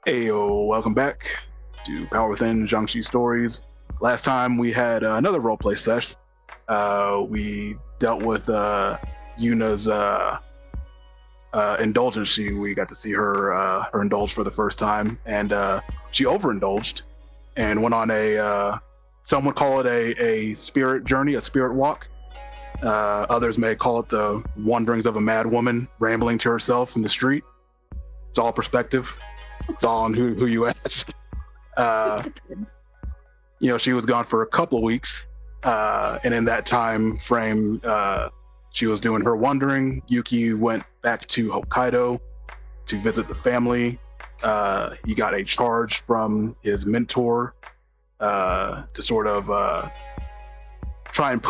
Heyo, welcome back to Power Within Xiangxi Stories. Last time we had another roleplay session. We dealt with Yuna's indulgence. We got to see her indulge for the first time, and she overindulged and went on some would call it a spirit journey, a spirit walk. Others may call it the wanderings of a mad woman rambling to herself in the street. It's all perspective. It's all on who you ask. Uh, she was gone for a couple of weeks, and in that time frame, she was doing her wandering. Yuki went back to Hokkaido to visit the family. He got a charge from his mentor to sort of try and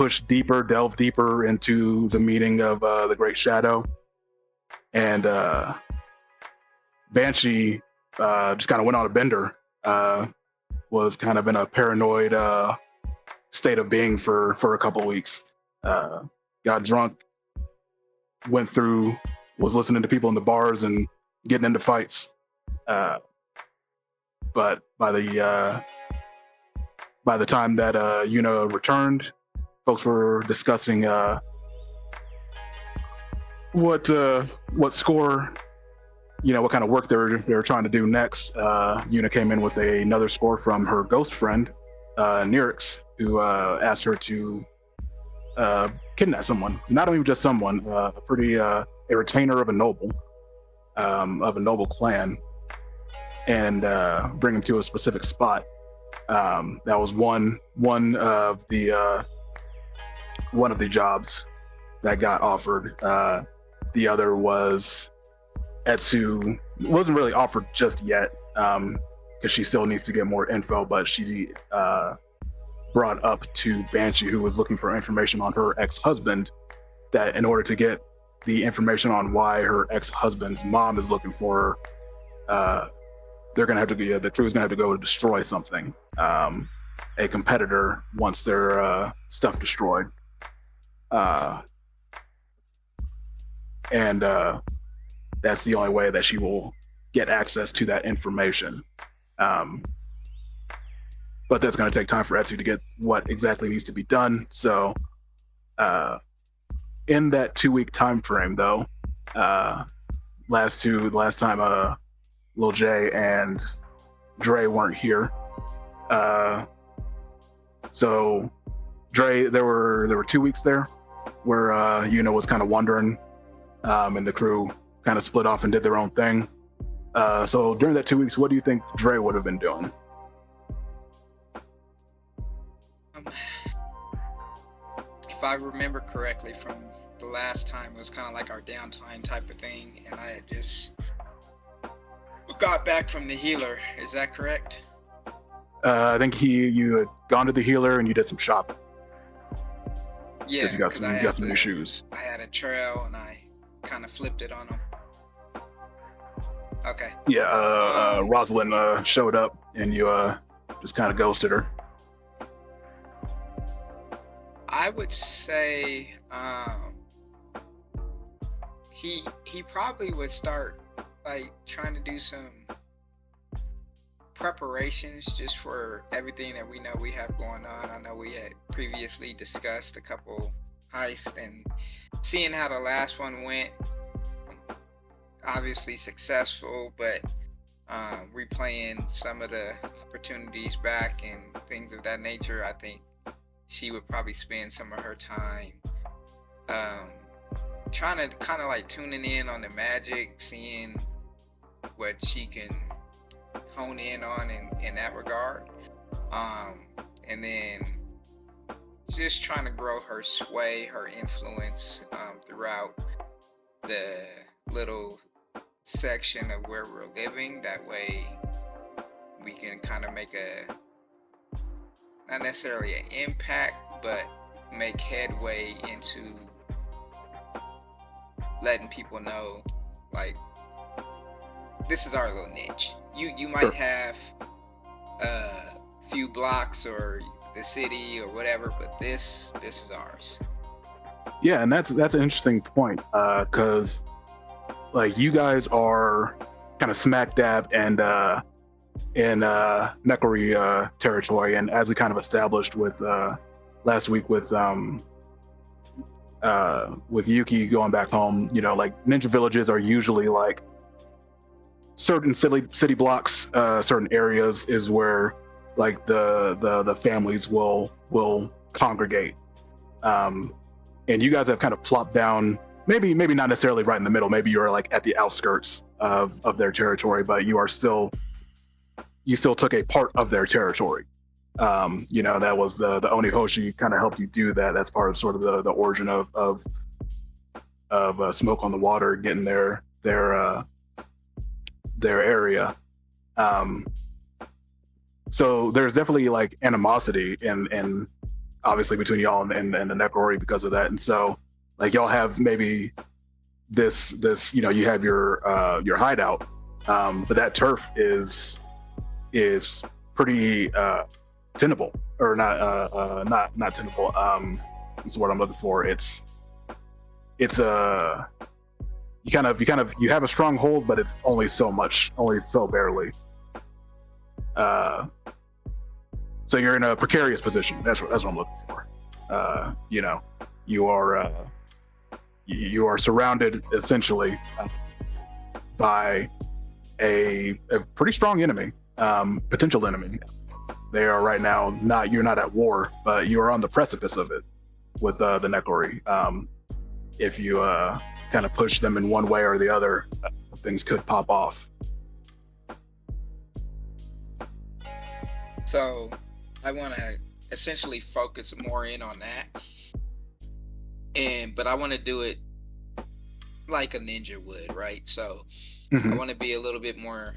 delve deeper into the meaning of the Great Shadow. And Banshee just kind of went on a bender. Was kind of in a paranoid state of being for a couple of weeks. Got drunk, was listening to people in the bars and getting into fights. But by the time that Yuna returned, folks were discussing what score, what kind of work they're trying to do next. Yuna came in with another score from her ghost friend, Nirix, who asked her to kidnap someone. Not even just someone, a retainer of a noble clan, and bring him to a specific spot. That was one of the jobs that got offered. The other was Etsu. Wasn't really offered just yet because she still needs to get more info, but she brought up to Banshee, who was looking for information on her ex-husband, that in order to get the information on why her ex-husband's mom is looking for her, they're gonna have to go. The crew's gonna have to go destroy something. A competitor wants their stuff destroyed, and that's the only way that she will get access to that information. But that's going to take time for Etsu to get what exactly needs to be done. So, in that 2-week time frame, though, last time Lil J and Dre weren't here. So Dre, there were 2 weeks there where Yuna was kind of wandering, and the crew kind of split off and did their own thing. So during that 2 weeks, what do you think Dre would have been doing? If I remember correctly from the last time, it was kind of like our downtime type of thing, and I had just got back from the healer. Is that correct? I think you had gone to the healer and you did some shopping. Yeah, you got some new shoes. I had a trail and I kind of flipped it on him. Okay. Yeah, Rosalind showed up and you just kind of ghosted her. I would say he probably would start like trying to do some preparations just for everything that we know we have going on. I know we had previously discussed a couple heists, and seeing how the last one went, obviously successful, but replaying some of the opportunities back and things of that nature, I think she would probably spend some of her time trying to kind of like tuning in on the magic, seeing what she can hone in on in that regard, and then just trying to grow her sway, her influence throughout the little section of where we're living. That way we can kind of make not necessarily an impact, but make headway into letting people know, like, this is our little niche. You might have a few blocks or the city or whatever, but this is ours. Yeah, and that's an interesting point, because like you guys are kind of smack dab and in Nekori territory. And as we kind of established with last week with Yuki going back home, you know, like ninja villages are usually like certain city blocks, certain areas is where like the families will congregate. And you guys have kind of plopped down, maybe not necessarily right in the middle, maybe you're like at the outskirts of their territory, but you still took a part of their territory. You know, that was the Onihoshi kind of helped you do that. That's part of sort of the origin of Smoke on the Water getting their area. So there's definitely like animosity and obviously between y'all and the Nekori because of that. And so like y'all have maybe this you know, you have your hideout, but that turf is pretty tenable, or not tenable. What's the word I'm looking for? It's you have a strong hold, but it's only so much, only so barely. So you're in a precarious position. That's what I'm looking for. You know, you are surrounded essentially by a pretty strong enemy, potential enemy. They are right now you're not at war, but you are on the precipice of it with the Nekori. If you kind of push them in one way or the other, things could pop off. So I want to essentially focus more in on that, but I want to do it like a ninja would, right? So I want to be a little bit more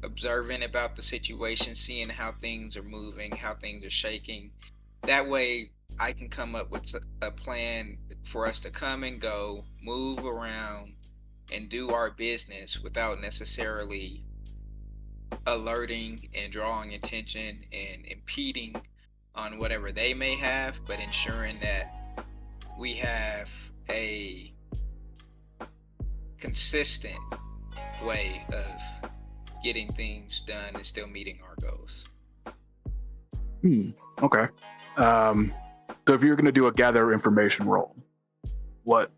observant about the situation, seeing how things are moving, how things are shaking. That way I can come up with a plan for us to come and go, move around, and do our business without necessarily alerting and drawing attention and impeding on whatever they may have, but ensuring that we have a consistent way of getting things done and still meeting our goals. Okay. So if you're going to do a gather information roll, what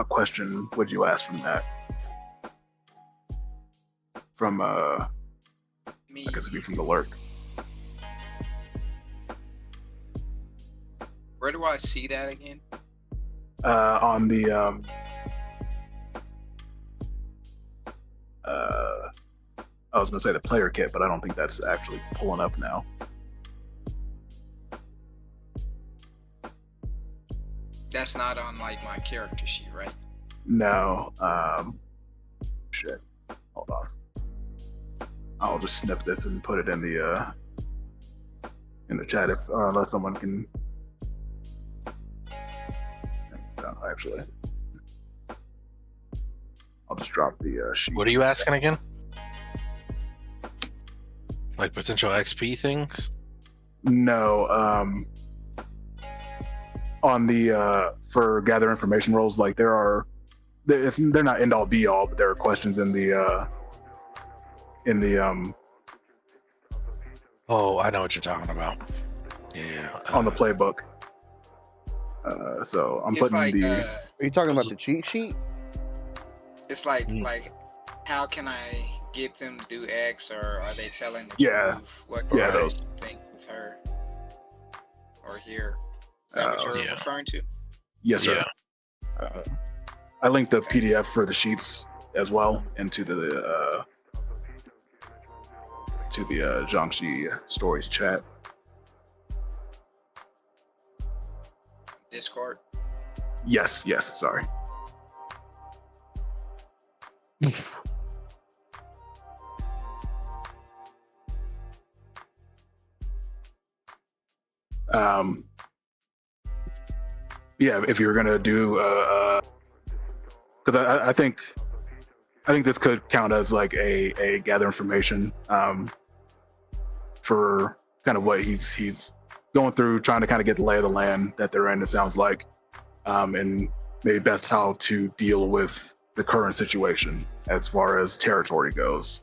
question would you ask from that? From I guess it'd be from the lurk. Where do I see that again? On the I was gonna say the player kit, but I don't think that's actually pulling up now. That's not on like my character sheet, right? No. Shit. Hold on. I'll just snip this and put it in the chat if unless someone can. So actually, I'll just drop the sheet. What are you asking again? Like potential XP things? No. On the for gather information roles, like they're not end all be all, but there are questions in the Oh, I know what you're talking about. Yeah. On the playbook. So I'm putting like, the. Are you talking about the cheat sheet? It's like how can I get them to do X, or are they telling the truth? What can I think with her or here? Is that what you're referring to? Yes, sir. Yeah. I linked the PDF for the sheets as well into the Xiangxi Stories chat. Discord? Yes, sorry. Yeah, if you're gonna do because I think this could count as like a gather information for kind of what he's going through, trying to kind of get the lay of the land that they're in, it sounds like, and maybe best how to deal with the current situation as far as territory goes.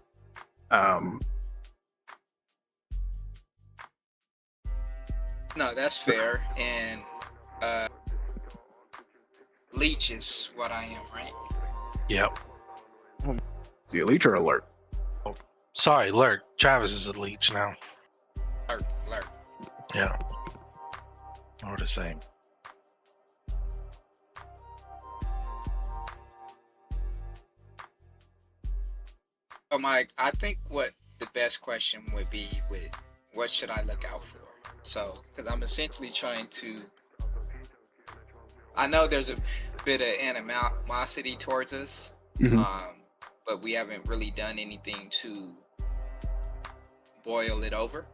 No, that's fair. And leech is what I am, right? Yep. Is he a leech or alert? Sorry, Lurk. Travis is a leech now. Alert. Yeah. Or the same. So, Mike, I think what the best question would be with what should I look out for? So, because I'm essentially trying to, I know there's a bit of animosity towards us, Mhm. but we haven't really done anything to boil it over.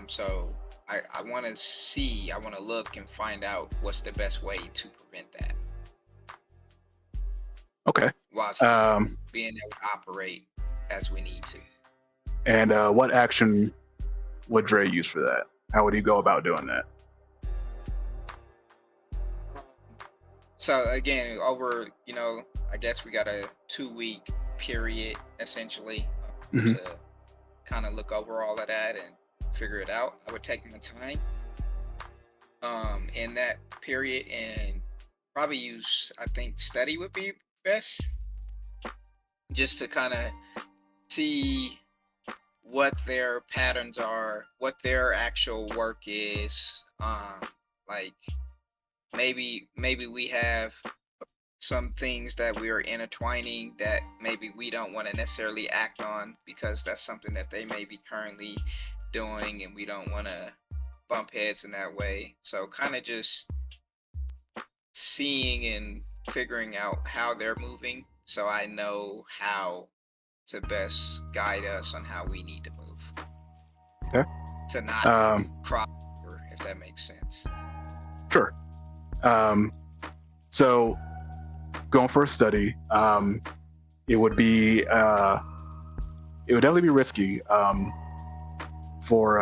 So I want to look and find out what's the best way to prevent that Okay. while still Um, being able to operate as we need to. and what action would Dre use for that? How would he go about doing that? So again, over, I guess we got a 2-week period essentially Mhm. to kind of look over all of that and figure it out. I would take my time in that period and probably use, I think study would be best, just to kind of see what their patterns are, what their actual work is. Like maybe we have some things that we are intertwining that maybe we don't want to necessarily act on because that's something that they may be currently doing and we don't want to bump heads in that way. So kind of just seeing and figuring out how they're moving so I know how to best guide us on how we need to move. Okay. To not cross over, if that makes sense. Sure. So going for a study, it would be it would definitely be risky for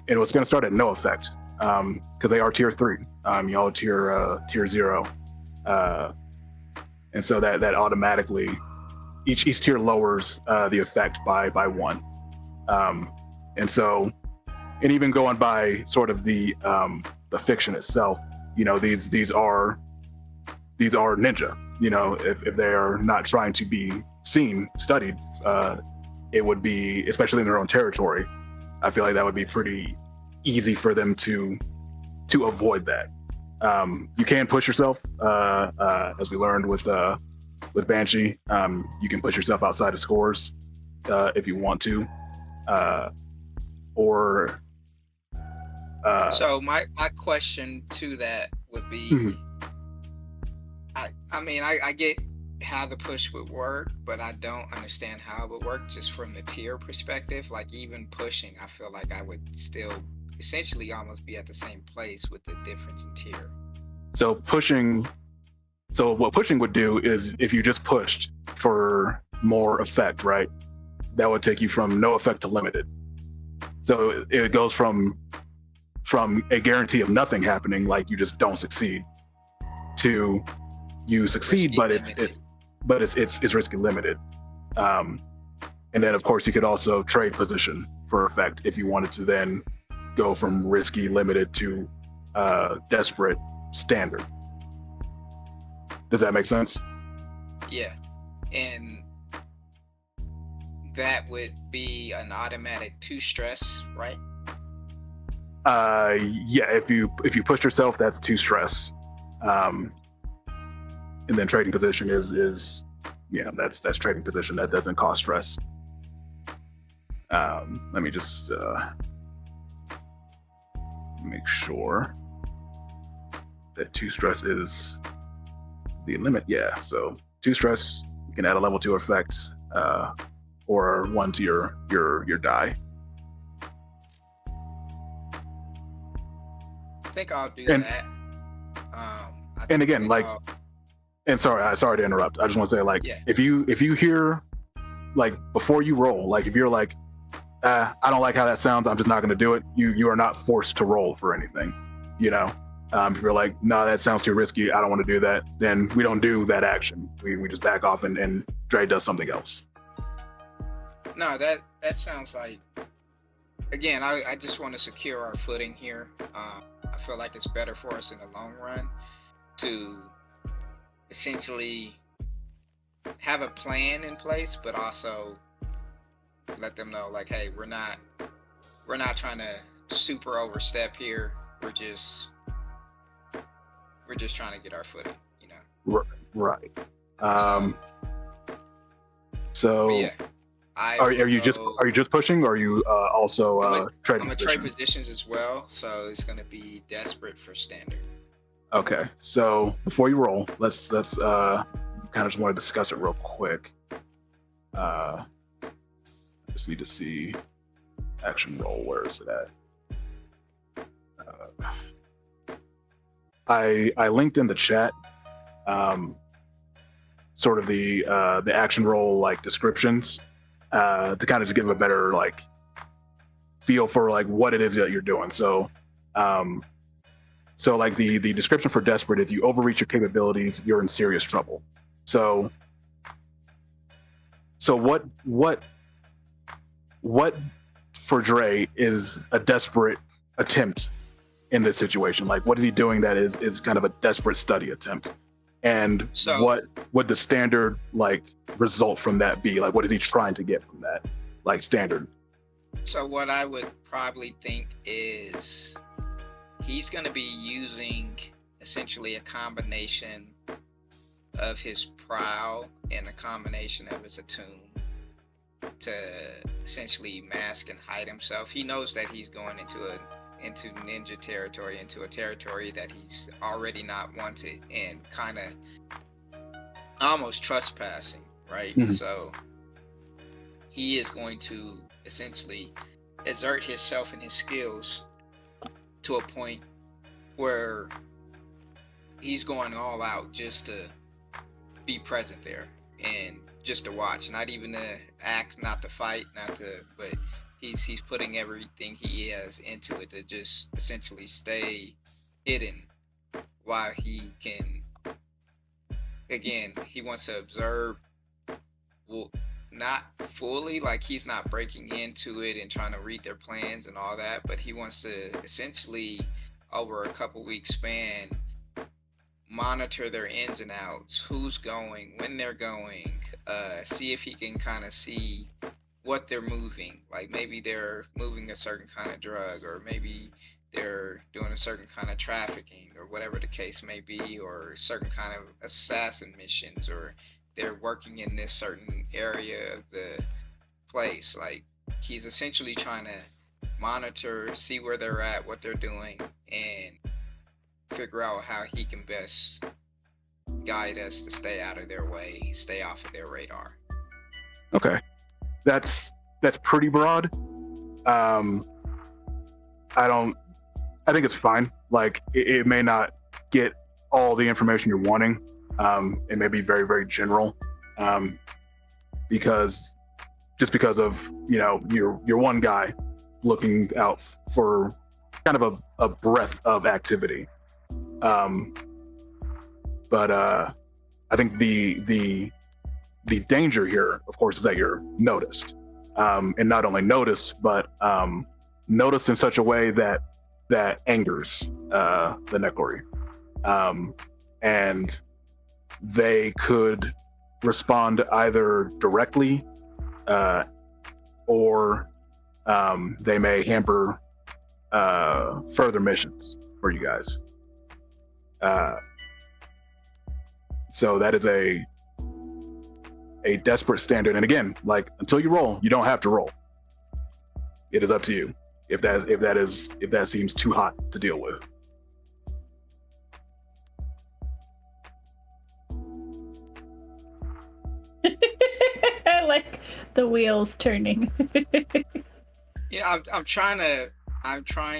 and it's going to start at no effect because they are tier 3. Y'all are tier 0, and so that automatically each tier lowers the effect by 1. And so, and even going by sort of the fiction itself, these are ninja. If they are not trying to be seen, studied, it would be, especially in their own territory, I feel like that would be pretty easy for them to avoid that. You can push yourself, as we learned with Banshee. You can push yourself outside of scores if you want to, or. So my question to that would be, Mhm. I mean, I get how the push would work, but I don't understand how it would work just from the tier perspective. Like even pushing, I feel like I would still essentially almost be at the same place with the difference in tier. So what pushing would do is if you just pushed for more effect, right? That would take you from no effect to limited. So it goes from a guarantee of nothing happening, like you just don't succeed, to you succeed, but it's risky limited. And then of course you could also trade position for effect if you wanted to then go from risky limited to desperate standard. Does that make sense? Yeah, and that would be an automatic 2 stress, right? Yeah, if you push yourself, that's 2 stress. And then trading position is that's trading position that doesn't cause stress. Let me just make sure that 2 stress is the limit. Yeah, so 2 stress, you can add a level 2 effect, or 1 to your die. I think I'll do And- that. And again, like, and sorry to interrupt. I just want to say, like, Yeah. if you hear, like, before you roll, like, if you're like, I don't like how that sounds, I'm just not going to do it. You are not forced to roll for anything. If you're like, no, that sounds too risky, I don't want to do that, then we don't do that action. We just back off and Dre does something else. No, that sounds like, again, I just want to secure our footing here. I feel like it's better for us in the long run to essentially have a plan in place, but also let them know, like, hey, we're not trying to super overstep here. We're just trying to get our footing, you know. Right. So yeah, are you just pushing, or are you also trading? I'm a trade positions as well, so it's going to be desperate for standard. Okay, so before you roll, let's kind of just want to discuss it real quick. I just need to see action roll. Where is it at? I linked in the chat sort of the action roll like descriptions to kind of just give a better like feel for like what it is that you're doing. So like the description for desperate is you overreach your capabilities, you're in serious trouble. So what for Dre is a desperate attempt in this situation? Like, what is he doing that is kind of a desperate study attempt? And So, what would the standard like result from that be? Like, what is he trying to get from that like standard? So what I would probably think is he's going to be using essentially a combination of his prowl and a combination of his attune to essentially mask and hide himself. He knows that he's going into ninja territory, into a territory that he's already not wanted, and kind of almost trespassing, right? Mhm. So he is going to essentially exert himself and his skills to a point where he's going all out just to be present there and just to watch, not even to act, not to fight, but he's putting everything he has into it to just essentially stay hidden while he can, again, he wants to observe, well, not fully, like he's not breaking into it and trying to read their plans and all that, but he wants to essentially over a couple weeks span monitor their ins and outs, who's going, when they're going, see if he can kind of see what they're moving, like maybe they're moving a certain kind of drug, or maybe they're doing a certain kind of trafficking, or whatever the case may be, or certain kind of assassin missions, or they're working in this certain area of the place. Like, he's essentially trying to monitor, see where they're at, what they're doing, and figure out how he can best guide us to stay out of their way, stay off of their radar. Okay, that's pretty broad. I think it's fine. Like, it may not get all the information you're wanting. It may be very, very general, because of, you know, you're one guy looking out for kind of a breadth of activity. But I think the danger here, of course, is that you're noticed, and not only noticed, but noticed in such a way that angers the Nekori, and they could respond either directly, or they may hamper further missions for you guys. So that is a desperate standard. And again, like, until you roll, you don't have to roll. It is up to you if that seems too hot to deal with. I like the wheels turning. You know, I'm trying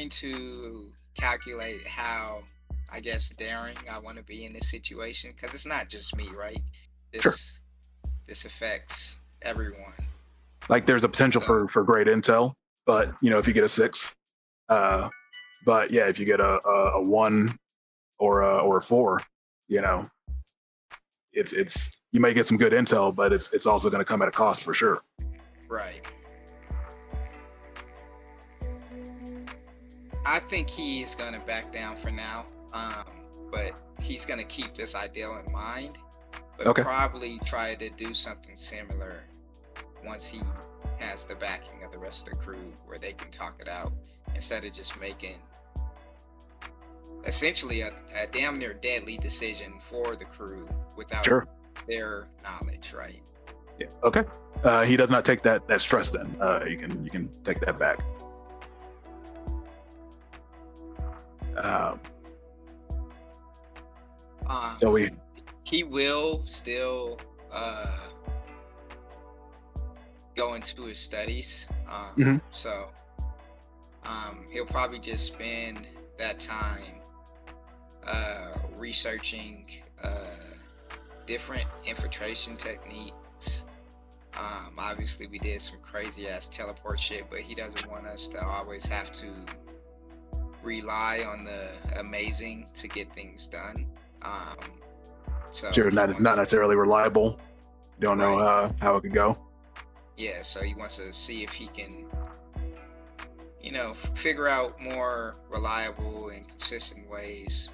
to calculate how, I guess, daring I want to be in this situation, because it's not just me, right? Sure. This affects everyone. Like, there's a potential for great intel, but you know, if you get a 6, but yeah, if you get a 1, or a 4, you know, it's you may get some good intel, but it's also going to come at a cost for sure. Right. I think he is going to back down for now, but he's going to keep this ideal in mind, but Okay. probably try to do something similar once he has the backing of the rest of the crew, where they can talk it out instead of just making essentially a damn near deadly decision for the crew without Sure. their knowledge, right? Yeah. Okay. He does not take that stress. Then you can take that back. So he will still go into his studies. Mhm. So he'll probably just spend that time researching different infiltration techniques. Obviously, we did some crazy ass teleport shit, but he doesn't want us to always have to rely on the amazing to get things done. So sure, that is not necessarily reliable. You don't know Right. how it could go. Yeah, so he wants to see if he can, figure out more reliable and consistent ways.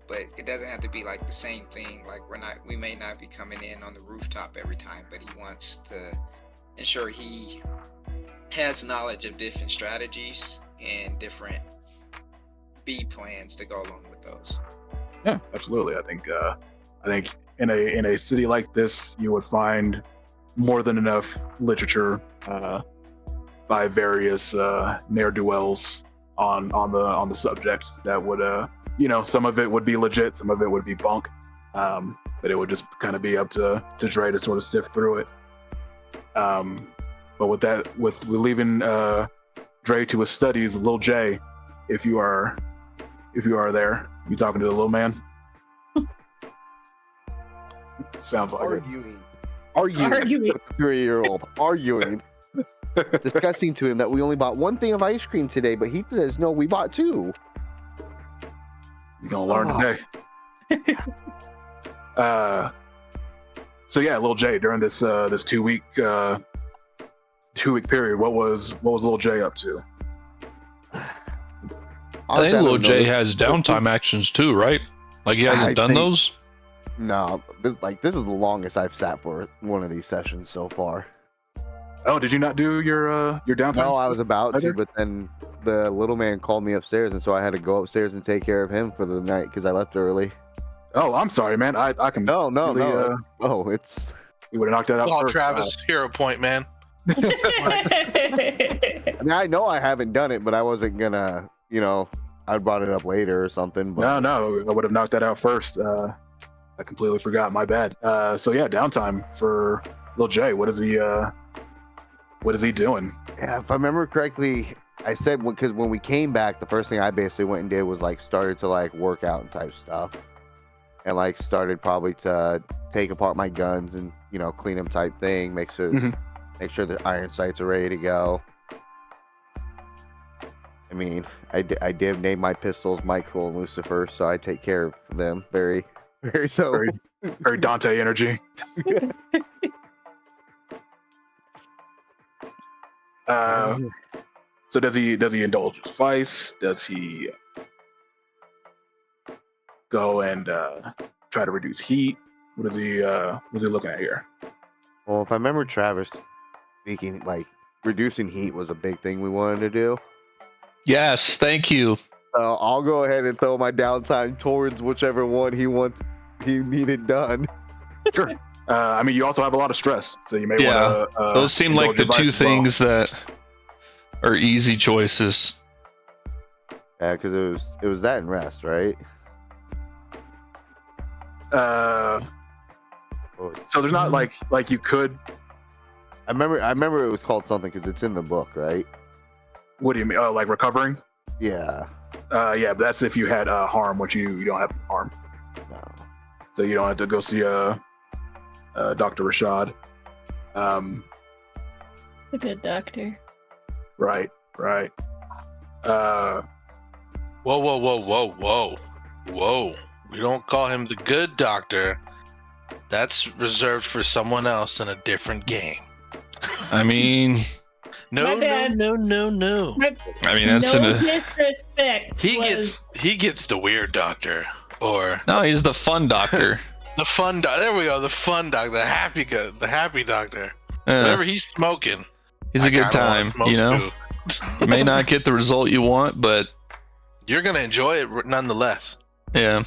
But it doesn't have to be like the same thing. Like we may not be coming in on the rooftop every time, but he wants to ensure he has knowledge of different strategies and different B plans to go along with those. Yeah, absolutely. I think in a city like this, you would find more than enough literature by various ne'er-do-wells on the subject that would some of it would be legit, some of it would be bunk, but it would just kind of be up to Dre to sort of sift through it. But with leaving Dre to his studies, Lil J, if you are there, you talking to the little man? Sounds like it. Arguing with a 3-year-old. Arguing. Discussing to him that we only bought one thing of ice cream today, but he says, no, we bought 2. You're gonna learn today. So yeah, Lil J, during this 2-week period, what was Lil J up to? I think Lil J has downtime actions too, right? Like he hasn't done those? No, this is the longest I've sat for one of these sessions so far. Oh, did you not do your downtime? No, I was about to, but then the little man called me upstairs, and so I had to go upstairs and take care of him for the night because I left early. Oh, I'm sorry, man. I can. No. It's. You would have knocked that out Oh, first. Travis, hero point, man. I mean, I know I haven't done it, but I wasn't gonna, I brought it up later or something. But... No, I would have knocked that out first. I completely forgot. My bad. So yeah, downtime for Lil J. What is he doing? Yeah, if I remember correctly, I said because when we came back, the first thing I basically went and did was started to work out and type stuff, and started probably to take apart my guns and clean them type thing, make sure the iron sights are ready to go. I mean, I did name my pistols Michael and Lucifer, so I take care of them very, very so. Very Dante energy. So does he indulge his vice? Does he go and try to reduce heat? What is he looking at here? Well, if I remember Travis speaking, reducing heat was a big thing we wanted to do. Yes, thank you. So I'll go ahead and throw my downtime towards whichever one he needed done. Sure. I mean, you also have a lot of stress, so you may want to. Those seem like the two things that are easy choices. Yeah, because it was that and rest, right? So there's not like you could. I remember it was called something because it's in the book, right? What do you mean? Oh, like recovering? Yeah. Yeah, but that's if you had harm, which you don't have harm. No. So you don't have to go see Dr. Rashad. A good doctor. Right. Whoa. We don't call him the good doctor. That's reserved for someone else in a different game. I mean, No, My bad. no. that's No disrespect. He gets the weird doctor, or no, he's the fun doctor. the fun doctor. There we go, the fun doctor, the happy doctor. Whatever he's smoking, He's a I good kinda wanna time, smoke you know. too. You may not get the result you want, but You're gonna enjoy it nonetheless. yeah,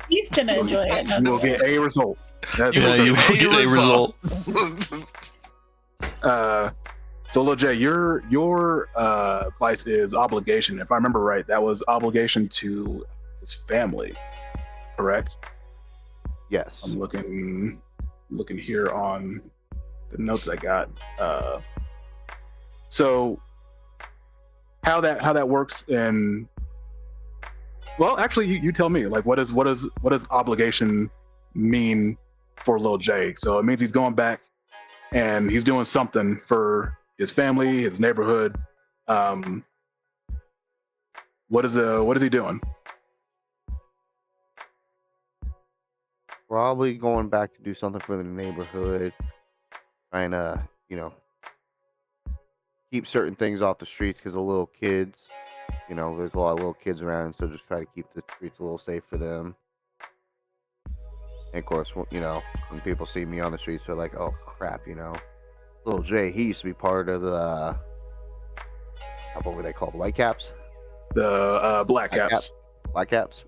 He's gonna enjoy it. You will get a result. That's yeah, you will a get a result. So, Lil J, your vice is obligation. If I remember right, that was obligation to his family, correct? Yes. I'm looking here on the notes I got. So how that works in, well, actually, you tell me. Like, what does obligation mean for Lil J? So it means he's going back and he's doing something for his family, his neighborhood. What is he doing? Probably going back to do something for the neighborhood, trying to, keep certain things off the streets because of little kids. There's a lot of little kids around, so just try to keep the streets a little safe for them. And of course, when people see me on the streets, they're like, "Oh crap!" Little J, he used to be part of the what were they called? White Caps? The Black Caps. Black Caps.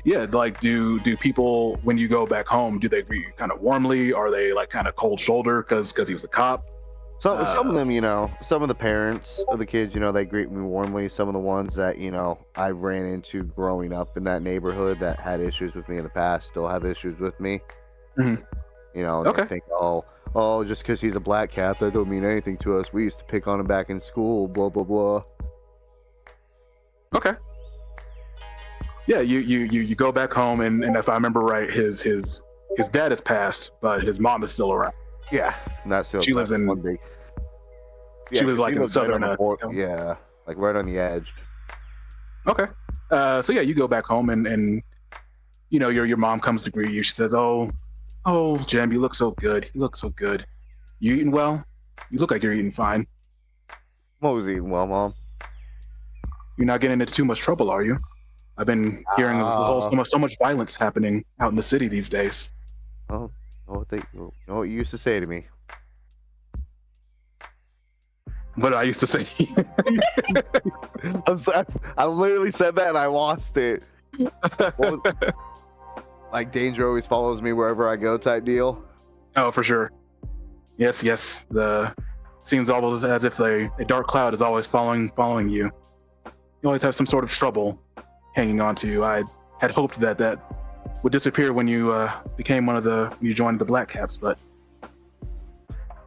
Yeah, like do people, when you go back home, do they greet you kind of warmly? Are they like kind of cold shoulder because he was a cop? Some of them, some of the parents of the kids, they greet me warmly. Some of the ones that, I ran into growing up in that neighborhood that had issues with me in the past still have issues with me. Mm-hmm. They think, oh, just because he's a black cap, that don't mean anything to us. We used to pick on him back in school, blah, blah, blah. Okay. Yeah, you go back home, and if I remember right, his dad has passed, but his mom is still around. Yeah, and that's still She lives in. one big. She lives like in southern. Yeah, like right on the edge. Okay. So yeah, you go back home, and your mom comes to greet you. She says, "Oh, Jim, you look so good. You look so good. You eating well? You look like you're eating fine. I'm always eating well, Mom. You're not getting into too much trouble, are you? I've been hearing so much violence happening out in the city these days." Well, know what you used to say to me. What I used to say. I literally said that and I lost it. Like danger always follows me wherever I go type deal. Oh, for sure. Yes. Seems almost as if a dark cloud is always following you. You always have some sort of trouble hanging on to you. I had hoped that would disappear when you became you joined the Black Caps, but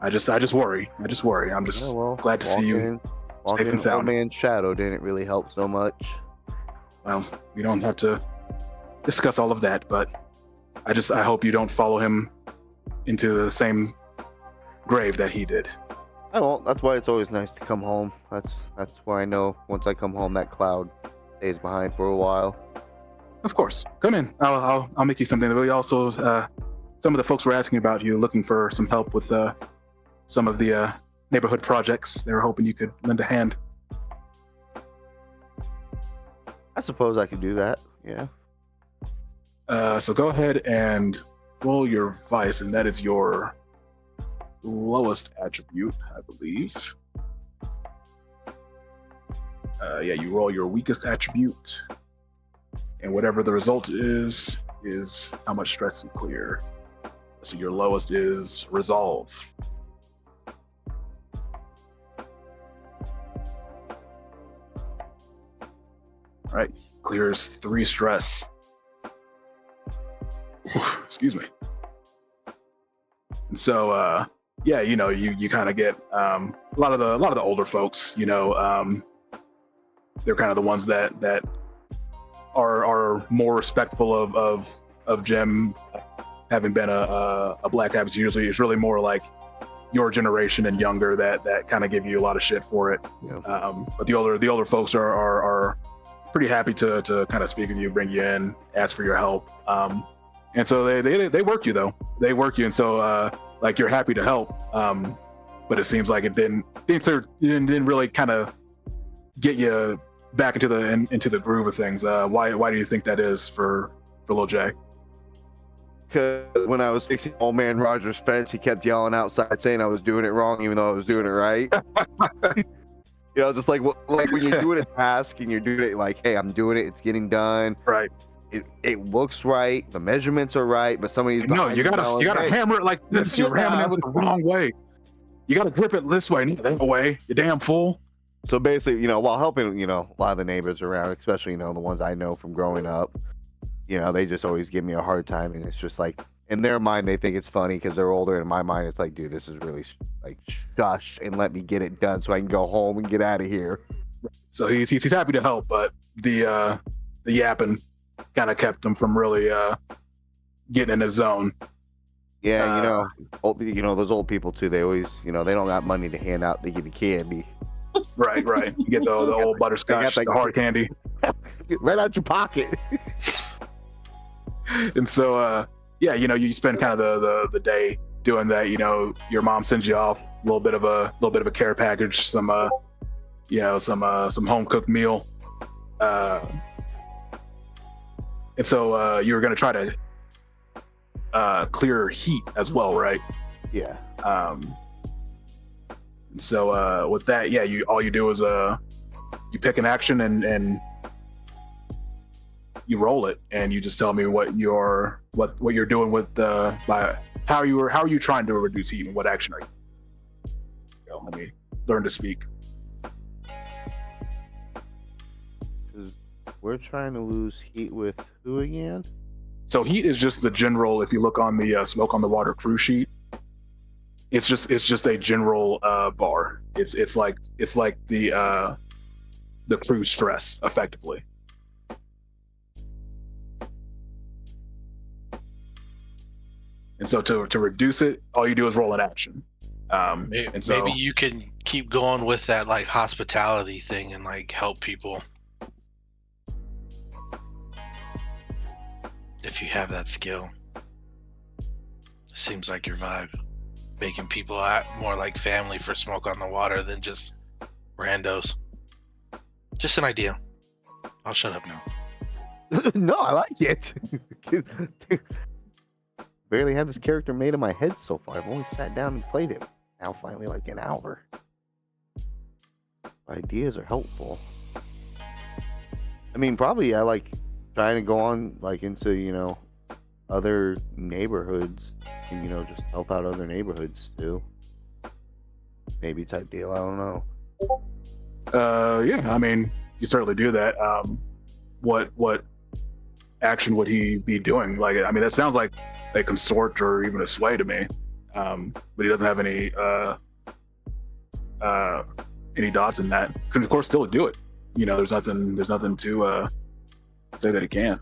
I just worry. I'm just glad to see you safe and sound. Old man's shadow didn't really help so much. Well, we don't have to discuss all of that, but I hope you don't follow him into the same grave that he did. I won't. That's why it's always nice to come home. That's why I know once I come home, that cloud stays behind for a while. Of course, come in. I'll make you something. We also some of the folks were asking about you, looking for some help with some of the neighborhood projects. They were hoping you could lend a hand. I suppose I could do that. Yeah. So go ahead and roll your vice, and that is your lowest attribute, I believe. Yeah, you roll your weakest attribute, and whatever the result is how much stress you clear. So your lowest is resolve. All right, clears 3 stress. Excuse me. And so, yeah, you kind of get a lot of the older folks. They're kind of the ones that are more respectful of Jim, having been a Black Cap. Usually, it's really more like your generation and younger that kind of give you a lot of shit for it. Yeah. But the older folks are pretty happy to kind of speak with you, bring you in, ask for your help. And so they work you though. They work you, and so like you're happy to help. But it seems like it didn't really kind of get you back into the groove of things. Why do you think that is for Lil J? Because when I was fixing old man Roger's fence, he kept yelling outside saying I was doing it wrong, even though I was doing it right. You know, just like when you're doing a task and you're doing it like, hey, I'm doing it, it's getting done. Right. It looks right, the measurements are right, but somebody's No, you gotta hammer it like this. You're hammering it with the wrong way. You gotta grip it this way, not that way. You damn fool. So basically, you know, while helping, you know, a lot of the neighbors around, especially, you know, the ones I know from growing up, you know, they just always give me a hard time, and it's just like, in their mind, they think it's funny because they're older. In my mind, it's like, dude, this is really like, shush and let me get it done so I can go home and get out of here. So he's happy to help, but the yapping kind of kept him from really getting in his zone. Yeah, you know, those old people too. They always, you know, they don't got money to hand out. They give you candy. Right. You get the old butterscotch, the hard candy, right out your pocket. And so yeah, you know, you spend kind of the day doing that. You know, your mom sends you off a little bit of a care package, some home cooked meal, and so you were gonna try to clear heat as well, right? Yeah. So with that, yeah, all you do is you pick an action and you roll it, and you just tell me what you're doing with by how are you trying to reduce heat, and what action are you? Let me learn to speak. We're trying to lose heat with who again? So heat is just the general. If you look on the Smoke on the Water crew sheet, it's just a general bar. It's like the crew stress effectively. And so to reduce it, all you do is roll an action. Maybe you can keep going with that like hospitality thing and like help people if you have that skill. Seems like your vibe, making people act more like family for Smoke on the Water than just randos. Just an idea. I'll shut up now. No, I like it. Barely had this character made in my head so far. I've only sat down and played it now, finally, like an hour. Ideas are helpful. I mean, probably I like trying to go on like into, you know, other neighborhoods and, you know, just help out other neighborhoods too. Maybe type deal. I don't know. Yeah, I mean, you certainly do that. What action would he be doing? Like, I mean, that sounds like a consort or even a sway to me. But he doesn't have any dots in that. Could of course still do it. You know, there's nothing to say that he can't.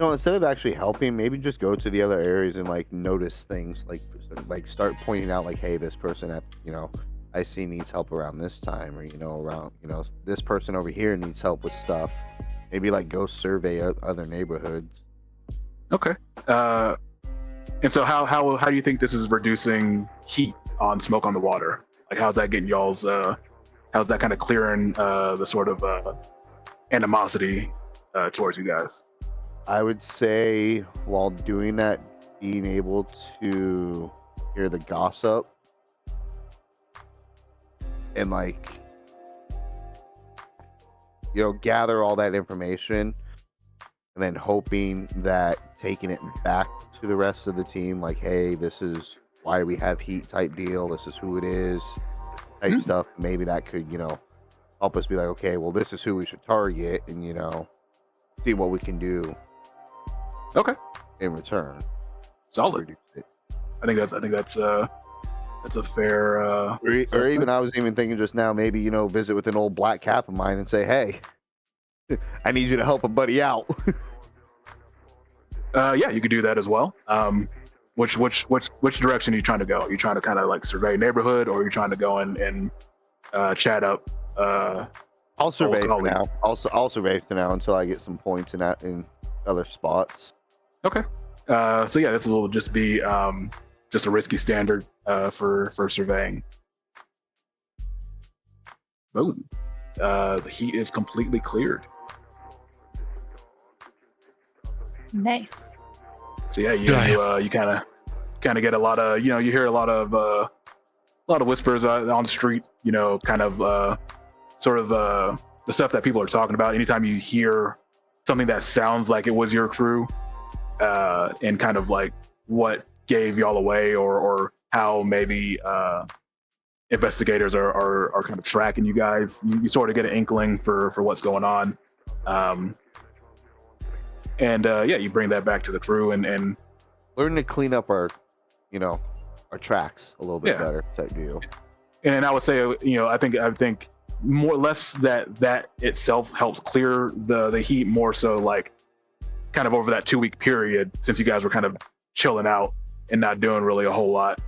You know, instead of actually helping, maybe just go to the other areas and like notice things, like start pointing out like, hey, this person at, you know, I see needs help around this time, or, you know, around, you know, this person over here needs help with stuff. Maybe like go survey other neighborhoods. Okay. And so how do you think this is reducing heat on Smoke on the Water? Like, how's that getting y'all's how's that kind of clearing the sort of animosity towards you guys? I would say while doing that, being able to hear the gossip and like, you know, gather all that information, and then hoping that taking it back to the rest of the team, like, hey, this is why we have heat type deal, this is who it is type stuff. Maybe that could, you know, help us be like, okay, well, this is who we should target, and, you know, see what we can do. Okay. In return. Solid. I think that's a fair. Or even I was even thinking just now, maybe, you know, visit with an old black cap of mine and say, hey, I need you to help a buddy out. Yeah, you could do that as well. Which direction are you trying to go? Are you trying to kind of like survey neighborhood, or are you trying to go and chat up I'll survey for colleague. now. I'll survey for now until I get some points in other spots. Okay. So yeah, this will just be just a risky standard for surveying. Boom. The heat is completely cleared. Nice. So yeah, Yeah. you kind of get a lot of, you hear a lot of whispers on the street, kind of sort of the stuff that people are talking about. Anytime you hear something that sounds like it was your crew, and kind of like what gave y'all away, or how maybe investigators are kind of tracking you guys, you sort of get an inkling for what's going on. And yeah, you bring that back to the crew and Learn to clean up our tracks a little bit Yeah. better type deal. and I would say, I think more or less that itself helps clear the heat, more so like kind of over that 2-week period, since you guys were kind of chilling out and not doing really a whole lot.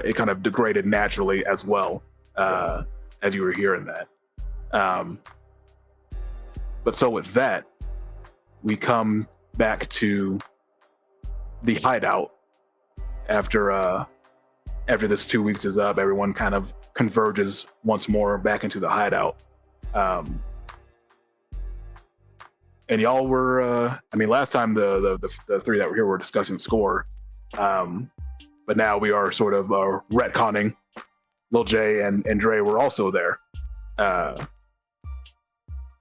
It kind of degraded naturally as well, as you were hearing that. But so with that, we come back to the hideout after this 2 weeks is up. Everyone kind of converges once more back into the hideout. And y'all were, last time the three that were here were discussing score, but now we are sort of retconning. Lil J and Dre were also there,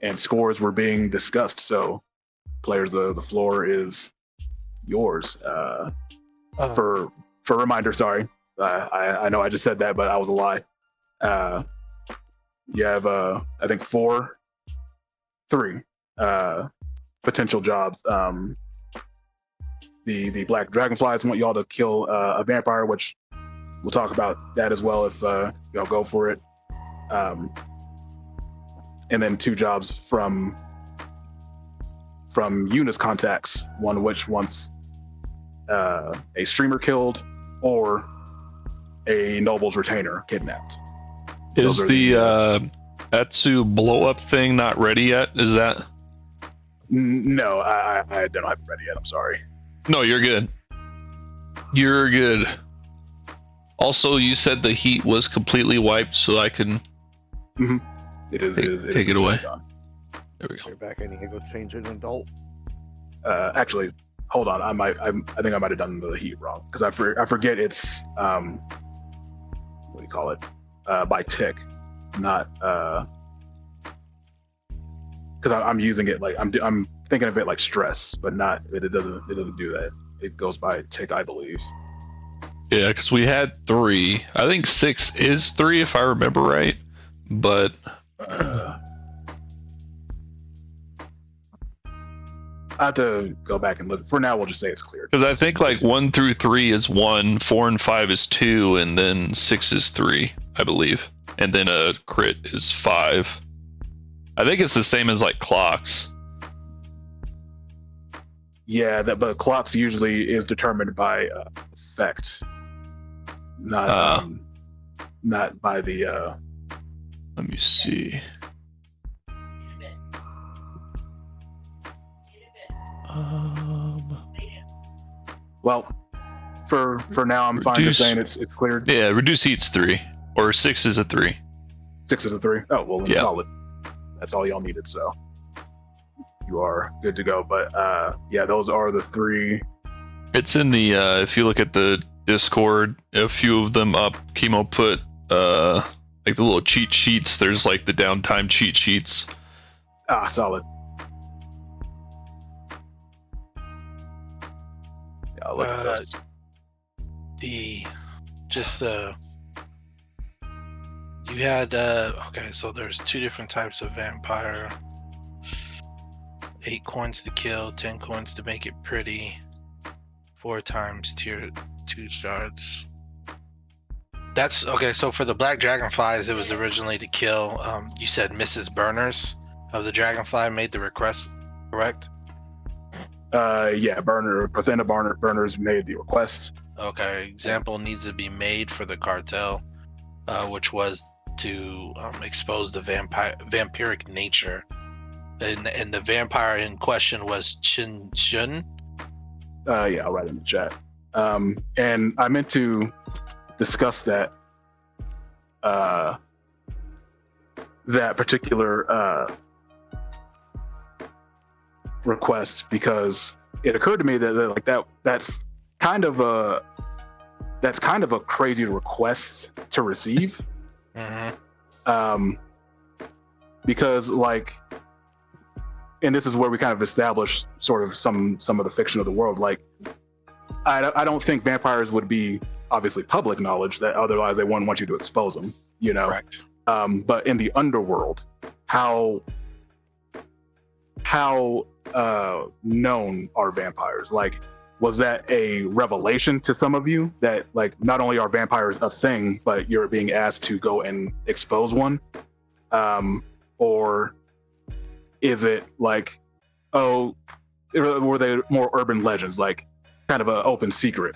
and scores were being discussed. So, players, the floor is yours. For a reminder, sorry, I know I just said that, but I was a lie. You have I think three potential jobs. The Black Dragonflies want y'all to kill a vampire, which we'll talk about that as well if y'all go for it. And then 2 jobs from Eunice contacts, one which wants a streamer killed or a noble's retainer kidnapped. Is the Atsu blow up thing not ready yet? Is that? No, I don't have it ready yet. I'm sorry. No, you're good. You're good. Also, you said the heat was completely wiped, so I can It is. take it away. Gone. There we go. You're back. I need to go change an adult. Actually, hold on. I think I might have done the heat wrong, because I forget it's what do you call it? By tick, not because I'm using it like I'm thinking of it like stress, but not. It doesn't do that. It goes by tick, I believe. Yeah, because we had 3. I think 6 is 3 if I remember right, but I have to go back and look. For now, we'll just say it's cleared. because I think like 1 through 3 is 1, 4 and 5 is 2, and then 6 is 3, I believe, and then a crit is 5. I think it's the same as like clocks. Yeah, but clocks usually is determined by effect, not by the. Let me see. Well, for now, I'm fine just saying it's cleared. Yeah, reduce heat's 3, or 6 is a 3. 6 is a 3. Oh well, then Yeah. solid. That's all y'all needed, so you are good to go. But yeah, those are the 3. It's in the if you look at the Discord, a few of them up. Chemo put like the little cheat sheets. There's like the downtime cheat sheets. Solid. Yeah, I'll look at those. You had okay, so there's 2 different types of vampire. 8 coins to kill, 10 coins to make it pretty, 4 times tier 2 shards. That's okay. So for the Black Dragonflies, it was originally to kill. You said Mrs. Burners of the Dragonfly made the request, correct? Yeah, Athena Burners made the request. Okay. Example needs to be made for the cartel, which was to expose the vampiric nature, and the vampire in question was Chin Shun. Yeah, I'll write it in the chat. And I meant to discuss that that particular request because it occurred to me that that's kind of a crazy request to receive. Mm-hmm. Because like, and this is where we kind of establish sort of some of the fiction of the world. Like, I don't think vampires would be obviously public knowledge, that otherwise they wouldn't want you to expose them, you know. Correct. But in the underworld, how known are vampires? Like, was that a revelation to some of you that like not only are vampires a thing, but you're being asked to go and expose one? Or is it like, oh, were they more urban legends, like kind of an open secret?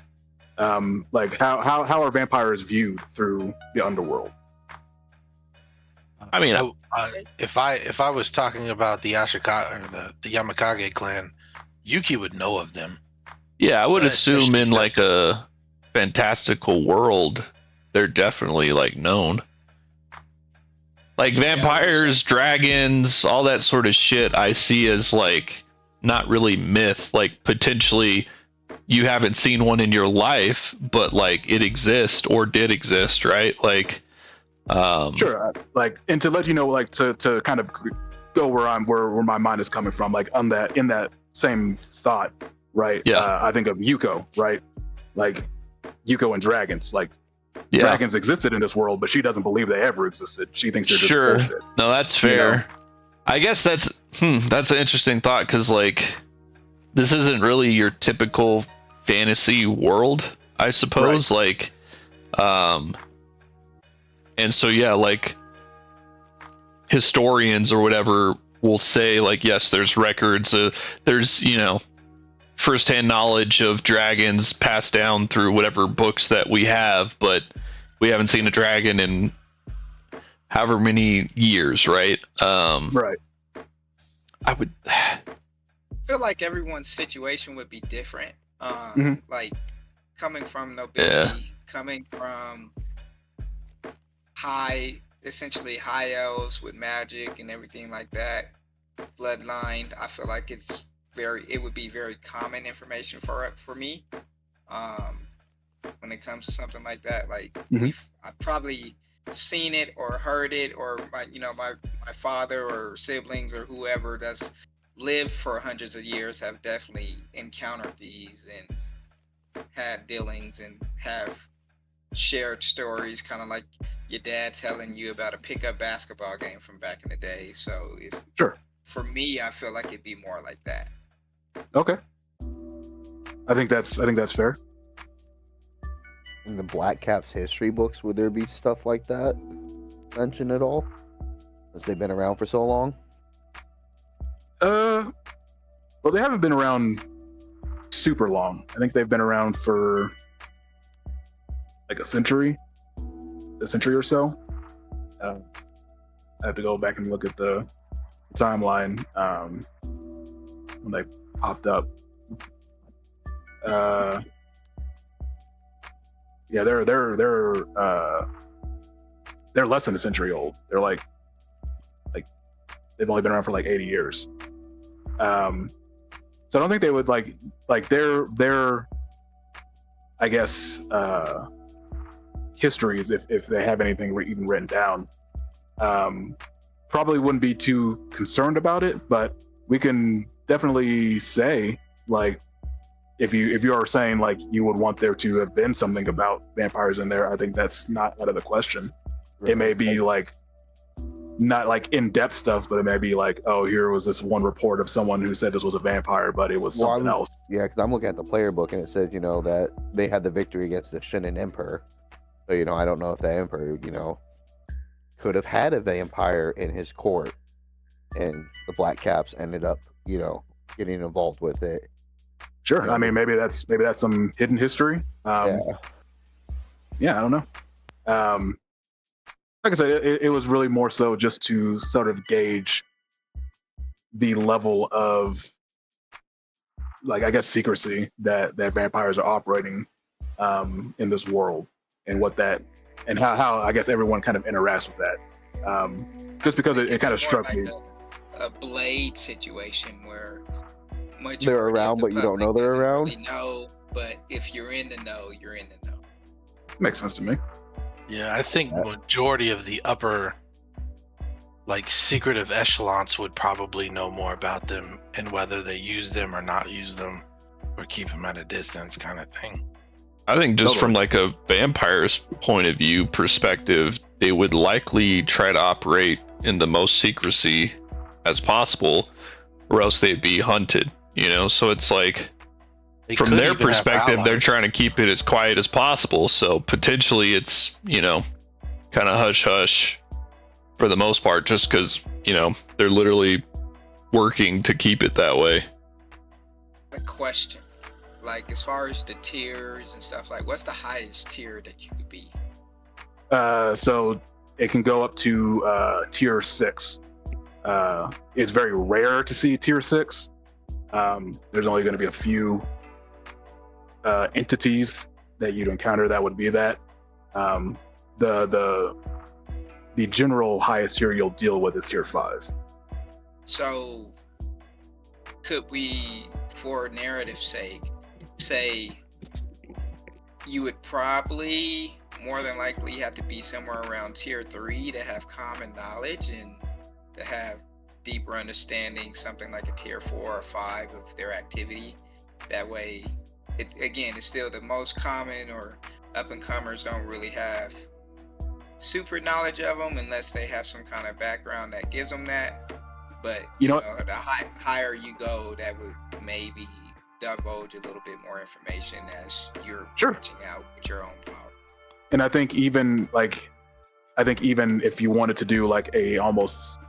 Like how are vampires viewed through the underworld? I mean, If I was talking about the Ashikaga or the Yamakage clan, Yuki would know of them. yeah, I would assume Especially in like since- a fantastical world, they're definitely like known. Like vampires, dragons, all that sort of shit I see as like not really myth, like potentially you haven't seen one in your life, but like it exists or did exist, right? Like Sure. Like, and to let you know, like to kind of go where my mind is coming from, like on that, in that same thought, right? Yeah. I think of Yuko, right? Like Yuko and dragons, like yeah. dragons existed in this world, but she doesn't believe they ever existed. She thinks they're just Sure. bullshit. No, that's You fair. know? I guess that's an interesting thought, because like this isn't really your typical fantasy world, I suppose. Like and so yeah, like historians or whatever will say like, yes, there's records, there's, you know, firsthand knowledge of dragons passed down through whatever books that we have, but we haven't seen a dragon in however many years, right? Right. I would feel like everyone's situation would be different. Mhm. Like coming from nobility, coming from essentially high elves with magic and everything like that, bloodline. I feel like it would be very common information for me. When it comes to something like that, like I've probably seen it or heard it, or my father or siblings or whoever that's lived for hundreds of years have definitely encountered these and had dealings and have shared stories, kind of like your dad telling you about a pickup basketball game from back in the day. So it's Sure. For me, I feel like it'd be more like that. Okay. I think that's fair. In the Black Caps history books, would there be stuff like that mentioned at all? As they've been around for so long? Well, they haven't been around super long. I think they've been around for like a century or so. I have to go back and look at the timeline when they popped up. Yeah, they're less than a century old. They're like they've only been around for like 80 years. So I don't think they would like their I guess histories, if they have anything even written down, probably wouldn't be too concerned about it. But we can definitely say, like, if you are saying like you would want there to have been something about vampires in there, I think that's not out of the question. Right. It may be like not like in-depth stuff, but it may be like, oh, here was this one report of someone who said this was a vampire, but it was something else. Yeah, because I'm looking at the player book and it says, you know, that they had the victory against the Shin'en Emperor. So, you know, I don't know if the Emperor, you know, could have had a vampire in his court, and the Black Caps ended up, you know, getting involved with it. Sure. You know, I mean, maybe that's some hidden history. Yeah, I don't know. like I said, it was really more so just to sort of gauge the level of, like, I guess, secrecy that vampires are operating in this world, and what that, and how I guess everyone kind of interacts with that. Just because Like, it kind of it's more struck like me. a Blade situation where majority They're of around, the but you don't public know they're doesn't around. really know. But if you're in the know, you're in the know. Makes sense to me. Yeah, I think majority of the upper, like, secretive echelons would probably know more about them and whether they use them or not use them or keep them at a distance, kind of thing. I think just Totally. from like a vampire's point of view perspective, they would likely try to operate in the most secrecy as possible, or else they'd be hunted. So it's like, They from could their even have perspective, they're allies. trying to keep it as quiet as possible. So potentially it's, kind of hush hush for the most part, just because, they're literally working to keep it that way. A question, like, as far as the tiers and stuff, like, what's the highest tier that you could be? So it can go up to tier 6. It's very rare to see tier 6. There's only going to be a few entities that you'd encounter that would be that. The general highest tier you'll deal with is tier 5. So could we, for narrative's sake, say you would probably more than likely have to be somewhere around tier 3 to have common knowledge and to have deeper understanding, something like a tier 4 or 5 of their activity. That way, it's still the most common, or up and comers don't really have super knowledge of them unless they have some kind of background that gives them that. But the higher you go, that would maybe divulge a little bit more information as you're branching out with your own power. And I think even if you wanted to do like a almost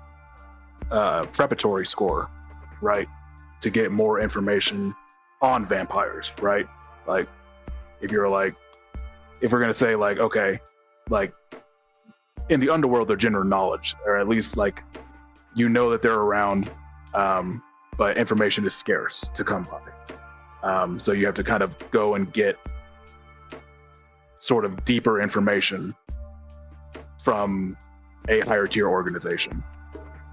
preparatory score, right, to get more information on vampires, right? Like, if we're gonna say, like, okay, like, in the underworld, they're general knowledge, or at least, like, that they're around, but information is scarce to come by. So you have to kind of go and get sort of deeper information from a higher tier organization.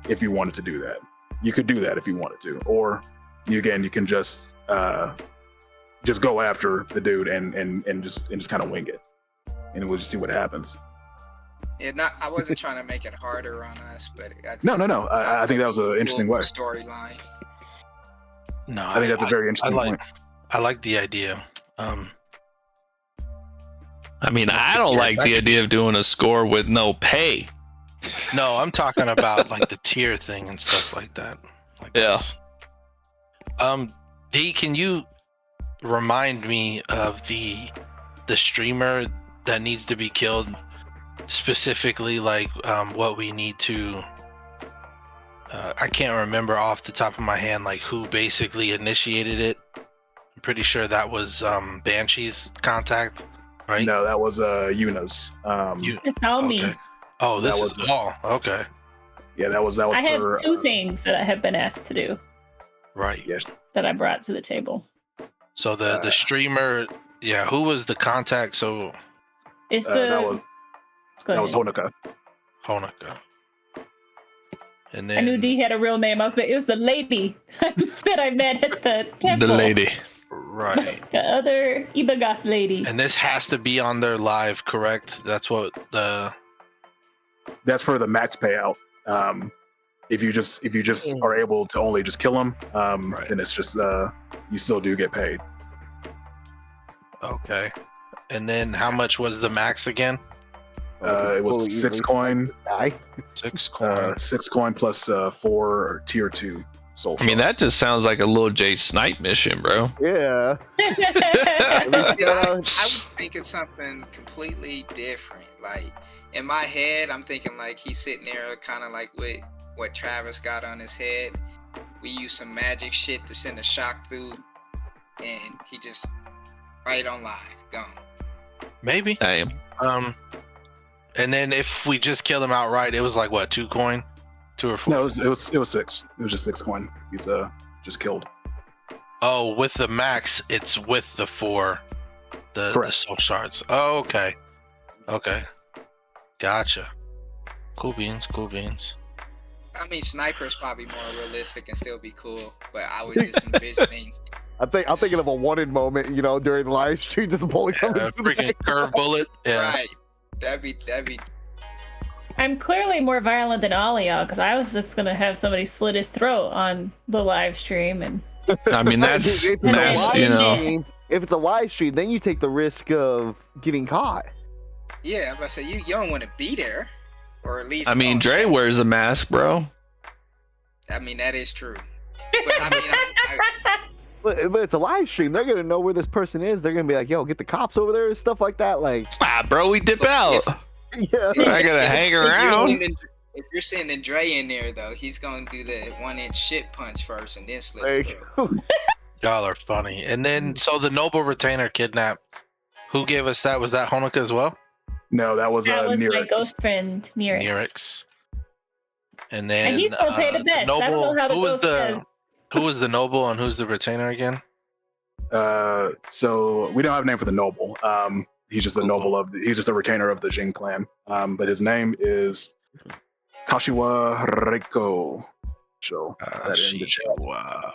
If you wanted to do that, you could do that if you wanted to, or you can just go after the dude and just kind of wing it, and we'll just see what happens. I wasn't trying to make it harder on us, but No. I think that was an interesting way. Storyline. No, I think that's a very interesting point. I like the idea. I mean, I don't like the idea of doing a score with no pay. No, I'm talking about like the tier thing and stuff like that. Yeah. D, can you remind me of the streamer that needs to be killed? Specifically, like, what we need to. I can't remember off the top of my hand, like, who basically initiated it. I'm pretty sure that was Banshee's contact, right? No, that was Yuna's. It's all me. Oh, this is all okay. Yeah, that was. I have 2 things that I have been asked to do. Right. Yes. That I brought to the table. So the streamer, who was the contact? So it's that was Honoka. And then I knew D had a real name. It was the lady that I met at the temple. The lady. Right. The other Ibaga lady. And this has to be on their live, correct? That's what That's for the max payout. If you just are able to only just kill them, then it's just you still do get paid. Okay. And then how much was the max again? It was 6 coin. 6 coin. 6 coin plus 4 tier 2 soul. I mean, that just sounds like a little Jay Snipe mission, bro. Yeah. I was thinking something completely different. Like, in my head, I'm thinking like he's sitting there kind of like with what Travis got on his head. We use some magic shit to send a shock through, and he just right on live, gone. Maybe. Damn. And then if we just killed him outright, it was like what, 2 coin, 2 or 4? No, it was 6. It was just 6 coin. He's just killed. Oh, with the max, it's with the 4, the Correct. soul shards. Oh, okay, okay, gotcha. Cool beans, cool beans. I mean, sniper's probably more realistic and still be cool, but I was just envisioning. I'm thinking of a wanted moment, you know, during the live stream, just a bullet coming A through the freaking back. curve bullet. Yeah. Right. That'd be. I'm clearly more violent than all of y'all because I was just gonna have somebody slit his throat on the live stream, and I mean, that's If it's a mass, live you know. stream, if it's a live stream, then you take the risk of getting caught. Yeah, I'm about to say you don't want to be there, or at least. I mean, on Dre camera. wears a mask, bro. I mean, that is true. But I mean, But it's a live stream. They're gonna know where this person is. They're gonna be like, "Yo, get the cops over there," and stuff like that. Like, Ah, bro, we dip out. yeah. I gotta hang around. If you're sending Dre in there, though, he's gonna do the 1-inch shit punch first, and then slit his Like, throat. Y'all are funny. And then, so the noble retainer kidnap. Who gave us that? Was that Honoka as well? No, that was that was my Nirix. ghost friend Nirix. Nirix. And then And he's gonna pay the best. I don't know how the who was ghost the says. who was the noble and who's the retainer again? So we don't have a name for the noble. He's just a noble he's just a retainer of the Jing clan. But his name is Kashiwa Reiko. So that in the chat. Wow.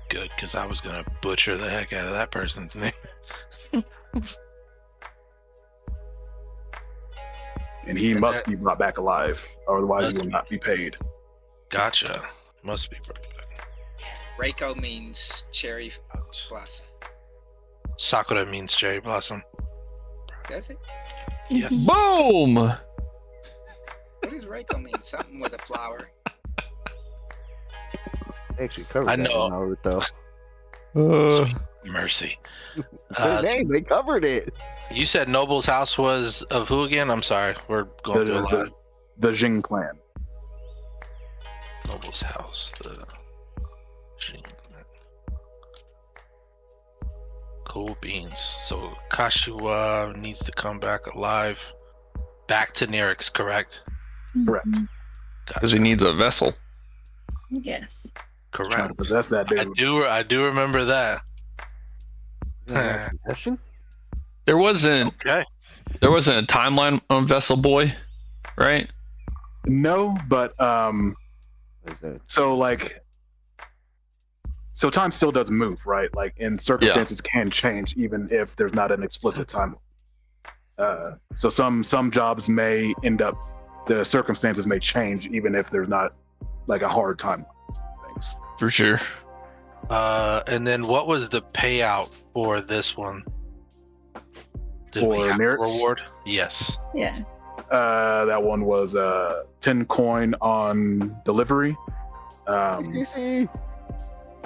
Good, because I was gonna butcher the heck out of that person's name. And he must be brought back alive, or otherwise he will not be paid. Gotcha. Must be perfect. Reiko means cherry blossom. Sakura means cherry blossom. Does it? Yes. Boom! What does Reiko mean? Something with a flower. they actually covered I that know. in Naruto. Sweet mercy. They covered it. You said Noble's house was of who again? I'm sorry. We're going through a lot. The Jing clan. Noble's house. The cool beans. So Kashiwa needs to come back alive. Back to Nirix, correct? Correct. Because he needs a vessel. Yes. Trying to Correct. possess that dude. I do remember that. Possession? There wasn't Okay. a timeline on Vessel Boy, right? No, but What is that? so time still does move, right? Like, and circumstances can change even if there's not an explicit time. So some jobs may end up, the circumstances may change even if there's not like a hard time. Things. For sure. And then what was the payout for this one? Did we For have a Nirix? reward? Yes. Yeah. That one was 10 coin on delivery, CC.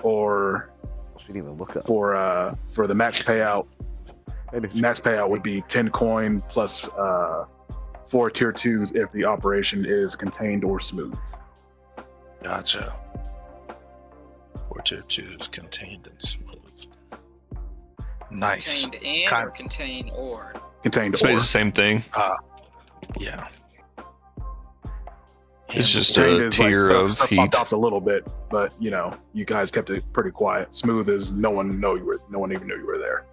or She didn't even look up. for the max payout. Max payout would be 10 coin plus 4 tier 2s if the operation is contained or smooth. Gotcha. 4 tier 2s contained and smooth. Nice. Contained and Con- or contained or. Contained It's or the same thing. Yeah. It's just contained a is like tier of stuff heat. popped off a little bit, but you know, you guys kept it pretty quiet. Smooth is no one even knew you were there.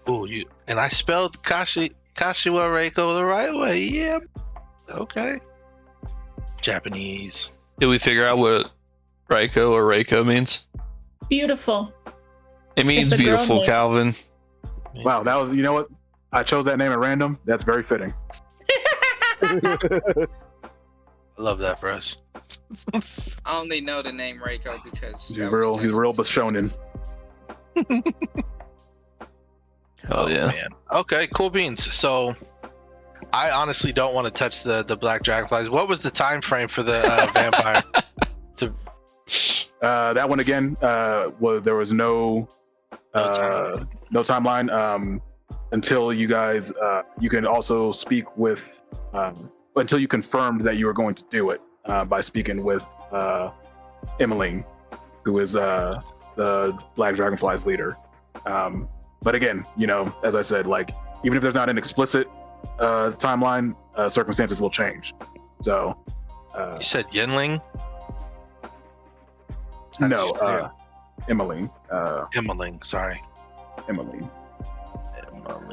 Oh, and I spelled Kashiwa Reiko the right way. Yeah. Okay. Japanese. Did we figure out what Reiko means? Beautiful. It means a girl beautiful, name. Calvin. Wow, that was, you know what? I chose that name at random. That's very fitting. I love that for us. I only know the name Reiko because He's real Bashonen. Hell yeah. Man. Okay, cool beans. So I honestly don't want to touch the black dragonflies. What was the time frame for the vampire? That one again, there was no timeline until you guys. You can also speak with until you confirmed that you were going to do it by speaking with Emmeline, who is the Black Dragonflies leader. But again, you know, as I said, like even if there's not an explicit timeline, circumstances will change. So, You said Yinling? How did no, you say it? Emmeline. Himmeling, sorry. Emmeline.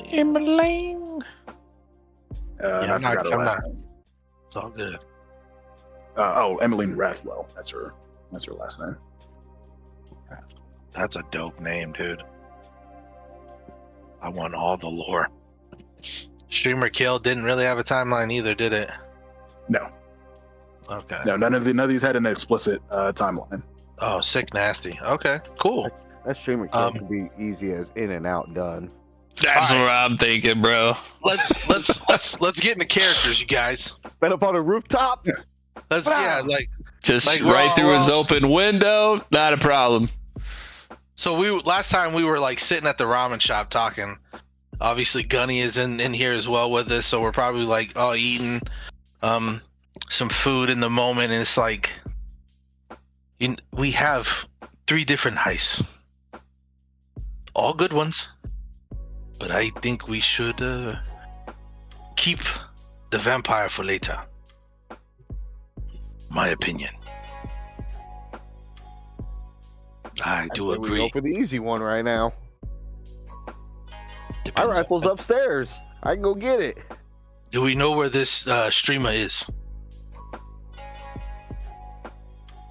Himmeling. And I forgot her last name. It's all good. Emmeline Rathwell. That's her last name. That's a dope name, dude. I want all the lore. Streamer Kill didn't really have a timeline either, did it? No, Okay. no, none of these had an explicit timeline. Oh, sick nasty. Okay, cool. That streamer can be easy as in and out done. That's All right. what I'm thinking, bro. Let's get into characters, you guys. Been up on a rooftop. Let's Just Like, right through we're his all- open window. Not a problem. So last time we were like sitting at the ramen shop talking. Obviously, Gunny is in here as well with us, so we're probably like all eating some food in the moment, and it's like we have 3 different heists, all good ones, but I think we should keep the vampire for later. My opinion. I do We go agree. for the easy one right now. My Depends. rifle's upstairs. I can go get it. Do we know where this streamer is?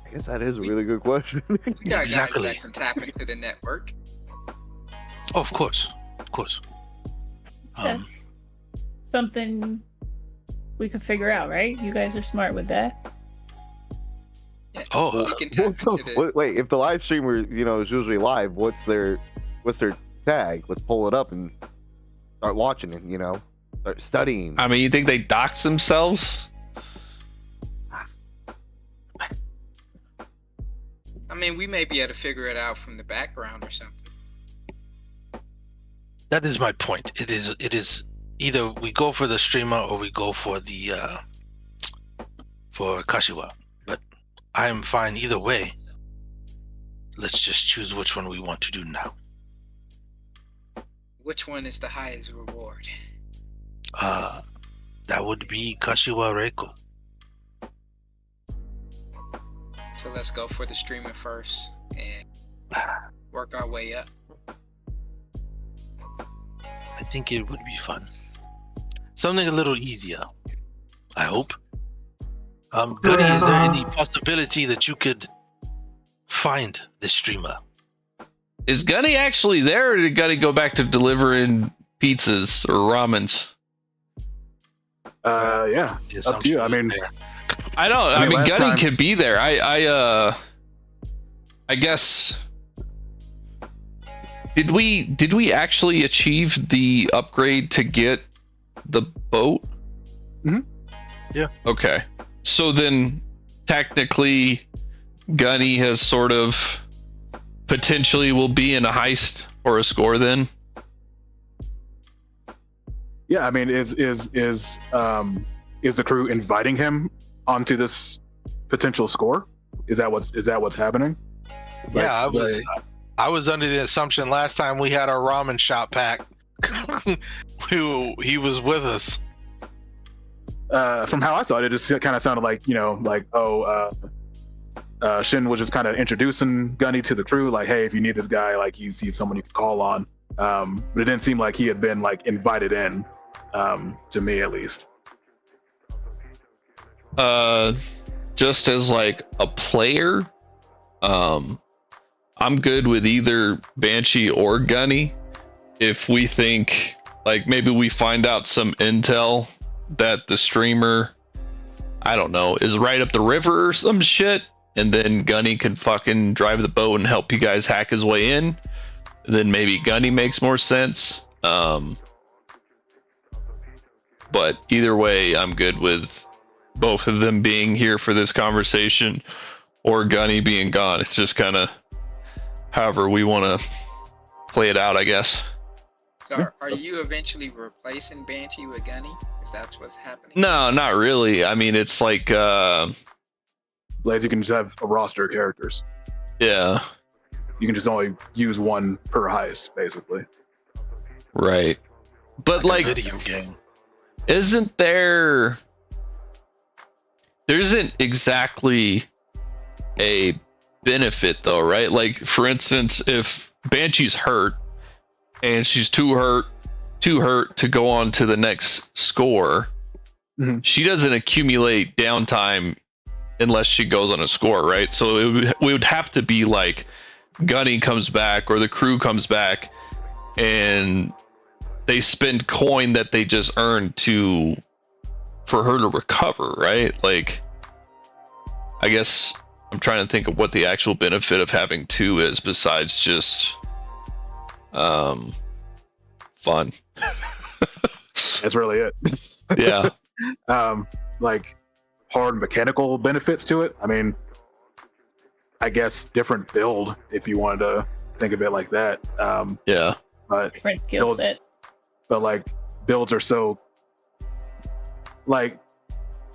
I guess that is a really good question. We got Exactly. guys that can tap into the network. Oh, of course. That's something we could figure out, right? You guys are smart with that. Yeah, Oh. she can tap into the. Wait, if the live streamer, is usually live, what's their tag? Let's pull it up and start watching it. Start studying. I mean, you think they dox themselves? I mean, we may be able to figure it out from the background or something. That is my point. It is either we go for the streamer or we go for the for Kashiwa. But I am fine either way. Let's just choose which one we want to do now. Which one is the highest reward? That would be Kashiwa Reiko. So let's go for the streamer first and work our way up. I think it would be fun. Something a little easier. I hope. Goody, is there any possibility that you could find the streamer? Is Gunny actually there, or did Gunny go back to delivering pizzas or ramens? Yeah, The up to you. I assumption mean, is there. I don't. I mean, last Gunny time- could be there. I guess. Did we actually achieve the upgrade to get the boat? Mhm. Yeah. Okay. So then, technically, Gunny has sort of potentially will be in a heist or a score then. yeah. I mean, is the crew inviting him onto this potential score? Is that what's happening? Yeah, Like, I was under the assumption last time we had our ramen shop pack. he was with us. From how I saw it, it just kind of sounded like Shin was just kind of introducing Gunny to the crew, like, hey, if you need this guy, like he's someone you can call on. But it didn't seem like he had been like invited in, to me at least. Just as like a player, I'm good with either Banshee or Gunny. If we think like maybe we find out some intel that the streamer, I don't know, is right up the river or some shit, and then Gunny can fucking drive the boat and help you guys hack his way in, then maybe Gunny makes more sense. But either way, I'm good with both of them being here for this conversation or Gunny being gone. It's just kind of however we want to play it out, I guess. So are you eventually replacing Banshee with Gunny? Is that what's happening? No, not really. I mean, it's like, Blaze, you can just have a roster of characters. yeah, You can just only use one per heist, basically. right. But like, a video game. isn't there isn't exactly a benefit though, right? Like for instance, if Banshee's hurt and she's too hurt to go on to the next score, she doesn't accumulate downtime unless she goes on a score, right? So it would have to be like Gunny comes back or the crew comes back and they spend coin that they just earned for her to recover, right? Like, I guess I'm trying to think of what the actual benefit of having two is besides just fun. That's really it. Yeah. Like hard mechanical benefits to it. I mean, I guess different build if you wanted to think of it like that. Yeah. But Different skill builds, sets. but like builds are so like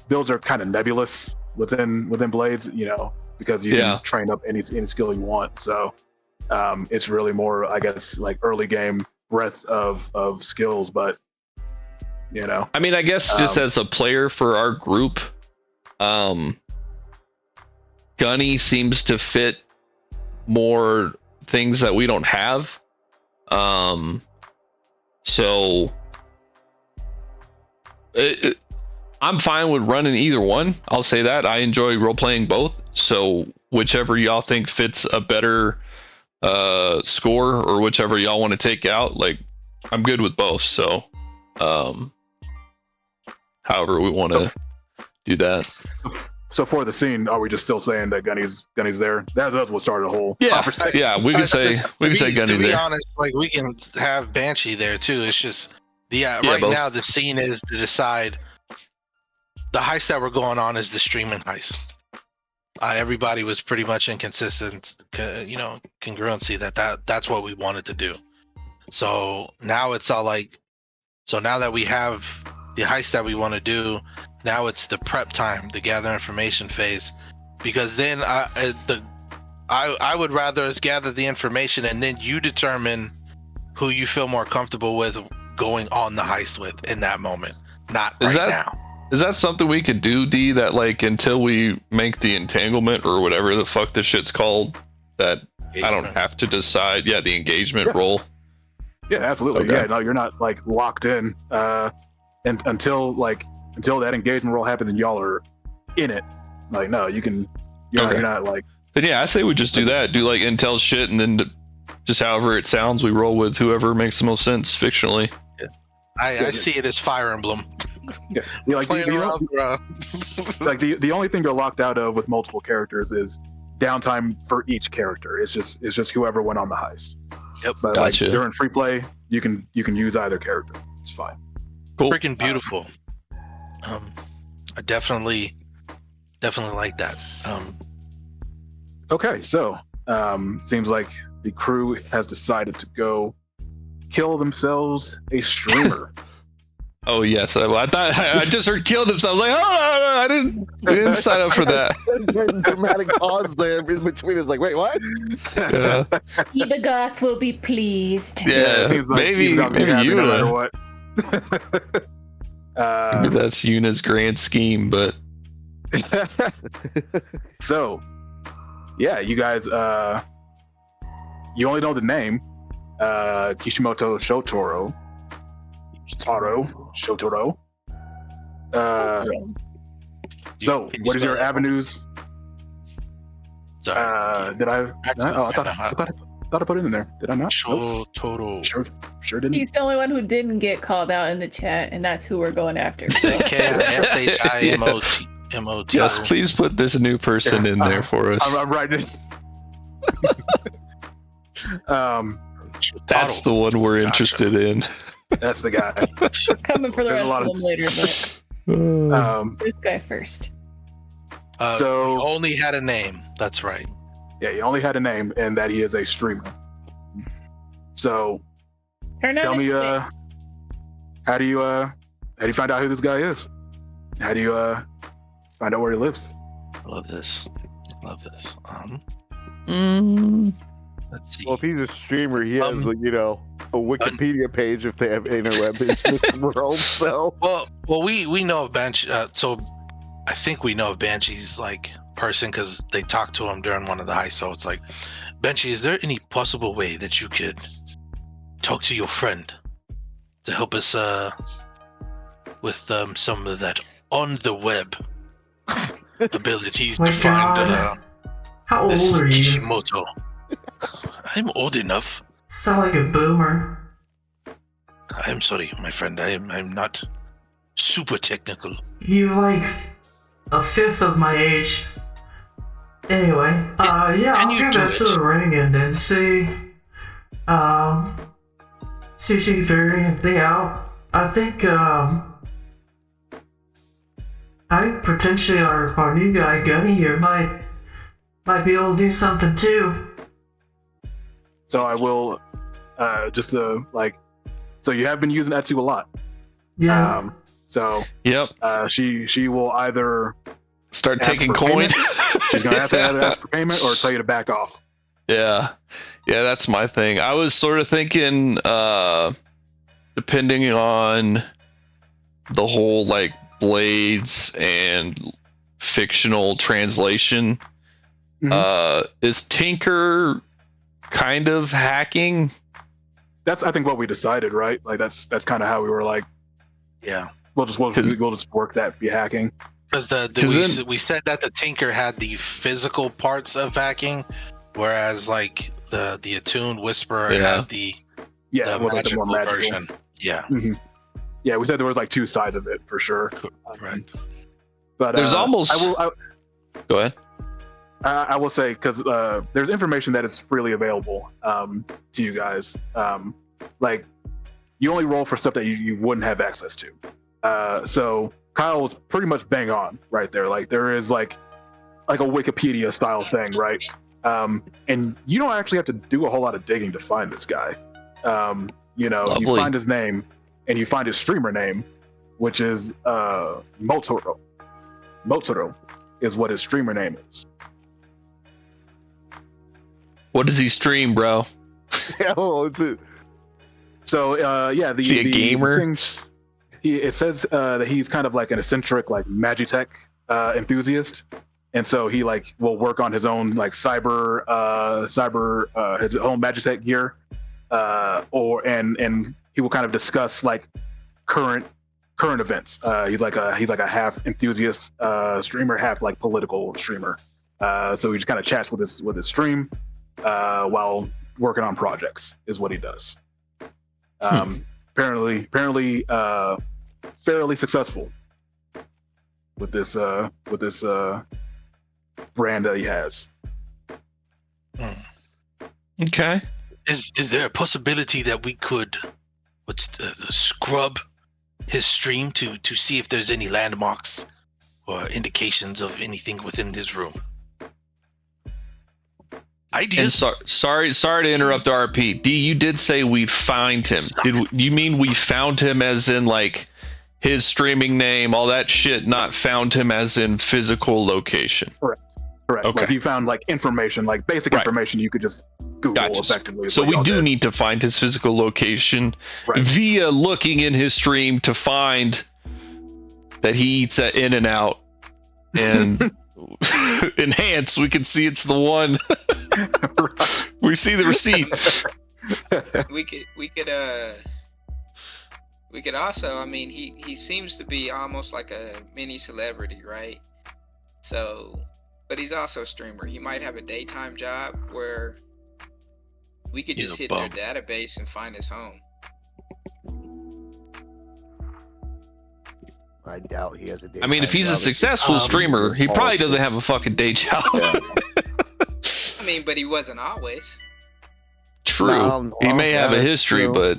builds are kind of nebulous within Blades, you know, because you can train up any skill you want. So it's really more, I guess, like early game breadth of skills. But you know, I mean, I guess just as a player for our group, Gunny seems to fit more things that we don't have. So I'm fine with running either one. I'll say that. I enjoy role playing both. So whichever y'all think fits a better score or whichever y'all want to take out, like I'm good with both. So however we want to do that. So for the scene, are we just still saying that Gunny's there? That's what started the whole conversation. Yeah, we can say Gunny's there. To be honest, like we can have Banshee there too. It's just right both. now the scene is to decide the heist that we're going on is the streaming heist. Everybody was pretty much inconsistent, congruency that's what we wanted to do. So now it's all like, so now that we have the heist that we want to do, now it's the prep time, the gather information phase, because then I would rather us gather the information and then you determine who you feel more comfortable with going on the heist with in that moment, not now. Is that something we could do, D, that like until we make the entanglement or whatever the fuck this shit's called, that I don't have to decide? Yeah, the engagement role. Yeah, absolutely. Okay. Yeah, no, you're not like locked in and until that engagement role happens and y'all are in it. Like, no, you're not like. Then yeah, I say we just do that. Do like intel shit, and then just however it sounds, we roll with whoever makes the most sense fictionally. Yeah. I see it as Fire Emblem. Yeah, like the only thing you're locked out of with multiple characters is downtime for each character. It's just whoever went on the heist. Yep. But Gotcha. like during free play, you can use either character. It's fine. Cool. Freaking beautiful. I definitely like that. Okay, so seems like the crew has decided to go kill themselves a streamer. Oh yes, I thought I just heard kill themselves. Like, oh no, we didn't sign up for that. Dramatic pause there in between. It's like, wait, what? Yeah, The goth will be pleased. yeah, it seems like maybe you've got to be happy no matter Yuna. what. Maybe that's Yuna's grand scheme, but So, yeah, you guys, you only know the name, Kishimoto Shotaro. So, what is your avenues? Sorry. Did I? I thought I put it in there. Did I not? Nope. Total. Sure didn't. He's the only one who didn't get called out in the chat, and that's who we're going after. KSHIMOT. yes, please put this new person in there for us. I'm writing it. That's the one we're interested in. That's the guy. We're coming for the There's a rest lot of of- them later, but this guy first. So- he only had a name. That's right. Yeah, he only had a name, and that he is a streamer. So, tell me, how do you find out who this guy is? How do you find out where he lives? I love this. Let's see. Well, if he's a streamer, he has, a Wikipedia page if they have interweb in this world. So, Well, we know of Banshee. So I think we know of Banshee's like person because they talked to him during one of the heists. So it's like, Banshee, is there any possible way that you could talk to your friend to help us with some of that on the web abilities My to find God. How old this are you? Kishimoto? I'm old enough. Sound like a boomer. I'm sorry, my friend. I'm not super technical. You like a fifth of my age. Anyway, yeah, Can I'll you give do that to it? the ring and then see if she can figure anything out. I think, I potentially our new guy Gunny here might be able to do something too. So I will just to like. So you have been using Etsu a lot. Yeah. So Yep. She will either Start ask taking for coin. payment. She's gonna either ask for payment or tell you to back off. Yeah, that's my thing. I was sort of thinking, depending on the whole like blades and fictional translation, is Tinker kind of hacking? That's I think what we decided, right? Like that's kind of how we were like, Yeah. we'll just work that be hacking. Because we said that the Tinker had the physical parts of hacking, whereas like the attuned Whisperer had the Yeah, it was like the more magical version. Yeah. Mm-hmm. Yeah, we said there was like two sides of it for sure. Right. But there's almost. Go ahead. I will say because there's information that is freely available to you guys. Like you only roll for stuff that you wouldn't have access to. So Kyle was pretty much bang on right there. Like there is like a Wikipedia style thing, right? And you don't actually have to do a whole lot of digging to find this guy. You find his name and you find his streamer name, which is Motoro. Motoro is what his streamer name is. What does he stream, bro? So is he a gamer? It says that he's kind of like an eccentric like Magitech enthusiast, and so he like will work on his own like cyber his own Magitech gear, and he will kind of discuss like current events. He's like a half enthusiast streamer, half like political streamer. So he just kind of chats with his stream while working on projects is what he does. Apparently fairly successful with this brand that he has. Okay. Is there a possibility that we could scrub his stream to see if there's any landmarks or indications of anything within this room? Ideas? And sorry to interrupt, RP. D, you did say we find him. You mean we found him as in like his streaming name, all that shit, not found him as in physical location? Correct. Okay. Like you found like information, like basic information you could just Google effectively. So we do need to find his physical location via looking in his stream to find that he eats at In-N-Out and enhance. We can see it's the one. We see the receipt. We could also, I mean, he seems to be almost like a mini celebrity, right? So, but he's also a streamer. He might have a daytime job where we could just hit their database and find his home. I doubt he has a day. I mean, if he's a successful streamer, he probably doesn't have a fucking day job. I mean, but he wasn't always. True. He may have a history, but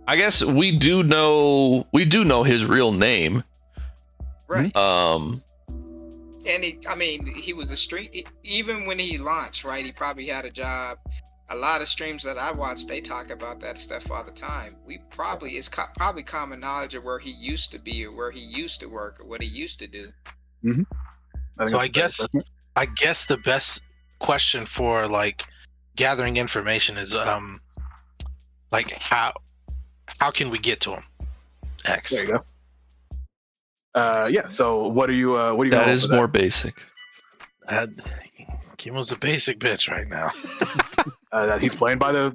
I guess we do know his real name. Right. And he was a stream. Even when he launched, right? He probably had a job. A lot of streams that I watch, they talk about that stuff all the time. It's probably common knowledge of where he used to be, or where he used to work, or what he used to do. So I guess the best question for like gathering information is like how can we get to him? X. There you go. Yeah. So what are you That gonna roll is for more basic. Kimo's a basic bitch right now. He's playing by the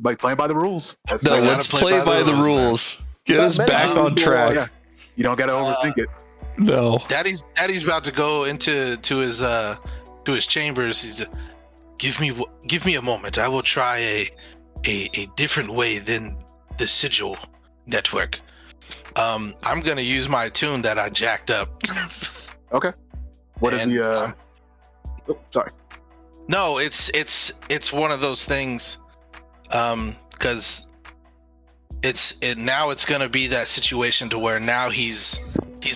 rules. That's, No, gotta let's play play by the rules. Get But us maybe back we on do, track. yeah. You don't got to overthink it. No. Daddy's about to go into his chambers. He's give me a moment. I will try a different way than the sigil network. I'm gonna use my tune that I jacked up. Okay. What is And, the? Oh, sorry. No, it's one of those things, because now it's gonna be that situation to where now he's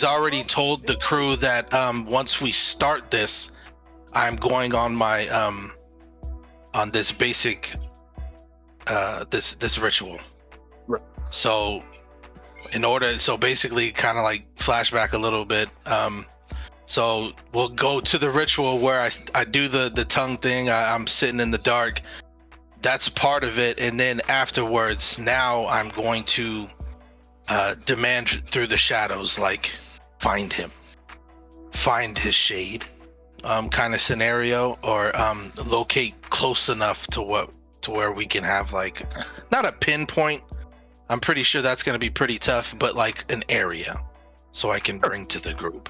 already told the crew that once we start this, I'm going on my on this basic this ritual. Right. So basically kind of like flashback a little bit. So we'll go to the ritual where I do the tongue thing. I'm sitting in the dark. That's part of it. And then afterwards, now I'm going to demand through the shadows, like find him, find his shade, kind of scenario, or locate close enough to where we can have like not a pinpoint. I'm pretty sure that's going to be pretty tough, but like an area, so I can bring to the group.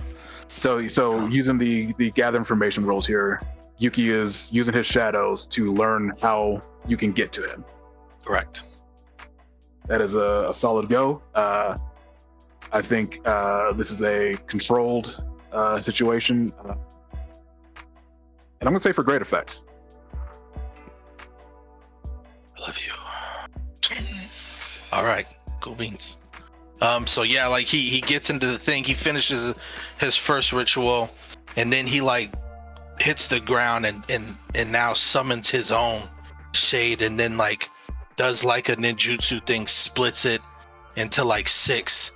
So using the gather information rolls here, Yuki is using his shadows to learn how you can get to him. Correct. That is a solid go. I think this is a controlled situation, and I'm gonna say for great effect. I love you. All right, cool beans. So yeah, like he gets into the thing, he finishes his first ritual, and then he like hits the ground and now summons his own shade, and then like does like a ninjutsu thing, splits it into like 6,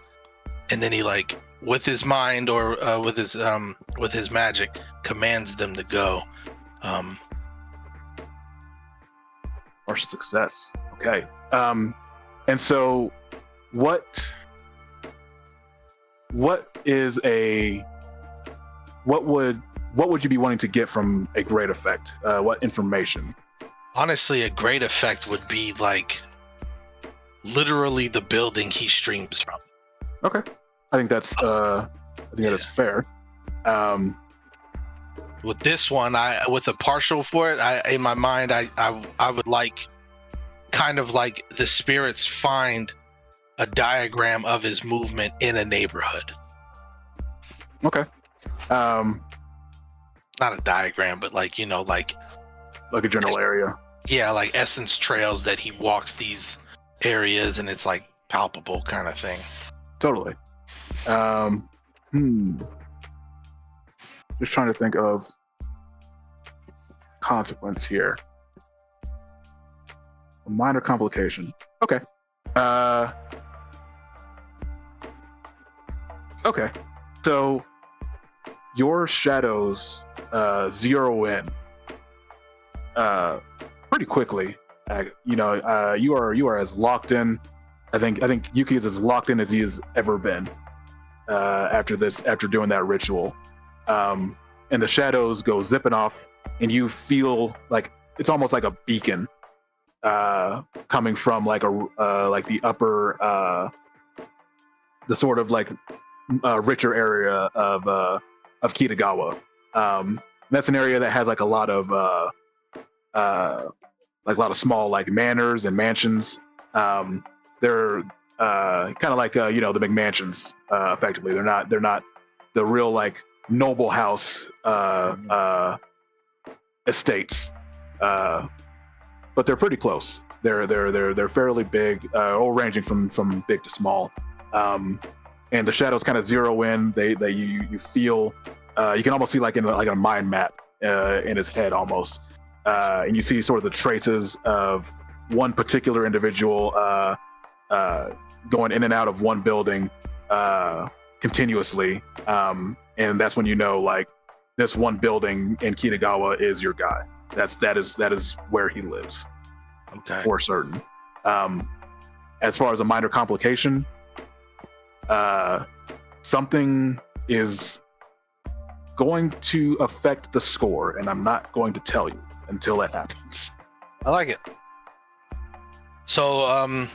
and then he like with his mind or with his magic commands them to go. Partial success. Okay. And so what would you be wanting to get from a great effect? What information? Honestly, a great effect would be like literally the building he streams from. Okay. I think that is fair. With this one, with a partial for it, in my mind, I would like kind of like the spirits find a diagram of his movement in a neighborhood. Okay. Not a diagram, but like, like a general area. Yeah, like essence trails that he walks these areas, and it's like palpable kind of thing. Totally. Just trying to think of consequence here. A minor complication. Okay. Okay. So your shadows zero in pretty quickly. You are as locked in. I think Yuki is as locked in as he has ever been after doing that ritual. And the shadows go zipping off, and you feel like it's almost like a beacon coming from like the upper, the sort of like richer area of Kitagawa. That's an area that has like a lot of small like manors and mansions. They're kind of like the McMansions. Effectively, they're not the real like noble house estates, but they're pretty close. They're fairly big, all ranging from big to small. And the shadows kind of zero in. You feel you can almost see like in a mind map in his head almost, and you see sort of the traces of one particular individual going in and out of one building continuously, and that's when you know like this one building in Kitagawa is your guy. That is where he lives. Okay. for certain. As far as a minor complication, something is going to affect the score, and I'm not going to tell you until that happens. I like it. So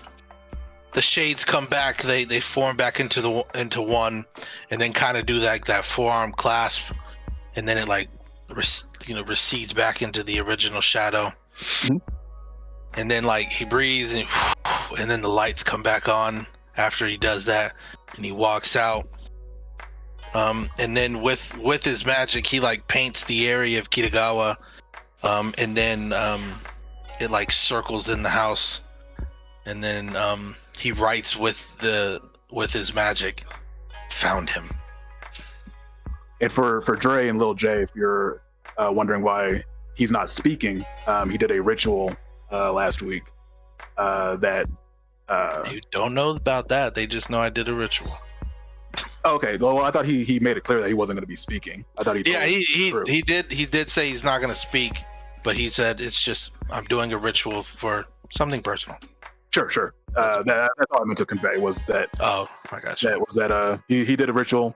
the shades come back. They form back into one, and then kind of do like that forearm clasp, and then it like recedes back into the original shadow. Mhm. And then like he breathes, and then the lights come back on after he does that, and he walks out. And then with his magic, he like paints the area of Kitagawa, and then it like circles in the house, and then he writes with his magic, "Found him." And for Dre and Lil J, if you're wondering why he's not speaking, he did a ritual last week that. You don't know about that. They just know I did a ritual. Okay, well, I thought he made it clear that he wasn't going to be speaking. I thought he told he did say he's not going to speak, but he said it's just I'm doing a ritual for something personal. Sure. That's all I meant to convey was that. Oh, I got you. That was that. He did a ritual,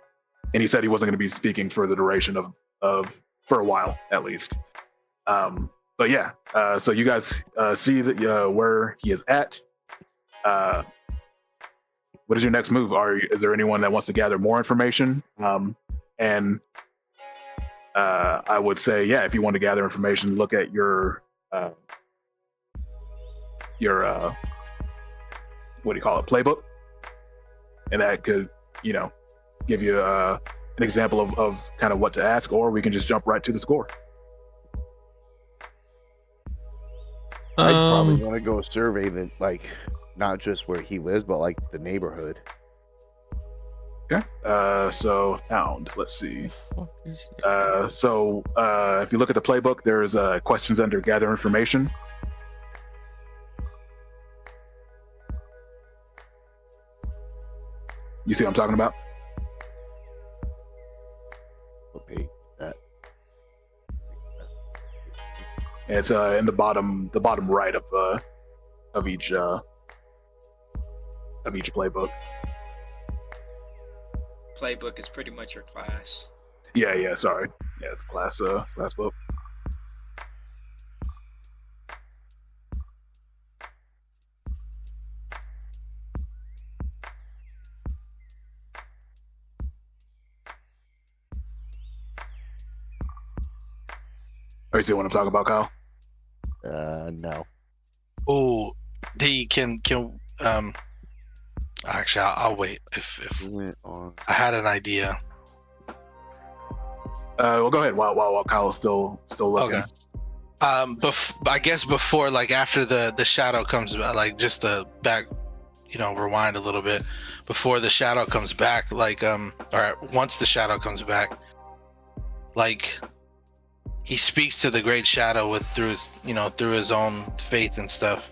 and he said he wasn't going to be speaking for the duration of for a while at least. But yeah, so you guys see that where he is at. What is your next move? Is there anyone that wants to gather more information? And I would say, yeah, if you want to gather information, look at your what do you call it, playbook, and that could give you an example of kind of what to ask, or we can just jump right to the score. I'd probably want to go survey the not just where he lives, but like the neighborhood. Okay. So Hound. Let's see. So if you look at the playbook, there's questions under gather information. You see what I'm talking about? Okay. That. It's in the bottom right of each playbook. Playbook is pretty much your class. Yeah. Sorry. Yeah, it's class book. You see what I'm talking about, Kyle? No. Oh, actually, I'll wait. If I had an idea. Well, go ahead. While Kyle's still looking. Okay. I guess before, like after the shadow comes back, like just the back, rewind a little bit before the shadow comes back, like or once the shadow comes back, like he speaks to the great shadow through his own faith and stuff,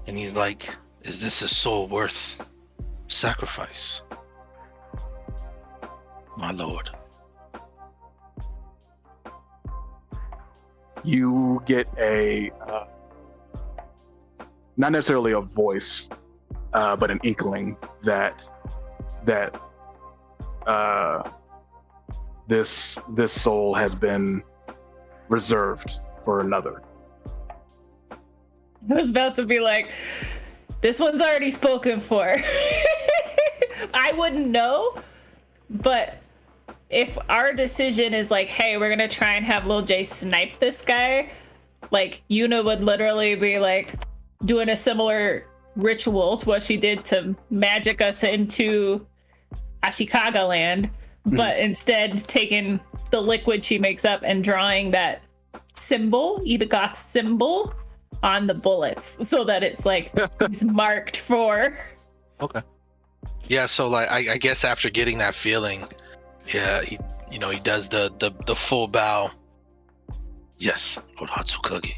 and he's like, "Is this a soul worth sacrifice, my lord?" You get a not necessarily a voice, but an inkling that this soul has been reserved for another. I was about to be like, this one's already spoken for. I wouldn't know, but if our decision is like, hey, we're gonna try and have Lil J snipe this guy, like Yuna would literally be like doing a similar ritual to what she did to magic us into Ashikaga land, but instead taking the liquid she makes up and drawing that symbol, Idagoth symbol, on the bullets so that it's like it's marked for. Okay. Yeah, so like I guess after getting that feeling, yeah, he does the full bow. Yes, Lord Hatsukage.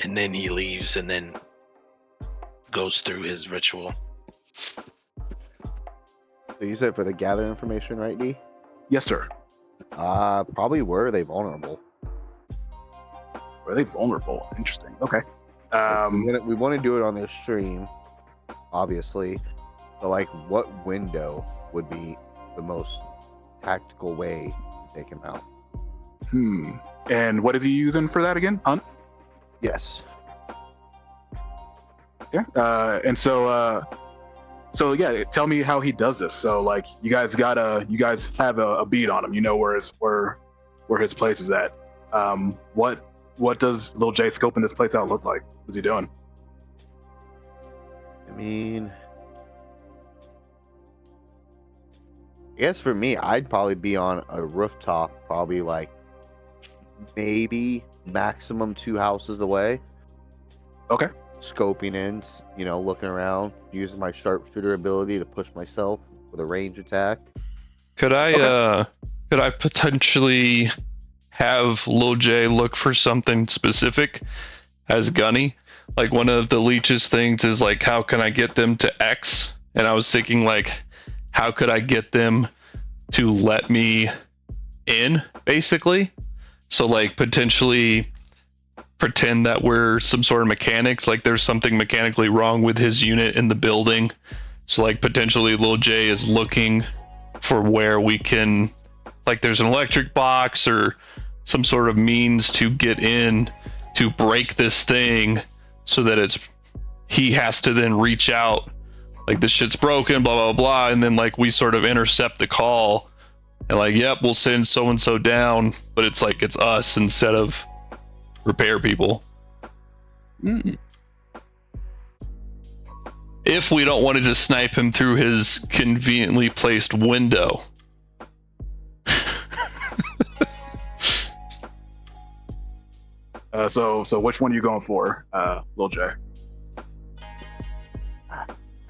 And then he leaves and then goes through his ritual. So you said for the gather information, right, D? Yes, sir. Probably were they vulnerable? Were they vulnerable? Interesting. Okay. We want to do it on this stream, obviously. So, like, what window would be the most tactical way to take him out? And what is he using for that again? Hunt? Yes. Yeah. And so yeah, tell me how he does this. So like, you guys have a beat on him. You know where his place is at. What does Lil J scoping this place out look like? What's he doing? I mean, I guess for me, I'd probably be on a rooftop, probably like maybe maximum 2 houses away. Okay. Scoping in, looking around, using my sharpshooter ability to push myself with a range attack. Could I potentially have Lil J look for something specific as Gunny? Like, one of the leech's things is like, how can I get them to X? And I was thinking, like, how could I get them to let me in, basically? So like, potentially pretend that we're some sort of mechanics, like there's something mechanically wrong with his unit in the building. So like, potentially Lil J is looking for where we can, like, there's an electric box or some sort of means to get in to break this thing, so that he has to then reach out, like, this shit's broken, blah blah blah, and then like we sort of intercept the call and like, yep, we'll send so and so down, but it's like, it's us instead of repair people. If we don't want to just snipe him through his conveniently placed window. So which one are you going for, Lil J?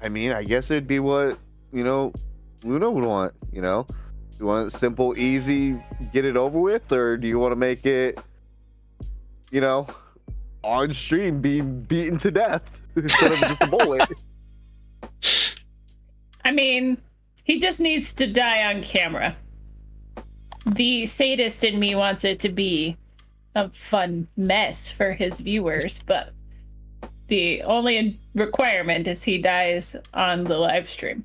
I mean, I guess it'd be what, Luna would want, You want it simple, easy, get it over with, or do you want to make it, on stream being beaten to death instead of just a bullet? I mean, he just needs to die on camera. The sadist in me wants it to be a fun mess for his viewers, but the only requirement is he dies on the live stream.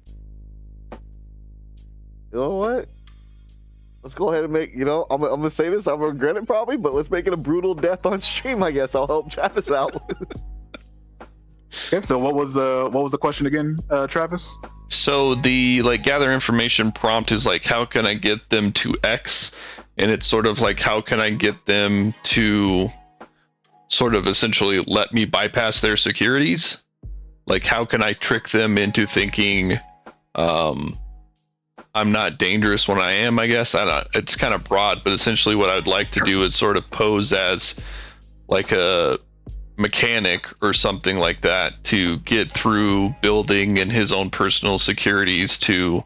You know what? Let's go ahead and make, I'm gonna say this, I'm gonna regret it probably, but let's make it a brutal death on stream, I guess. I'll help Travis out. Okay, so what was the question again, Travis? So the like gather information prompt is like, how can I get them to X? And it's sort of like, how can I get them to sort of essentially let me bypass their securities? Like, how can I trick them into thinking I'm not dangerous when I am, I guess. I don't, it's kind of broad, but essentially what I would like to do is sort of pose as like a mechanic or something like that to get through building and his own personal securities to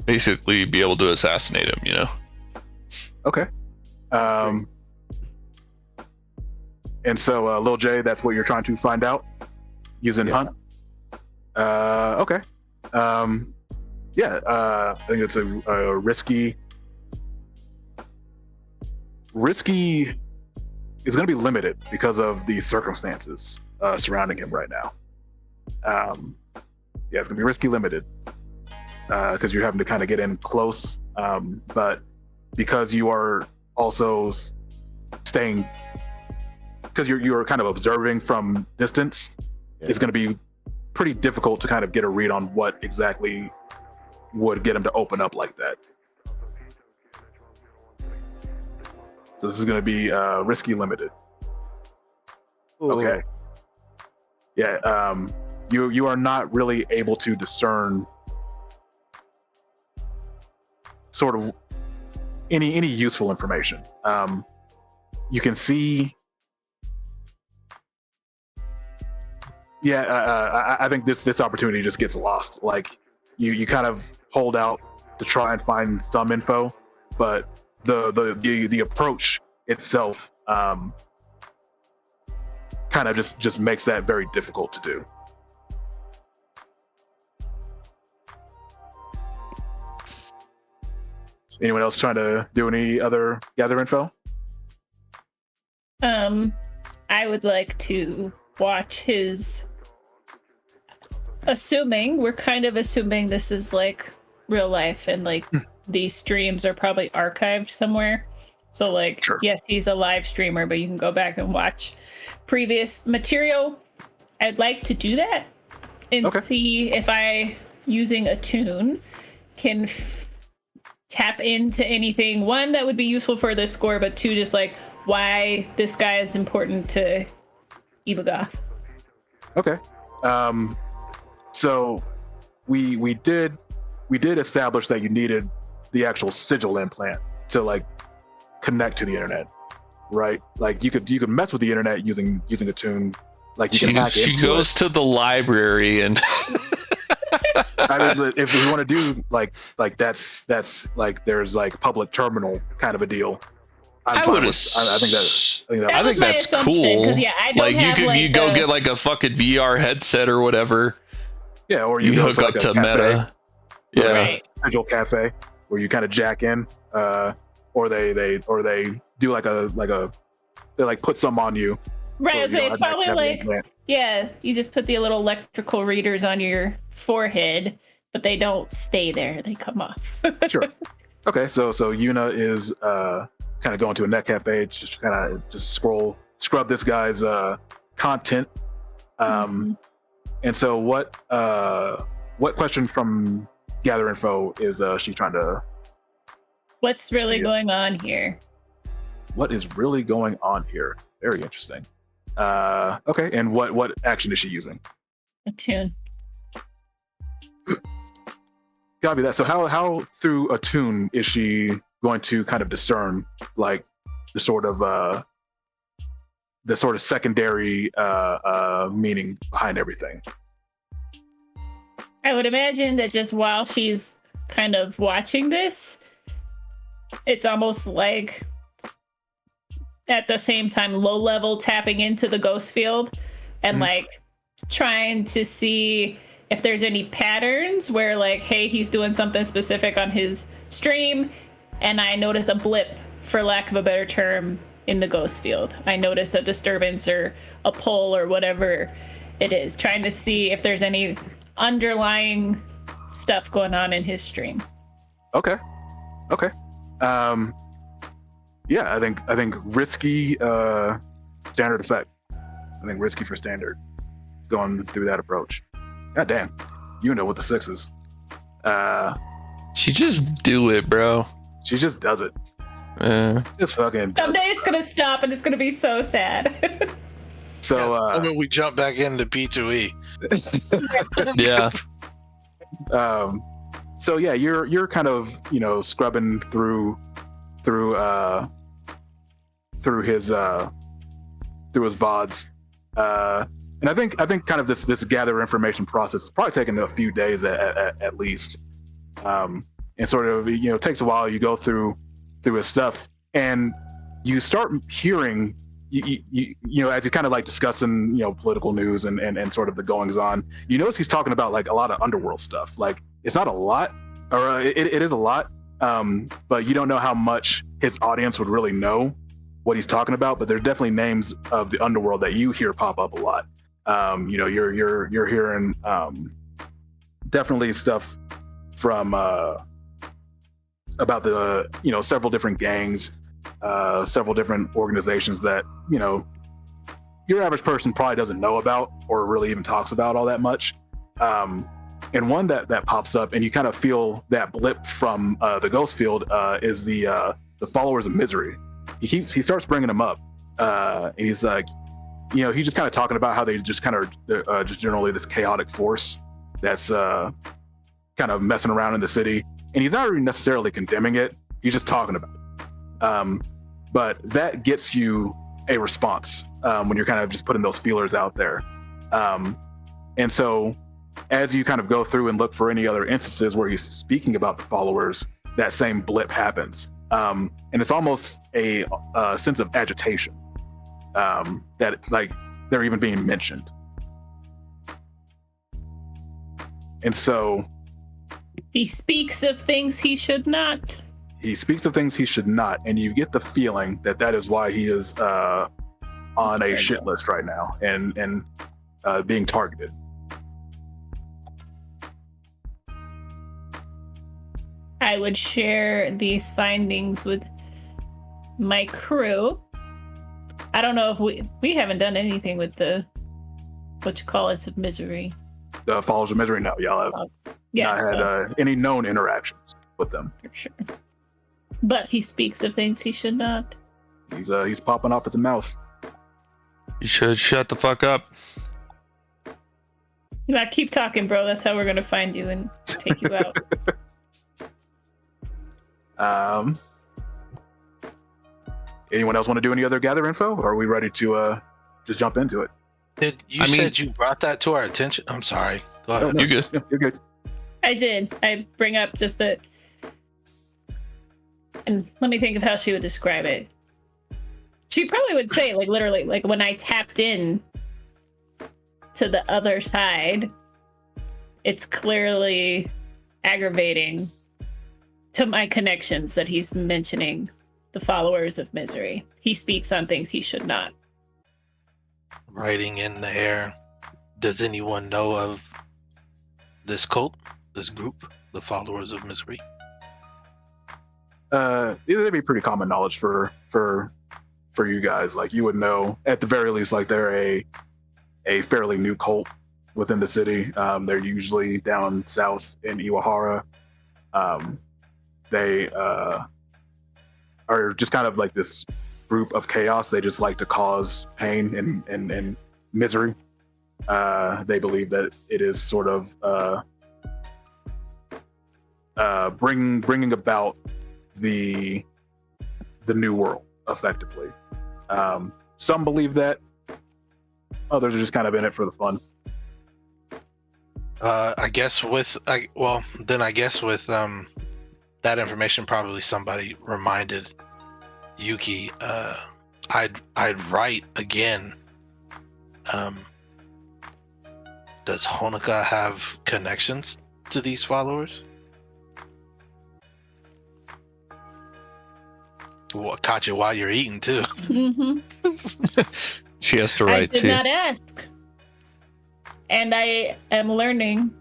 basically be able to assassinate him, Okay. And so, Lil J, that's what you're trying to find out using Hunt? Okay. I think it's a risky is going to be limited because of the circumstances surrounding him right now. It's going to be risky limited because you're having to kind of get in close, but because you are also staying, because you're kind of observing from distance, it's going to be pretty difficult to kind of get a read on what exactly would get him to open up like that. So this is going to be risky limited. Ooh. Okay. Yeah. You are not really able to discern sort of any useful information. You can see. I think this opportunity just gets lost. Like you kind of hold out to try and find some info, but the approach itself kind of just makes that very difficult to do. Anyone else trying to do any other gather info? I would like to watch his. We're kind of assuming this is like real life and like these streams are probably archived somewhere. So like, Sure. yes, he's a live streamer, but you can go back and watch previous material. I'd like to do that and see if I, using a tune, can tap into anything. One, that would be useful for the score, but two, just like why this guy is important to Eva Goth. Okay. So we did establish that you needed the actual sigil implant to like connect to the internet, right? Like you could mess with the internet using a tune. Like you can hack into it. She goes to the library and I mean, if we want to do like that's like there's like public terminal kind of a deal. I think that's cool. Yeah, I don't like have, you could like, go get like a fucking VR headset or whatever. Yeah, or you go hook to, up like, to cafe, Meta. Yeah, right. Sigil cafe where you kind of jack in, or they do like they like put some on you. Right, so it's probably like, yeah, you just put the little electrical readers on your forehead, but they don't stay there; they come off. Sure. Okay, so Yuna is kind of going to a net cafe, just kind of scrub this guy's content. And so what question from Gather Info is she trying to? What's really going on here? What is really going on here? Very interesting. Okay, and what action is she using? A tune. Copy that. So how through a tune is she going to kind of discern like the sort of secondary meaning behind everything? I would imagine that just while she's kind of watching this, it's almost like at the same time low level tapping into the ghost field and like trying to see if there's any patterns where like, hey, he's doing something specific on his stream and I notice a blip, for lack of a better term, in the ghost field. I noticed a disturbance or a pull or whatever it is, trying to see if there's any underlying stuff going on in his stream. Okay. Yeah, I think risky standard effect. I think risky for standard. Going through that approach. God damn. You know what the sixes. she just do it, bro. She just does it. Just fucking. Someday it's gonna stop and it's gonna be so sad. So I mean, we jump back into P2E. Yeah. So yeah, you're kind of scrubbing through his VODs, and I think kind of this gather information process is probably taking a few days at least, and sort of it takes a while. You go through his stuff and you start hearing as he's kind of like discussing political news and sort of the goings on. You notice he's talking about like a lot of underworld stuff. Like it's not a lot, or it is a lot, but you don't know how much his audience would really know what he's talking about. But there's definitely names of the underworld that you hear pop up a lot. You're hearing definitely stuff from about the several different gangs, several different organizations that your average person probably doesn't know about or really even talks about all that much. And one that pops up and you kind of feel that blip from the ghost field is the followers of misery. He starts bringing them up, and he's like, he's just kind of talking about how they just kind of just generally this chaotic force that's kind of messing around in the city. And he's not really necessarily condemning it. He's just talking about it. But that gets you a response when you're kind of just putting those feelers out there. And so as you kind of go through and look for any other instances where he's speaking about the followers, that same blip happens. And it's almost a sense of agitation that like they're even being mentioned. And so he speaks of things he should not. He speaks of things he should not, and you get the feeling that is why he is on a Very shit good. list right now and being targeted. I would share these findings with my crew. I don't know if we haven't done anything with the what you call it of misery. The Followers of Misery, no, y'all have Yeah, not had so, any known interactions with them. for sure. But he speaks of things he should not. He's popping off at the mouth. You should shut the fuck up. Now keep talking, bro. That's how we're gonna find you and take you out. Anyone else want to do any other gather info, or are we ready to just jump into it? Did you said you brought that to our attention? I'm sorry. Go ahead. No, You good? yeah, you're good. I did. I bring up just that, and let me think of how she would describe it. She probably would say, like, literally, like, when I tapped in to the other side, it's clearly aggravating to my connections that he's mentioning the followers of misery. He speaks on things he should not. Writing in the air. Does anyone know of this cult, this group, the followers of misery? It'd be pretty common knowledge for you guys. Like, you would know at the very least, like, they're a fairly new cult within the city. They're usually down south in Iwahara. They are just kind of like this group of chaos. They just like to cause pain and misery. They believe that it is sort of bringing about the new world, effectively. Some believe that. Others are just kind of in it for the fun. I guess with that information, probably somebody reminded Yuki. I'd write again. Does Honoka have connections to these followers? Well, caught you while you're eating too. Mm-hmm. She has to I write did too. not ask. And I am learning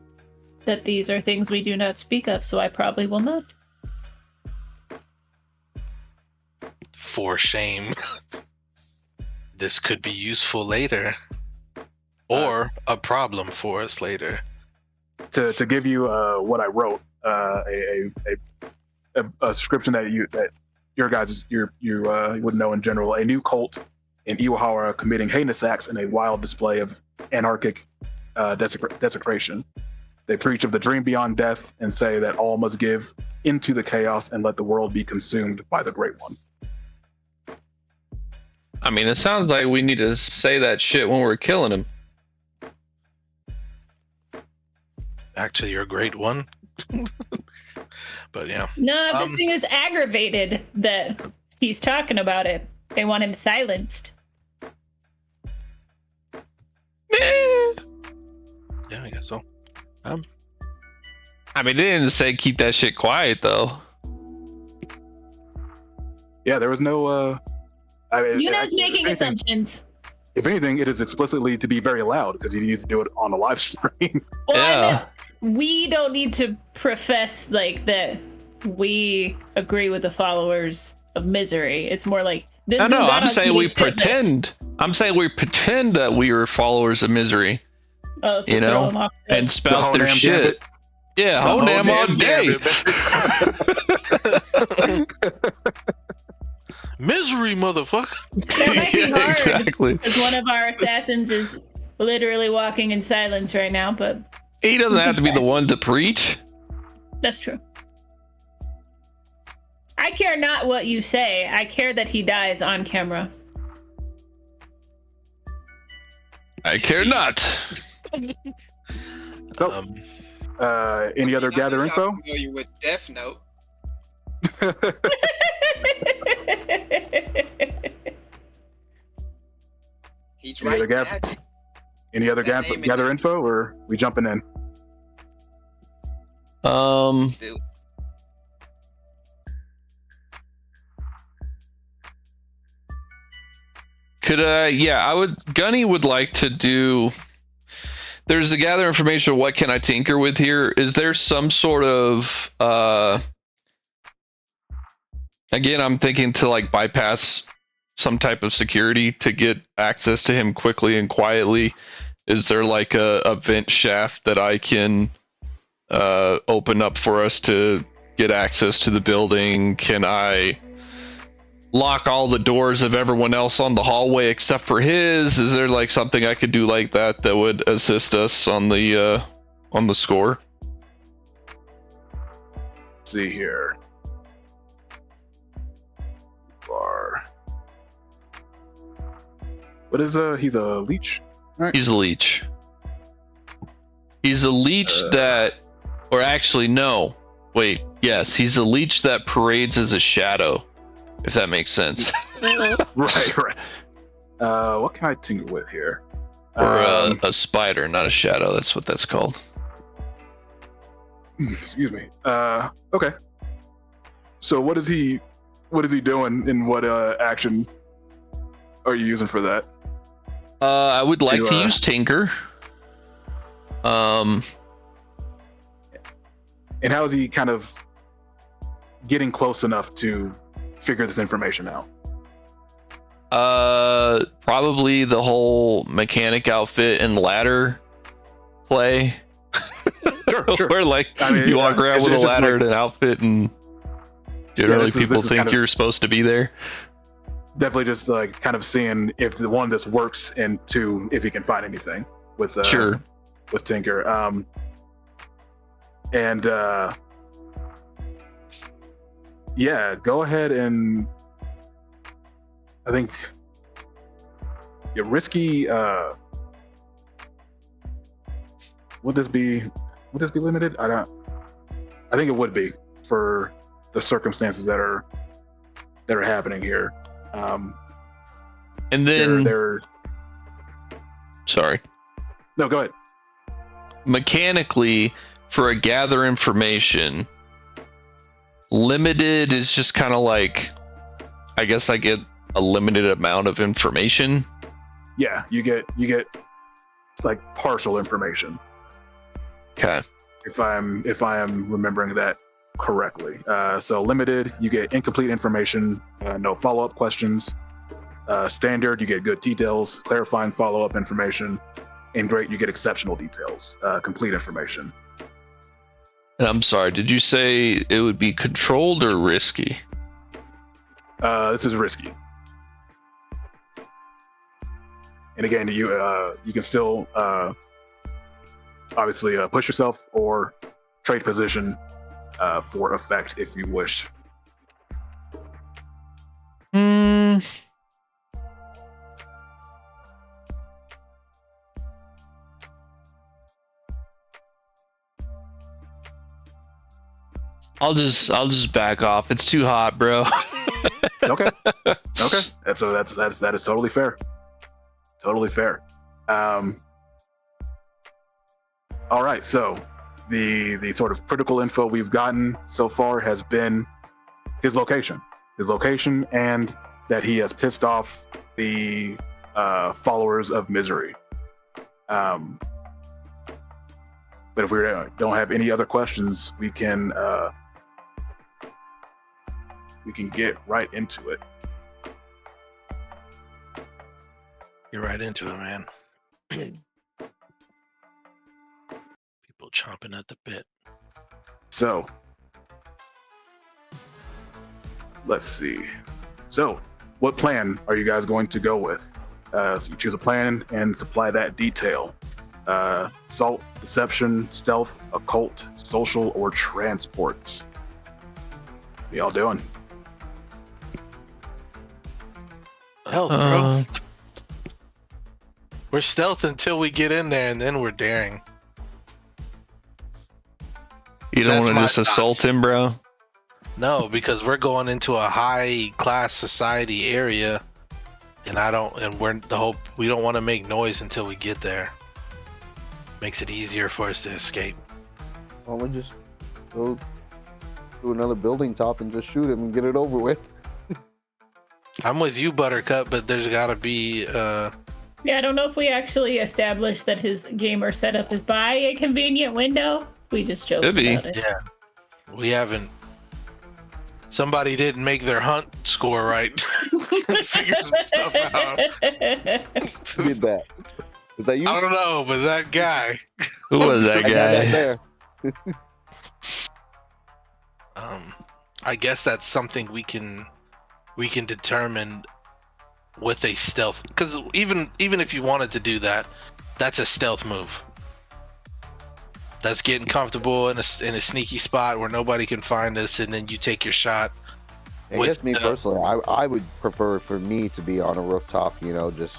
that these are things we do not speak of, so I probably will not. For shame. This could be useful later. Or a problem for us later. To give you what I wrote, a description that your guys you would know in general. A new cult in Iwahara committing heinous acts in a wild display of anarchic desecration. They preach of the dream beyond death and say that all must give into the chaos and let the world be consumed by the Great One. I mean, it sounds like we need to say that shit when we're killing him. Actually, you're a great one. But yeah. No, this thing is aggravated that he's talking about it. They want him silenced. Yeah, I guess so. I mean, they didn't say keep that shit quiet though. Yeah, there was no. Yuna's making assumptions. If anything, it is explicitly to be very loud because he needs to do it on a live stream. Well, Yeah. we don't need to profess like that we agree with the followers of misery. It's more like this. No, dude got I'm on saying TV we shit list. pretend. I'm saying we pretend that we are followers of misery, Oh, to you throw know, him off and the- spout their Honam shit. Gambit. Yeah, The Honam all Honam day. Misery, motherfucker. That might be Yeah, hard exactly. because one of our assassins is literally walking in silence right now, but He doesn't have to be the one to preach. that's true. I care not what you say. I care that he dies on camera. I care not. So, any other I know gather y'all info? Familiar with Death Note? He's Any right. other gap? Magic. Any other That name gather is- info, or we jumping in? Still, Could I would. Gunny would like to do. There's a gather information. What can I tinker with here? Is there some sort of again, I'm thinking to like bypass some type of security to get access to him quickly and quietly. Is there like a vent shaft that I can open up for us to get access to the building? Can I lock all the doors of everyone else on the hallway except for his? Is there like something I could do like that that would assist us on the score? Let's see here. Bar. What is he's a leech? Right. He's a leech. He's a leech that, or actually no, wait, yes, he's a leech that parades as a shadow, if that makes sense. right. What can I tinker with here? Or a spider, not a shadow. That's what that's called. Excuse me. Okay. So what is he doing, and what action are you using for that? I would like to use Tinker. And how is he kind of getting close enough to figure this information out? Probably the whole mechanic outfit and ladder play. Sure. Where like you walk around with a ladder and an outfit, and generally people think you're supposed to be there. Definitely just like kind of seeing if the one this works, and two, if he can find anything with with Tinker. Yeah, go ahead and I think risky. Would this be limited? I think it would be for the circumstances that are happening here. And then sorry. No, go ahead. Mechanically, for a gather information, limited is just kind of like, I guess I get a limited amount of information. Yeah, you get like partial information. Okay. If I am remembering that correctly. So limited, you get incomplete information, no follow-up questions. Standard, you get good details, clarifying follow-up information. And great, you get exceptional details, complete information. And I'm sorry, did you say it would be controlled or risky? This is risky. And again, you can still obviously push yourself or trade position for effect if you wish. I'll just back off. It's too hot, bro. Okay. That is totally fair. Totally fair. All right. So the sort of critical info we've gotten so far has been his location, and that he has pissed off the followers of Misery. But if we don't have any other questions, we can get right into it. You're right into it, man. People chomping at the bit. So, let's see. So, what plan are you guys going to go with? So you choose a plan and supply that detail. Assault, deception, stealth, occult, social, or transport. What y'all doing? Stealth, bro. We're stealth until we get in there, and then we're daring. You don't want to just assault him, bro? No, because we're going into a high class society area, and we don't want to make noise until we get there. Makes it easier for us to escape. Why don't we just go to another building top and just shoot him and get it over with? I'm with you, Buttercup, but there's got to be. Yeah, I don't know if we actually established that his gamer setup is by a convenient window. We just joked Could be. about it. Yeah, we haven't. Somebody didn't make their hunt score right. Figure some stuff out. Who did that? Was that you? I don't know, but that guy. Who was that That guy back guy? there. I guess that's something we can determine with a stealth. Because even if you wanted to do that, that's a stealth move. That's getting comfortable in a sneaky spot where nobody can find us, and then you take your shot. I guess me personally, I would prefer for me to be on a rooftop, you know, just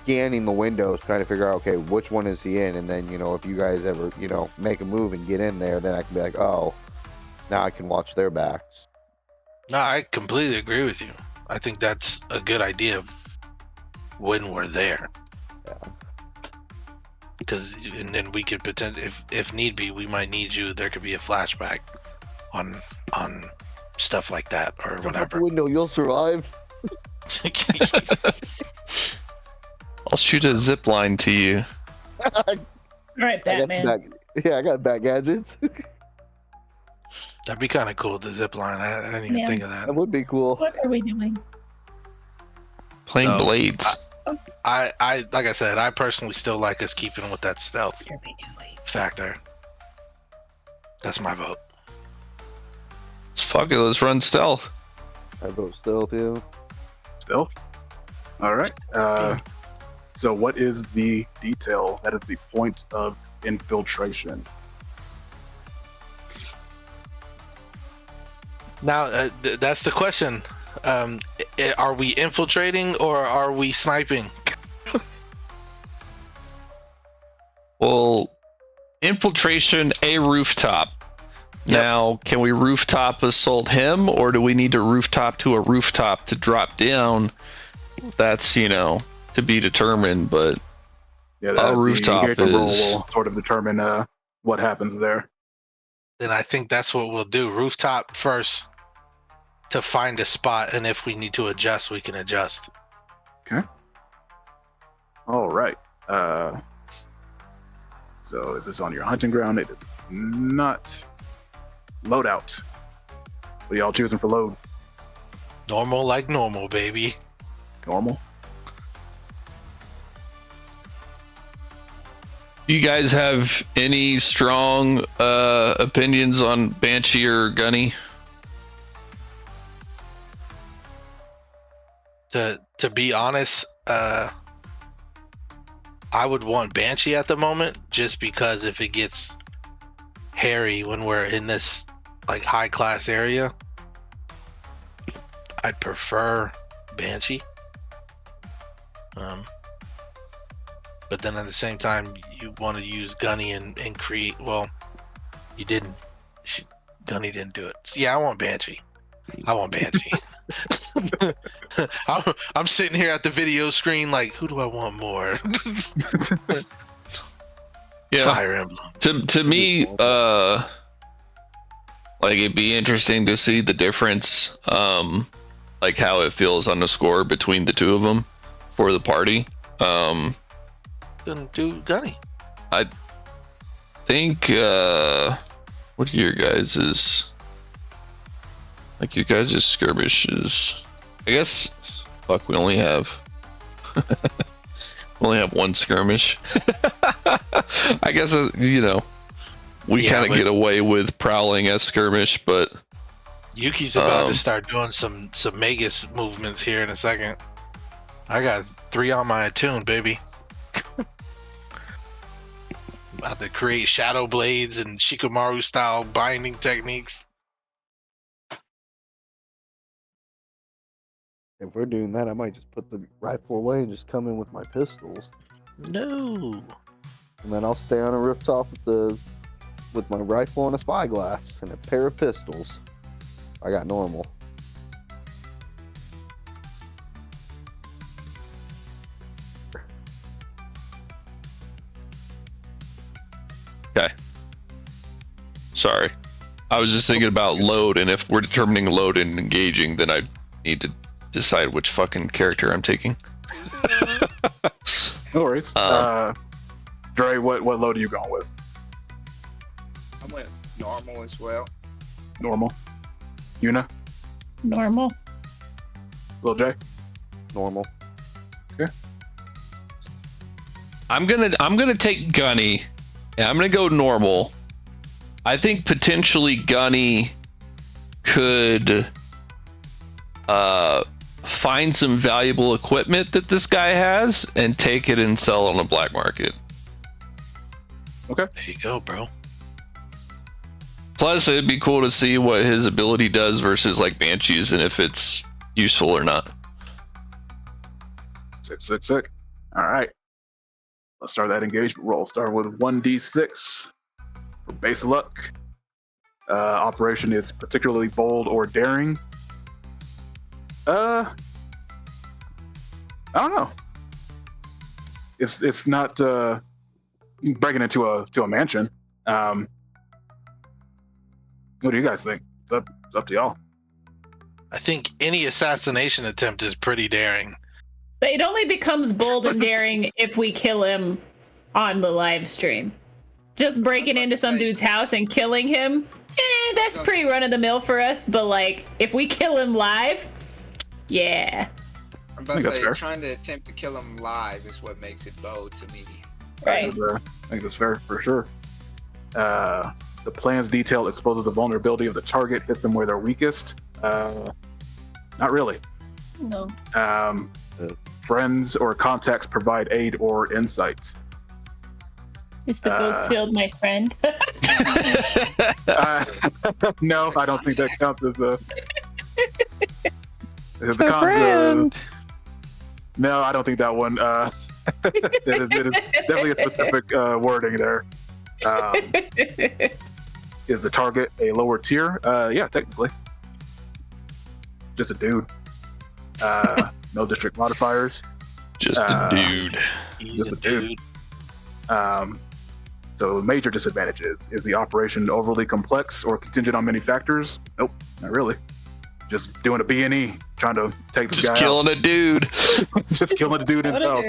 scanning the windows, trying to figure out, okay, which one is he in? And then, you know, if you guys ever, you know, make a move and get in there, then I can be like, oh, now I can watch their backs. No, I completely agree with you. I think that's a good idea when we're there. Yeah. Because and then we could pretend if need be, we might need you. There could be a flashback on stuff like that or Jump out the whatever. window, you'll survive. I'll shoot a zip line to you. All right, Batman. I got back gadgets. That'd be kind of cool. The zip line. I didn't even think of that. That would be cool. What are we doing? Playing So, blades. I like I said, I personally still like us keeping with that stealth What are we doing? factor. That's my vote. Fuck it, let's run stealth. I vote stealth, yeah. Stealth. All right. So what is the detail? That is the point of infiltration. Now that's the question. Are we infiltrating or are we sniping? Well, infiltration, a rooftop. Yep. Now, can we rooftop assault him, or do we need to rooftop to a rooftop to drop down? That's, you know, to be determined, but Yeah, a rooftop the engagement roll is... will sort of determine what happens there. Then I think that's what we'll do. Rooftop first to find a spot, and if we need to adjust, we can adjust. Okay. All right. So is this on your hunting ground? It is not. Loadout. What are y'all choosing for load? Normal like normal, baby. Normal. Do you guys have any strong opinions on Banshee or Gunny? To be honest, I would want Banshee at the moment, just because if it gets hairy when we're in this like high class area, I'd prefer Banshee. But then at the same time, you want to use Gunny and create. Well, you didn't. Gunny didn't do it. So yeah, I want Banshee. I'm sitting here at the video screen like, who do I want more? Yeah. Fire Emblem. To me, like it'd be interesting to see the difference, like how it feels on the score between the two of them for the party. Then do Gunny. I think what are your guys's? Like your guys' skirmishes? I guess. Fuck, we only have one skirmish. I guess you know we Yeah, kind of but- get away with prowling as skirmish, but Yuki's about to start doing some Magus movements here in a second. I got 3 on my attune, baby. About to create shadow blades and Shikamaru style binding techniques. If we're doing that, I might just put the rifle away and just come in with my pistols. No. And then I'll stay on a rooftop with my rifle and a spyglass and a pair of pistols. I got normal. okay. Sorry, I was just thinking about load, and if we're determining load and engaging, then I need to decide which fucking character I'm taking. No worries. Dre, what load are you going with? I went normal as well. Normal. Yuna? Normal. Lil J? Normal. Okay. I'm gonna take Gunny. Yeah, I'm gonna go normal. I think potentially Gunny could find some valuable equipment that this guy has and take it and sell on the black market. Okay. There you go, bro. Plus, it'd be cool to see what his ability does versus like Banshees and if it's useful or not. Sick. All right. Let's start that engagement roll. Start with 1d6 for base luck. Operation is particularly bold or daring. I don't know. It's not breaking into a mansion. What do you guys think? It's up to y'all. I think any assassination attempt is pretty daring. It only becomes bold and daring if we kill him on the live stream. Just breaking into some dude's house and killing him, that's pretty run of the mill for us. But like, if we kill him live, yeah. I'm about to say, trying to attempt to kill him live is what makes it bold to me. Right. I think that's fair for sure. The plan's detail exposes the vulnerability of the target, hits them where they're weakest. Not really. No. Friends or contacts provide aid or insight. Is the ghost shield my friend? No, I don't think that counts as a. Friend. No, I don't think that one. It is definitely a specific wording there. Is the target a lower tier? Yeah, technically. Just a dude. No district modifiers. Just a dude. He's Just a dude. So major disadvantages. Is the operation overly complex or contingent on many factors? Nope, not really. Just doing a B&E, trying to take this guy Just killing out. a dude. Just killing a dude in his house.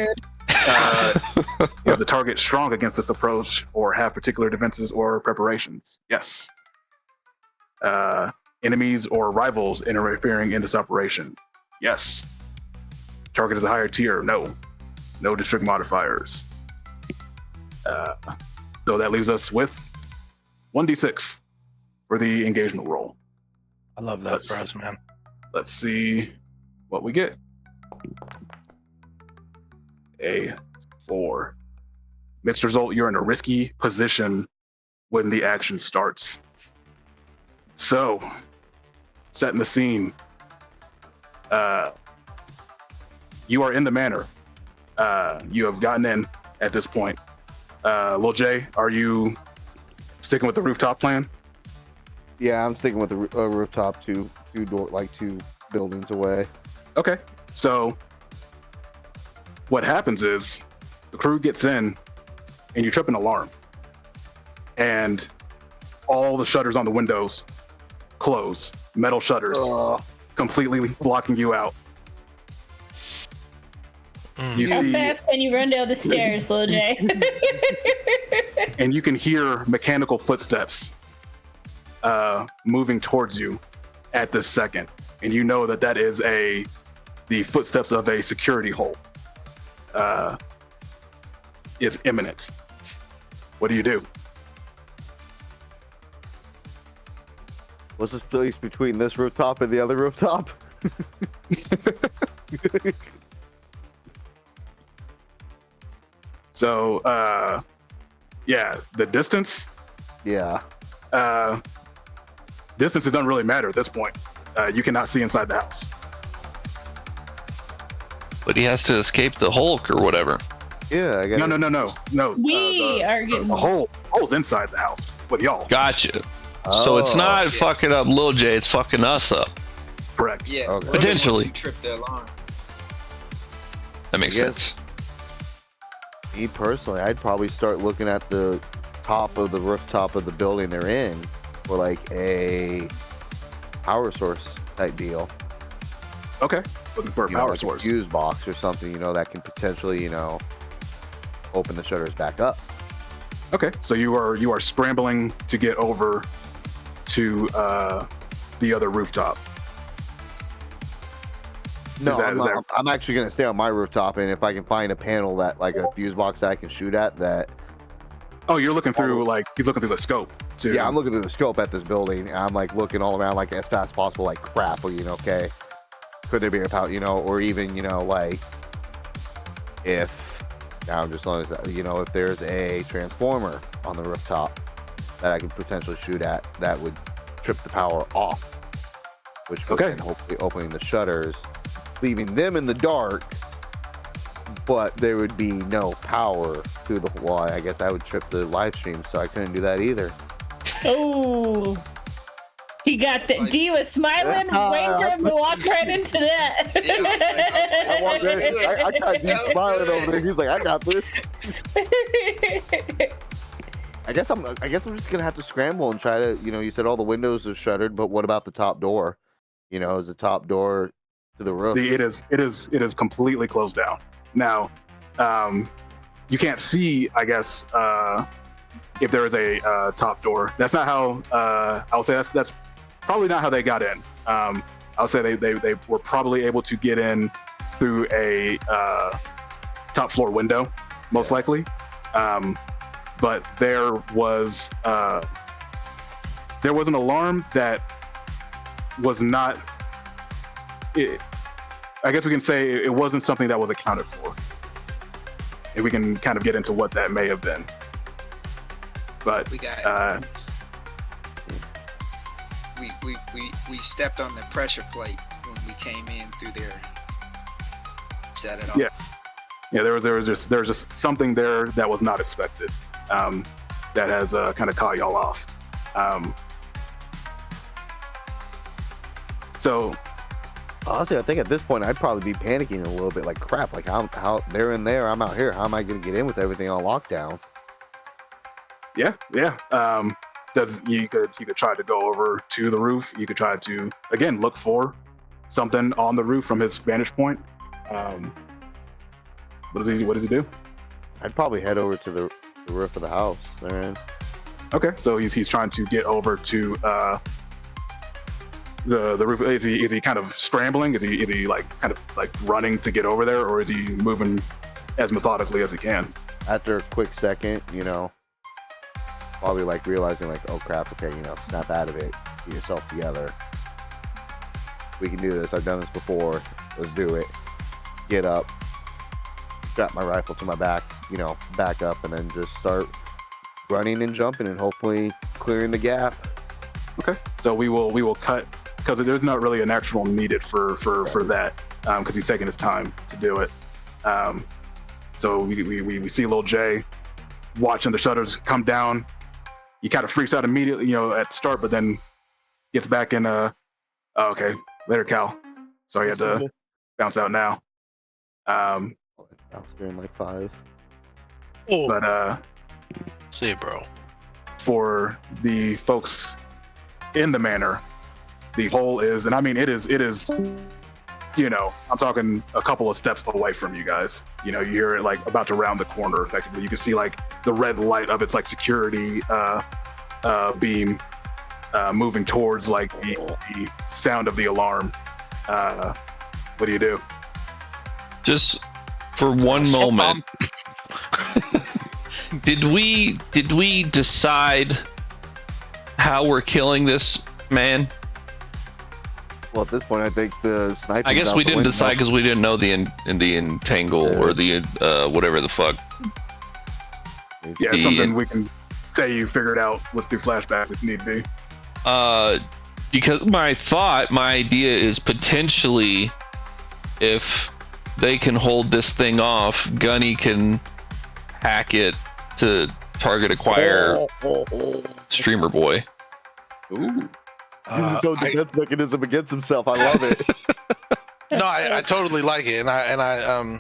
Is the target strong against this approach or have particular defenses or preparations? Yes. Enemies or rivals interfering in this operation? Yes. Target is a higher tier? No. No district modifiers. So that leaves us with 1d6 for the engagement roll. I love that for us, man. Let's see what we get. A 4. Mixed result, you're in a risky position when the action starts. So, setting the scene. You are in the manor. You have gotten in at this point. Lil J, are you sticking with the rooftop plan? Yeah, I'm sticking with the rooftop, two buildings away. Okay, so what happens is the crew gets in and you trip an alarm and all the shutters on the windows close, metal shutters, completely blocking you out. How fast can you run down the stairs, Lil J? And you can hear mechanical footsteps moving towards you at this second, and you know that is the footsteps of a security hole is imminent. What do you do? What's the space between this rooftop and the other rooftop? So, yeah, the distance. Yeah. Distance, it doesn't really matter at this point. You cannot see inside the house. But he has to escape the Hulk or whatever. Yeah, I got No. We are getting the hole's inside the house with y'all. Gotcha. So it's not fucking up Lil J, it's fucking us up. Correct. Yeah, Okay. Potentially. You trip the alarm. That makes sense. Me personally, I'd probably start looking at the top of the rooftop of the building they're in for like a power source type deal. Okay, looking for a You know, power like source. a fuse box or something, that can potentially, open the shutters back up. Okay, so you are scrambling to get over to the other rooftop. No, Is that- I'm actually going to stay on my rooftop, and if I can find a panel that, like a fuse box that I can shoot at, that. Oh, you're looking through, like, he's looking through the scope too. Yeah, I'm looking through the scope at this building, and I'm like looking all around, like as fast as possible, like crap, or okay, could there be a power, or even, like if now I'm just as if there's a transformer on the rooftop that I could potentially shoot at, that would trip the power off, which would then hopefully opening the shutters, leaving them in the dark, but there would be no power through the wall. I guess I would trip the live stream, so I couldn't do that either. Oh, he got that. D was smiling, waiting for him to walk right into that. I got D smiling over there. He's like, I got this. I guess I'm just gonna have to scramble and try to, you said all the windows are shuttered, but what about the top door? Is the top door to the roof? It is completely closed down. Now, you can't see, I guess, if there is a top door. That's not how I'll say that's probably not how they got in. I'll say they were probably able to get in through a top floor window, most likely. But there was an alarm that was not. I guess we can say it wasn't something that was accounted for. And we can kind of get into what that may have been. But We got we stepped on the pressure plate when we came in through there. Set it off. Yeah, there was just something there that was not expected. That has kind of caught y'all off. So honestly, I think at this point I'd probably be panicking a little bit, like crap, like how they're in there, I'm out here. How am I going to get in with everything on lockdown? Yeah. You could try to go over to the roof. You could try to again look for something on the roof from his vantage point. What does he do? I'd probably head over to the roof of the house, man. Okay, so he's trying to get over to the roof. Is he kind of scrambling? Is he like kind of like running to get over there, or is he moving as methodically as he can? After a quick second, probably like realizing like, oh crap, okay, snap out of it, get yourself together. We can do this. I've done this before. Let's do it. Get up, strap my rifle to my back, back up, and then just start running and jumping and hopefully clearing the gap. Okay, so we will cut because there's not really an actual needed for that because he's taking his time to do it. So we see little Jay watching the shutters come down. He kind of freaks out immediately, at the start, but then gets back in. Okay, later, Cal. Sorry, you had to bounce out now. I was doing like 5. But See it, bro. for the folks in the manor, the hole is, and I mean it is, I'm talking a couple of steps away from you guys. You hear it like about to round the corner effectively. You can see like the red light of its like security beam moving towards like the sound of the alarm. What do you do? Just for one moment, did we decide how we're killing this man? Well, at this point, I think the sniper. I guess we didn't decide because we didn't know the entangle or the whatever the fuck. Yeah, it's something we can say you figured out with through flashbacks if need be. Because my idea is potentially if they can hold this thing off, Gunny can hack it to target acquire streamer boy. Ooh. Use his own defense mechanism against himself. I love it. No, I totally like it, and I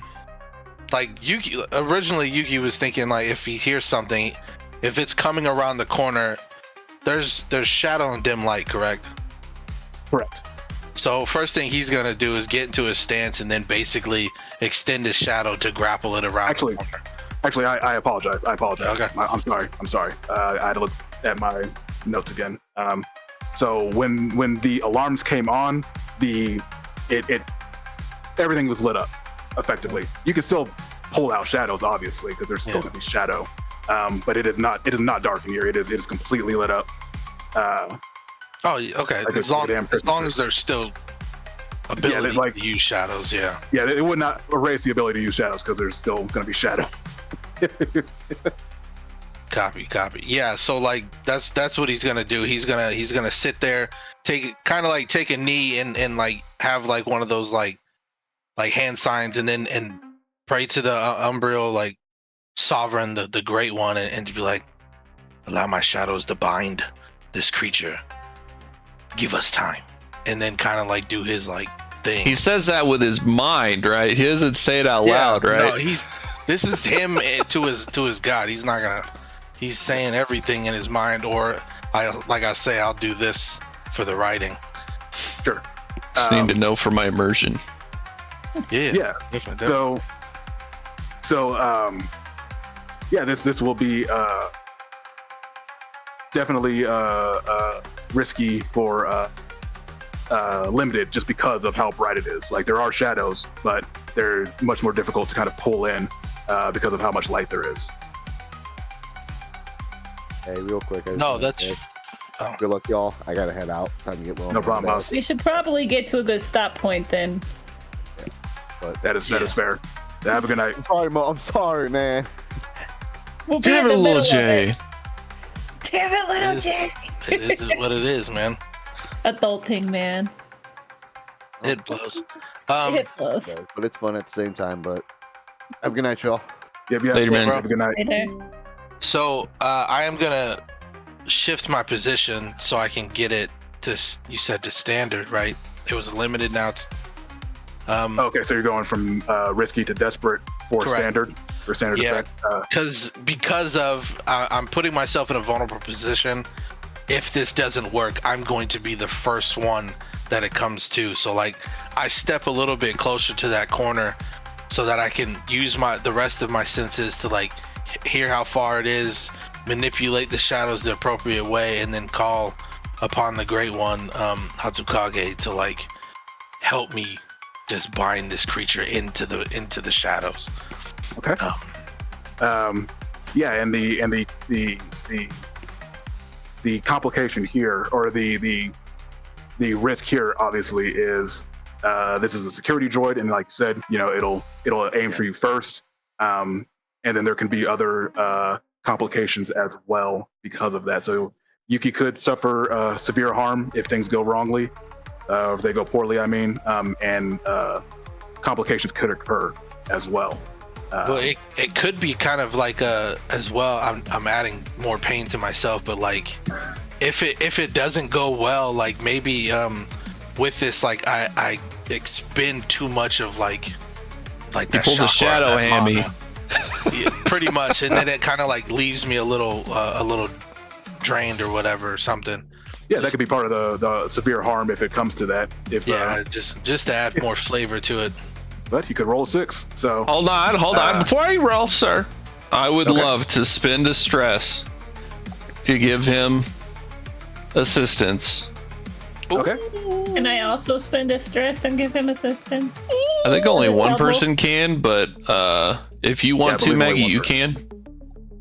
like Yuki. Originally, Yuki was thinking like if he hears something, if it's coming around the corner, there's shadow and dim light, correct? Correct. So first thing he's gonna do is get into his stance and then basically extend his shadow to grapple it around. Actually, the corner. Actually, I apologize. Okay. I'm sorry. I had to look at my notes again. So when the alarms came on, everything was lit up effectively. You can still pull out shadows, obviously, because there's still going to be shadow. But it is not dark in here. It is completely lit up. Oh, okay. Like As long as there's still ability to use shadows, yeah. Yeah, it would not erase the ability to use shadows because there's still going to be shadow. Copy. Yeah, so like that's what he's gonna do. He's gonna sit there, take a knee and like have like one of those like hand signs and pray to the Umbriel like sovereign, the great one, and to be like, allow my shadows to bind this creature. Give us time, and then kind of like do his like thing. He says that with his mind, right? He doesn't say it out loud, right? No, this is him to his God. He's saying everything in his mind, or I'll do this for the writing. Sure. Just need to know for my immersion. Yeah. Definitely. So this will be definitely risky for limited just because of how bright it is. Like there are shadows, but they're much more difficult to kind of pull in because of how much light there is. Hey, real quick. Good luck, y'all. I gotta head out. Time to get low. No problem, boss. We should probably get to a good stop point then. But that is fair. Have a good night. I'm sorry, man. We'll be Damn in it, the little middle of J. it. Damn it, little J. This is what it is, man. Adulting, man. It blows. It blows. But it's fun at the same time. But have a good night, y'all. Yeah, Later, man. Have a good night. Later. So I am gonna shift my position so I can get it to, you said to standard, right? It was limited, now it's Okay, so you're going from risky to desperate for Correct. standard Yeah. effect. because of I'm putting myself in a vulnerable position. If this doesn't work, I'm going to be the first one that it comes to. So like I step a little bit closer to that corner so that I can use the rest of my senses to like hear how far it is, manipulate the shadows the appropriate way, and then call upon the great one, Hatsukage, to like help me just bind this creature into the shadows. Okay. Yeah, and the complication here, or the risk here, obviously, is this is a security droid, and like you said, it'll aim for you first, and then there can be other complications as well because of that. So Yuki could suffer severe harm if things go wrongly, or if they go poorly. I mean, and complications could occur as well. Well, it could be kind of like as well. I'm adding more pain to myself, but like if it doesn't go well, like maybe with this, like I expend too much of like that. He pulls a shadow hammy. Yeah, pretty much, and then it kind of like leaves me a little drained or whatever or something. Yeah, that could be part of the severe harm if it comes to that. Just to add more flavor to it. But you could roll a 6. So Hold on. Before I roll, sir, I would love to spend a stress to give him assistance. Okay. Can I also spend a stress and give him assistance? I think only one Double. person can, but if you want to, believe only Maggie, one you person. can.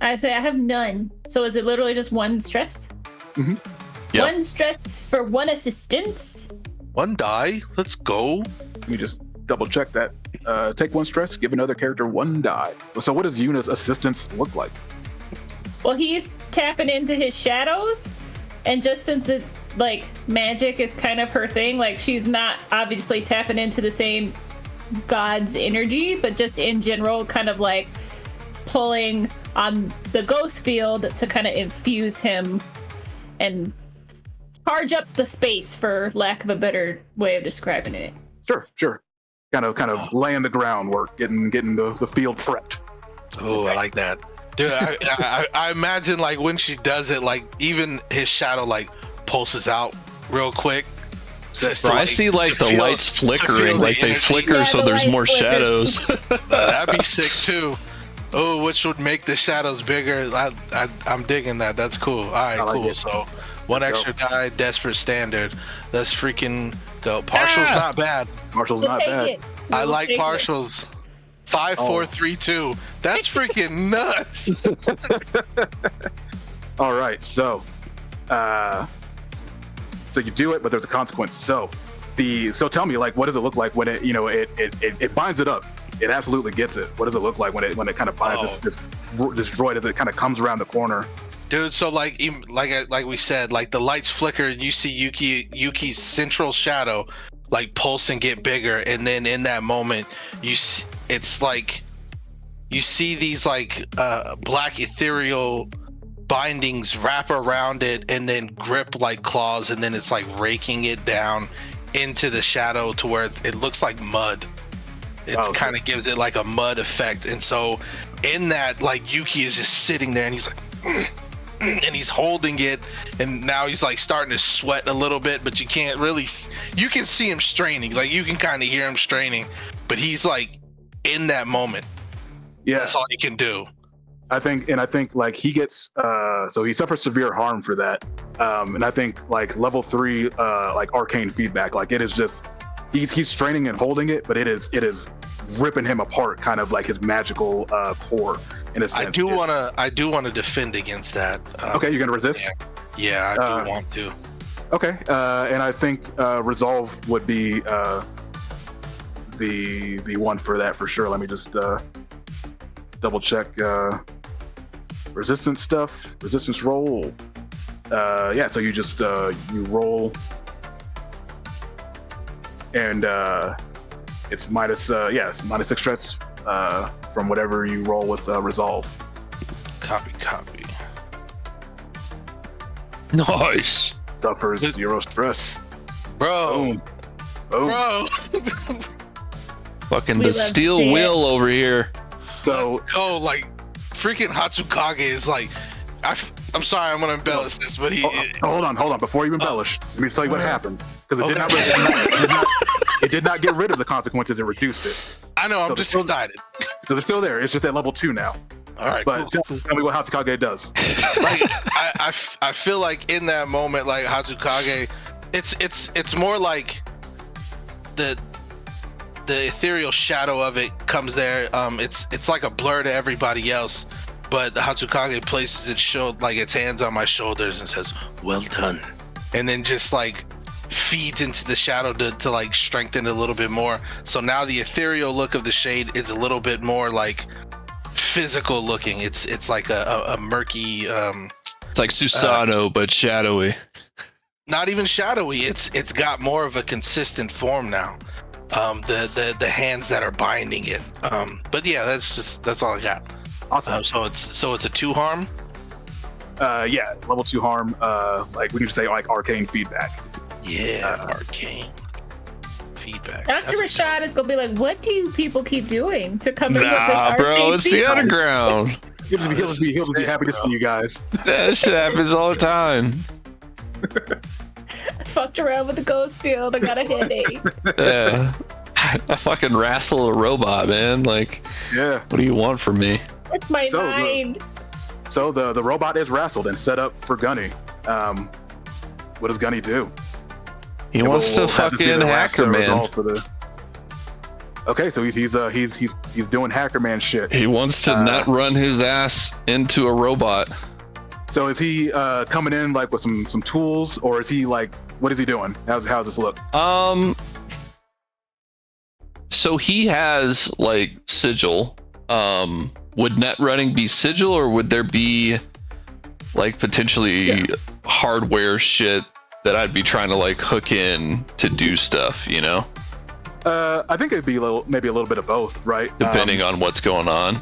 I say I have none. So is it literally just one stress? Mm-hmm. Yep. One stress for one assistance? One die. Let's go. Let me just double check that. Take 1 stress, give another character 1 die. So what does Yuna's assistance look like? Well, he's tapping into his shadows, and just since it like magic is kind of her thing, like she's not obviously tapping into the same god's energy, but just in general kind of like pulling on the ghost field to kind of infuse him and charge up the space, for lack of a better way of describing it. Sure. Kind of laying the groundwork, getting the field prepped. Oh, I like that. Dude, I imagine like when she does it, like even his shadow like pulses out real quick, Just Bro, to, I see like to the feel- lights to feel flickering, the like they energy. flicker, Yeah, so the there's lights more flicker. shadows. That'd be sick too. Oh, which would make the shadows bigger. I'm digging that. That's cool. All right, I like cool. it. So one Let's go. extra die, desperate standard. Let's freaking go. Partial's not bad. Marshall's We'll not take bad. it. I We'll like take it. partials. 5, 4, Oh. 3, 2. That's freaking nuts. All right, so you do it, but there's a consequence. So tell me, like, what does it look like when it, you know, it binds it up? It absolutely gets it. What does it look like when it kind of binds this droid as it kind of comes around the corner? Dude, so like we said, like the lights flicker and you see Yuki's central shadow like pulse and get bigger, and then in that moment it's like you see these like black ethereal bindings wrap around it and then grip like claws, and then it's like raking it down into the shadow to where it looks like mud. It's kind of gives it like a mud effect. And so in that, like, Yuki is just sitting there and he's like and he's holding it, and now he's like starting to sweat a little bit, but you can't really you can see him straining, like you can kind of hear him straining, but he's like in that moment. Yeah, that's all he can do. I think like he gets so he suffers severe harm for that, and I think like level 3 like arcane feedback, like it is just he's straining and holding it, but it is ripping him apart, kind of like his magical core in a sense. I do want to defend against that. Okay, you're gonna resist? Yeah, I do want to. Okay, and I think resolve would be the one for that for sure. Let me just double check resistance stuff, resistance roll. Yeah, so you just you roll, and it's minus it's minus 6 stress from whatever you roll with resolve. Copy. Nice. Suffers 0 stress. Bro. Boom. Bro. Fucking We the love to steel see it. will over here. So like freaking Hatsukage is like, I'm sorry, I'm gonna embellish this, but hold on. Before you embellish, let me tell you what happened. Because it, Okay. it did not get rid of the consequences; it reduced it. I know, I'm So just they're excited. So they're still there. It's just at level 2 now. All right, But cool. tell me what Hatsukage does. Like I feel like in that moment, like Hatsukage, it's more like the ethereal shadow of it comes there. It's like a blur to everybody else, but the Hatsukage places its hands on my shoulders and says, "Well done," and then just like feeds into the shadow to like strengthen it a little bit more. So now the ethereal look of the shade is a little bit more like physical looking. It's like a murky It's like Susanoo, but shadowy. not even shadowy. It's got more of a consistent form now. The hands that are binding it. But yeah, that's all I got. Awesome. So it's a 2 harm. Yeah, level 2 harm. Like we can just say like arcane feedback. Yeah, arcane feedback. Dr. Rashad is gonna be like, what do you people keep doing to come in with this Nah, bro, arcane it's the feedback? underground. He'll just be happy to see you guys. That shit happens all the time. I fucked around with the ghost field. I got a headache. Yeah. I fucking wrestle a robot, man. Like, Yeah. what do you want from me? It's my So, mind. So the robot is wrestled and set up for Gunny. What does Gunny do? He wants to We'll have see fucking the last, hacker man. result for the... Okay, so he's doing hacker man shit. He wants to not run his ass into a robot. So is he coming in like with some tools, or is he like, what is he doing? How's this look? So he has like sigil. Would net running be sigil, or would there be like potentially hardware shit that I'd be trying to like hook in to do stuff, you know? I think it'd be maybe a little bit of both, right? Depending on what's going on.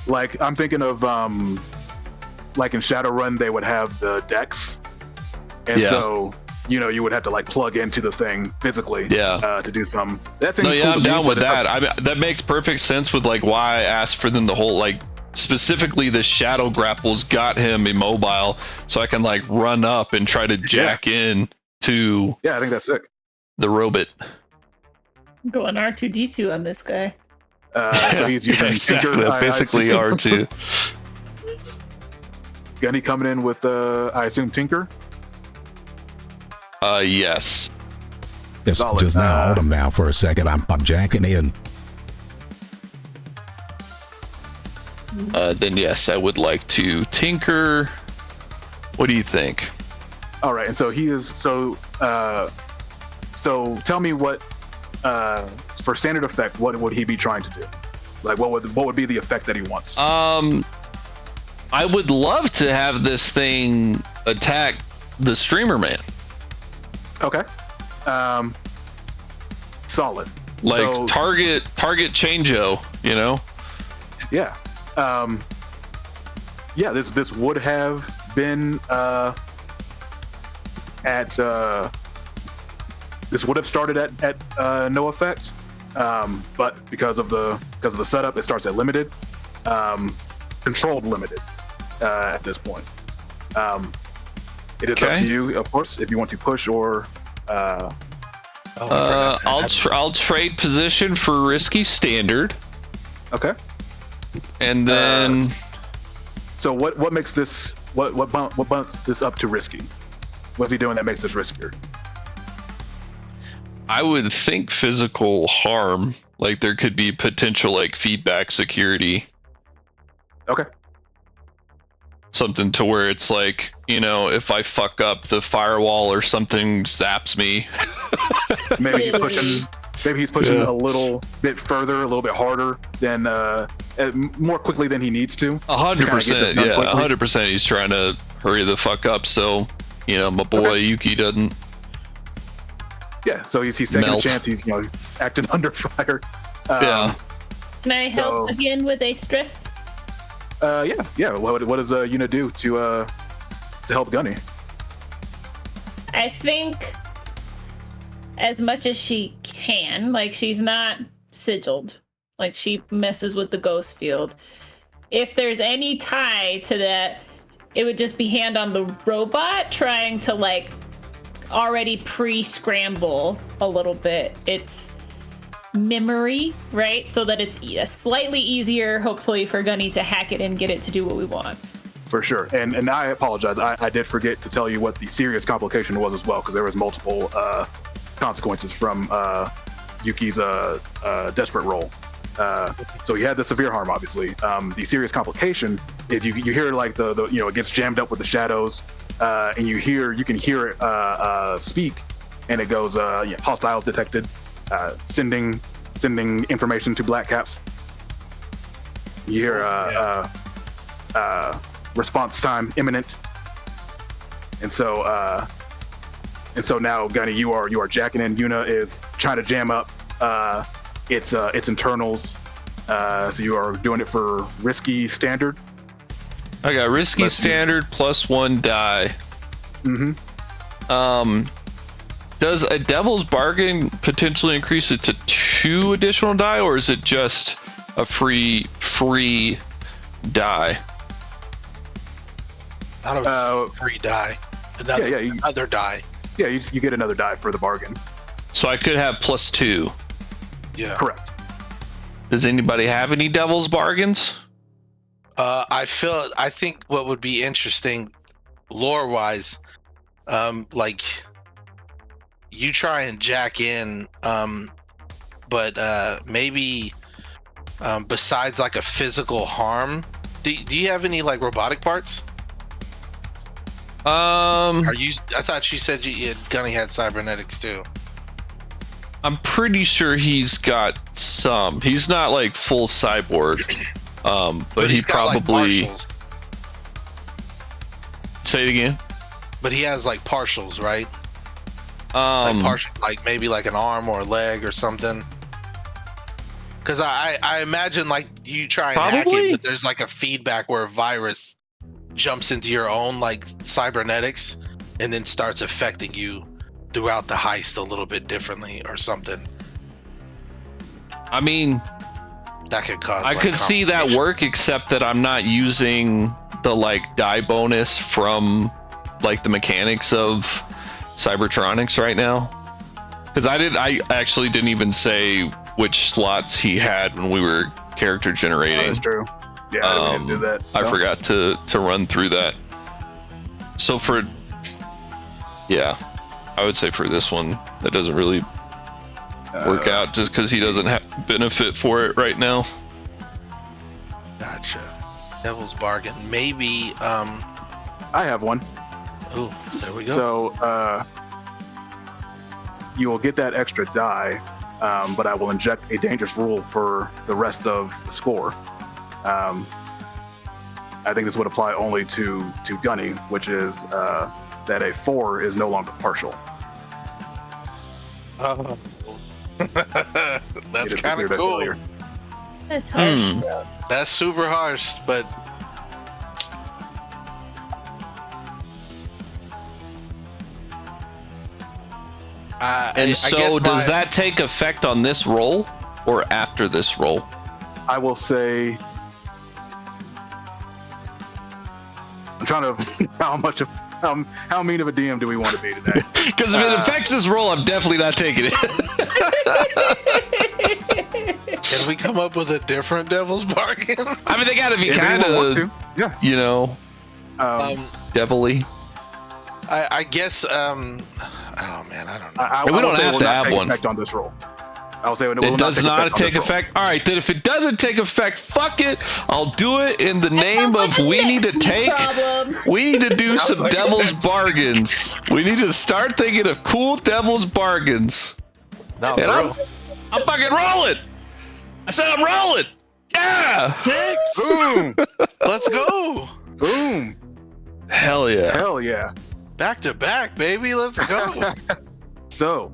Like I'm thinking of like in Shadowrun they would have the decks, and so you would have to like plug into the thing physically to do some. That seems cool I'm to me, down but with it's that. like- That makes perfect sense with like why I asked for them the whole like specifically the shadow grapples got him immobile, so I can like run up and try to jack in to Yeah, I think that's sick. the robot. Going R2D2 on this guy. So he's using exactly, Tinker. basically R2. Gunny coming in with, I assume, Tinker? Yes. Solid. Just now, hold him now for a second. I'm jacking in. Then yes, I would like to tinker. What do you think? All right, and so he is so. So tell me what, for standard effect, what would he be trying to do? Like, what would be the effect that he wants? I would love to have this thing attack the streamer man. Okay. Solid. Like So- target Changeo, you know? Yeah. Yeah. This would have been this would have started at no effect, but because of the setup, it starts at limited, controlled limited at this point. It is up Okay. to you, of course, if you want to push or. I'll trade position for risky standard, Okay. and then So what makes this what bumps this up to risky? What's he doing that makes this riskier? I would think physical harm. Like there could be potential like feedback security. Okay. Something to where it's like, you know, if I fuck up the firewall or something zaps me. Maybe he's pushing Yeah. a little bit further, a little bit harder than more quickly than he needs to. 100%, done yeah, quickly. 100%. He's trying to hurry the fuck up so, you know, my boy Yuki doesn't. Yeah, so he's taking Melt. a chance. He's acting under fire. Yeah. Can I help again with a stress? Yeah. What does Yuna do to help Gunny? I think as much as she can, like she's not sigiled, like she messes with the ghost field. If there's any tie to that, it would just be hand on the robot trying to like already pre-scramble a little bit its memory, right? So that it's slightly easier, hopefully, for Gunny to hack it and get it to do what we want. For sure. And I apologize. I did forget to tell you what the serious complication was as well, because there was multiple consequences from Yuki's desperate roll. So he had the severe harm, obviously. The serious complication is you hear like the it gets jammed up with the shadows, and you can hear it speak, and it goes hostiles detected, sending information to Black Caps. You hear response time imminent, and so now Gunny, you are jacking in. Yuna is trying to jam up its internals, so you are doing it for risky standard. I got risky standard +1 die. Does a devil's bargain potentially increase it to 2 additional die, or is it just a free die? Not a free die. Another die. Yeah, you get another die for the bargain. So I could have +2. Yeah. Correct. Does anybody have any devil's bargains? I think what would be interesting, lore-wise, like you try and jack in, but maybe besides like a physical harm, do you have any like robotic parts? Are you? I thought you said Gunny had cybernetics too. I'm pretty sure he's got some. He's not like full cyborg, but he he's got, probably. like, partials. Say it again. But he has like partials, right? Like maybe like an arm or a leg or something. Because I imagine like you try and hack it, but there's like a feedback where a virus jumps into your own like cybernetics and then starts affecting you throughout the heist a little bit differently or something. I mean, that could cause. I could see that work, except that I'm not using the like die bonus from like the mechanics of Cybertronics right now. Because I actually didn't even say which slots he had when we were character generating. That's true. Yeah, we didn't do that. I No. forgot to run through that. So I would say for this one, that doesn't really work out just because he doesn't have benefit for it right now. Gotcha. Devil's bargain. Maybe. I have one. Oh, there we go. So you will get that extra die, but I will inject a dangerous rule for the rest of the score. I think this would apply only to Gunny, which is that a 4 is no longer partial. Oh. It That's is kind considered of a cool. failure. That's harsh. That's super harsh, but And so does that take effect on this roll or after this roll? I will say, I'm trying to how mean of a DM do we want to be today? Because if it affects this roll, I'm definitely not taking it. Can we come up with a different devil's bargain? I mean, they got to be If kind anyone wants of, to, yeah. you know, devilly. I guess. Oh man, I don't know. And we will don't say it have will to not have take one. effect on this roll. I'll say It does not take on this roll. effect. All right, then if it doesn't take effect, fuck it. I'll do it in the name of we need to take. We need to do some devil's bargains. We need to start thinking of cool devil's bargains. No, And I'm fucking rolling. I said I'm rolling. Yeah. Boom! let's go. Boom! Hell yeah. Hell yeah! Back to back, baby. Let's go. So,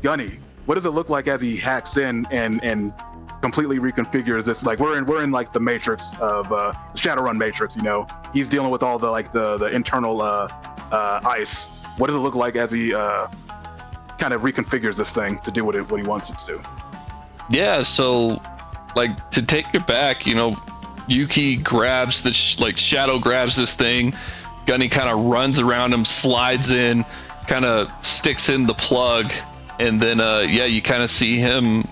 Gunny, what does it look like as he hacks in and completely reconfigures this? Like we're in like the matrix of the Shadowrun matrix. You know, he's dealing with all the internal ice. What does it look like as he kind of reconfigures this thing to do what he wants it to do? Yeah, so like to take it back, you know, Yuki grabs the Shadow grabs this thing. Gunny kind of runs around him, slides in, kind of sticks in the plug, and then you kind of see him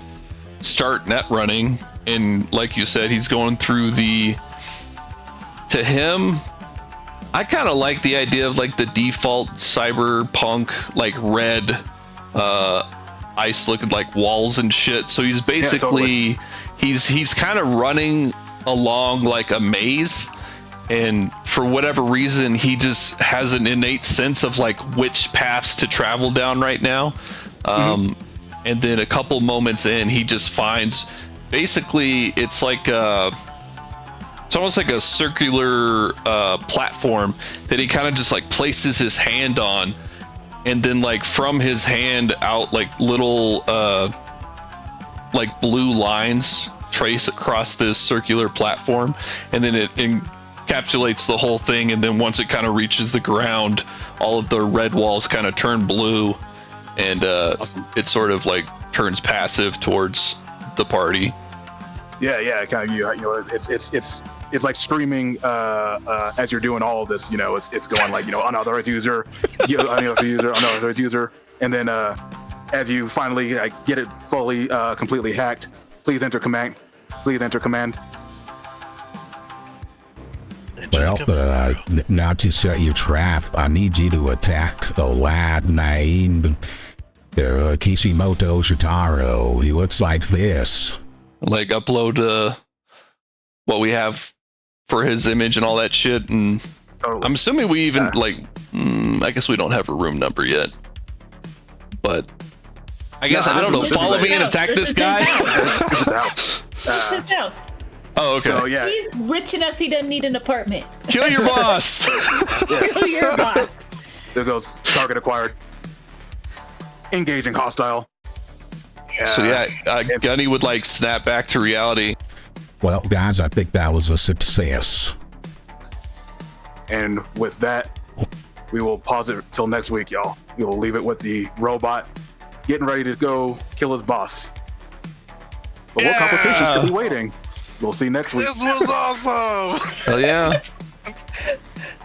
start net running. And like you said, he's going through to him, I kind of like the idea of like the default cyberpunk like red ice looking like walls and shit. So he's basically he's kind of running along like a maze, and for whatever reason he just has an innate sense of like which paths to travel down right now. And then a couple moments in, he just finds basically it's like it's almost like a circular platform that he kind of just like places his hand on, and then like from his hand out like little like blue lines trace across this circular platform, and then it encapsulates the whole thing. And then once it kind of reaches the ground, all of the red walls kind of turn blue, and Awesome. it sort of like turns passive towards the party. Yeah, kind of. You know, it's like screaming as you're doing all of this. You know, it's going like, you know, unauthorized user, unauthorized user, and then as you finally get it fully completely hacked, please enter command. Please enter command. Well, now to set your trap, I need you to attack a lad named Kishimoto Shitaro. He looks like this. Like upload what we have for his image and all that shit. And Totally. I'm assuming we even I guess we don't have a room number yet, but I guess I don't know. this is Follow his me and house. attack This this is guy. This is house. It's his house. Oh, okay. So yeah, He's rich enough he doesn't need an apartment. Kill your boss. Kill your box. there goes target acquired. Engaging hostile. So Gunny would like snap back to reality. Well, guys, I think that was a success. And with that, we will pause it till next week, y'all. We will leave it with the robot getting ready to go kill his boss. But what complications could be waiting? We'll see next week. This was awesome. Hell yeah.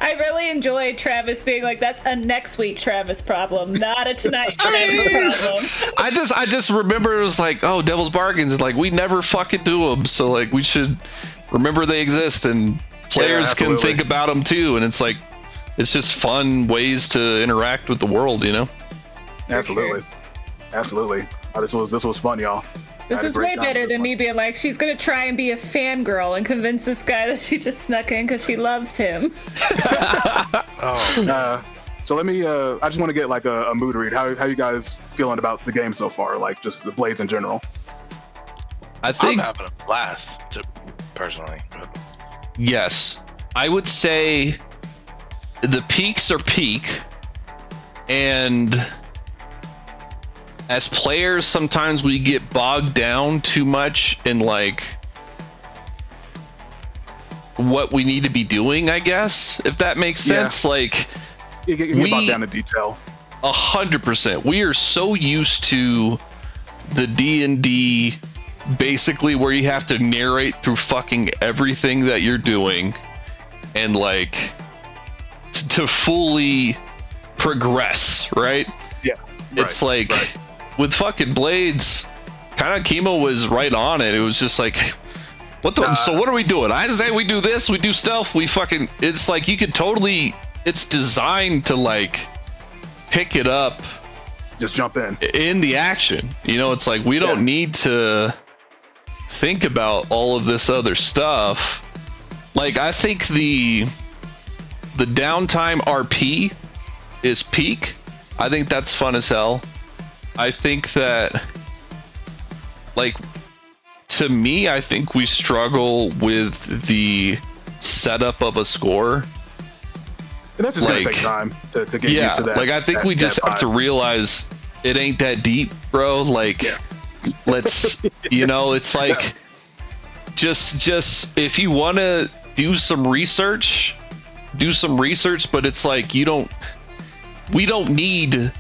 I really enjoy Travis being like, that's a next week Travis problem, not a tonight Travis problem. I just remember it was like, oh, Devil's Bargains, like we never fucking do them, so like we should remember they exist and players can think about them too, and it's like it's just fun ways to interact with the world, you know? Absolutely. This was fun, y'all. This is way better than me being like, she's gonna try and be a fangirl and convince this guy that she just snuck in because she loves him. So let me, I just want to get like a mood read. How you guys feeling about the game so far? Like just the Blades in general? I'm having a blast, personally. But. Yes. I would say the peaks are peak, and as players, sometimes we get bogged down too much in like what we need to be doing, I guess, if that makes sense. Like you get bogged down in detail. 100%. We are so used to the D&D, basically where you have to narrate through fucking everything that you're doing, and like to fully progress, right? Yeah. It's like. With fucking Blades, kind of Chemo was right on it. It was just like, so what are we doing? I say we do this, we do stealth, it's like you could totally, it's designed to like pick it up. Just jump in the action. You know, it's like we don't need to think about all of this other stuff. Like I think the downtime RP is peak. I think that's fun as hell. I think that, like, to me, I think we struggle with the setup of a score. And that's just gonna take time to get used to that. Like, I think we just have to realize it ain't that deep, bro. Like, let's, you know, it's like, just if you want to do some research, but it's like we don't need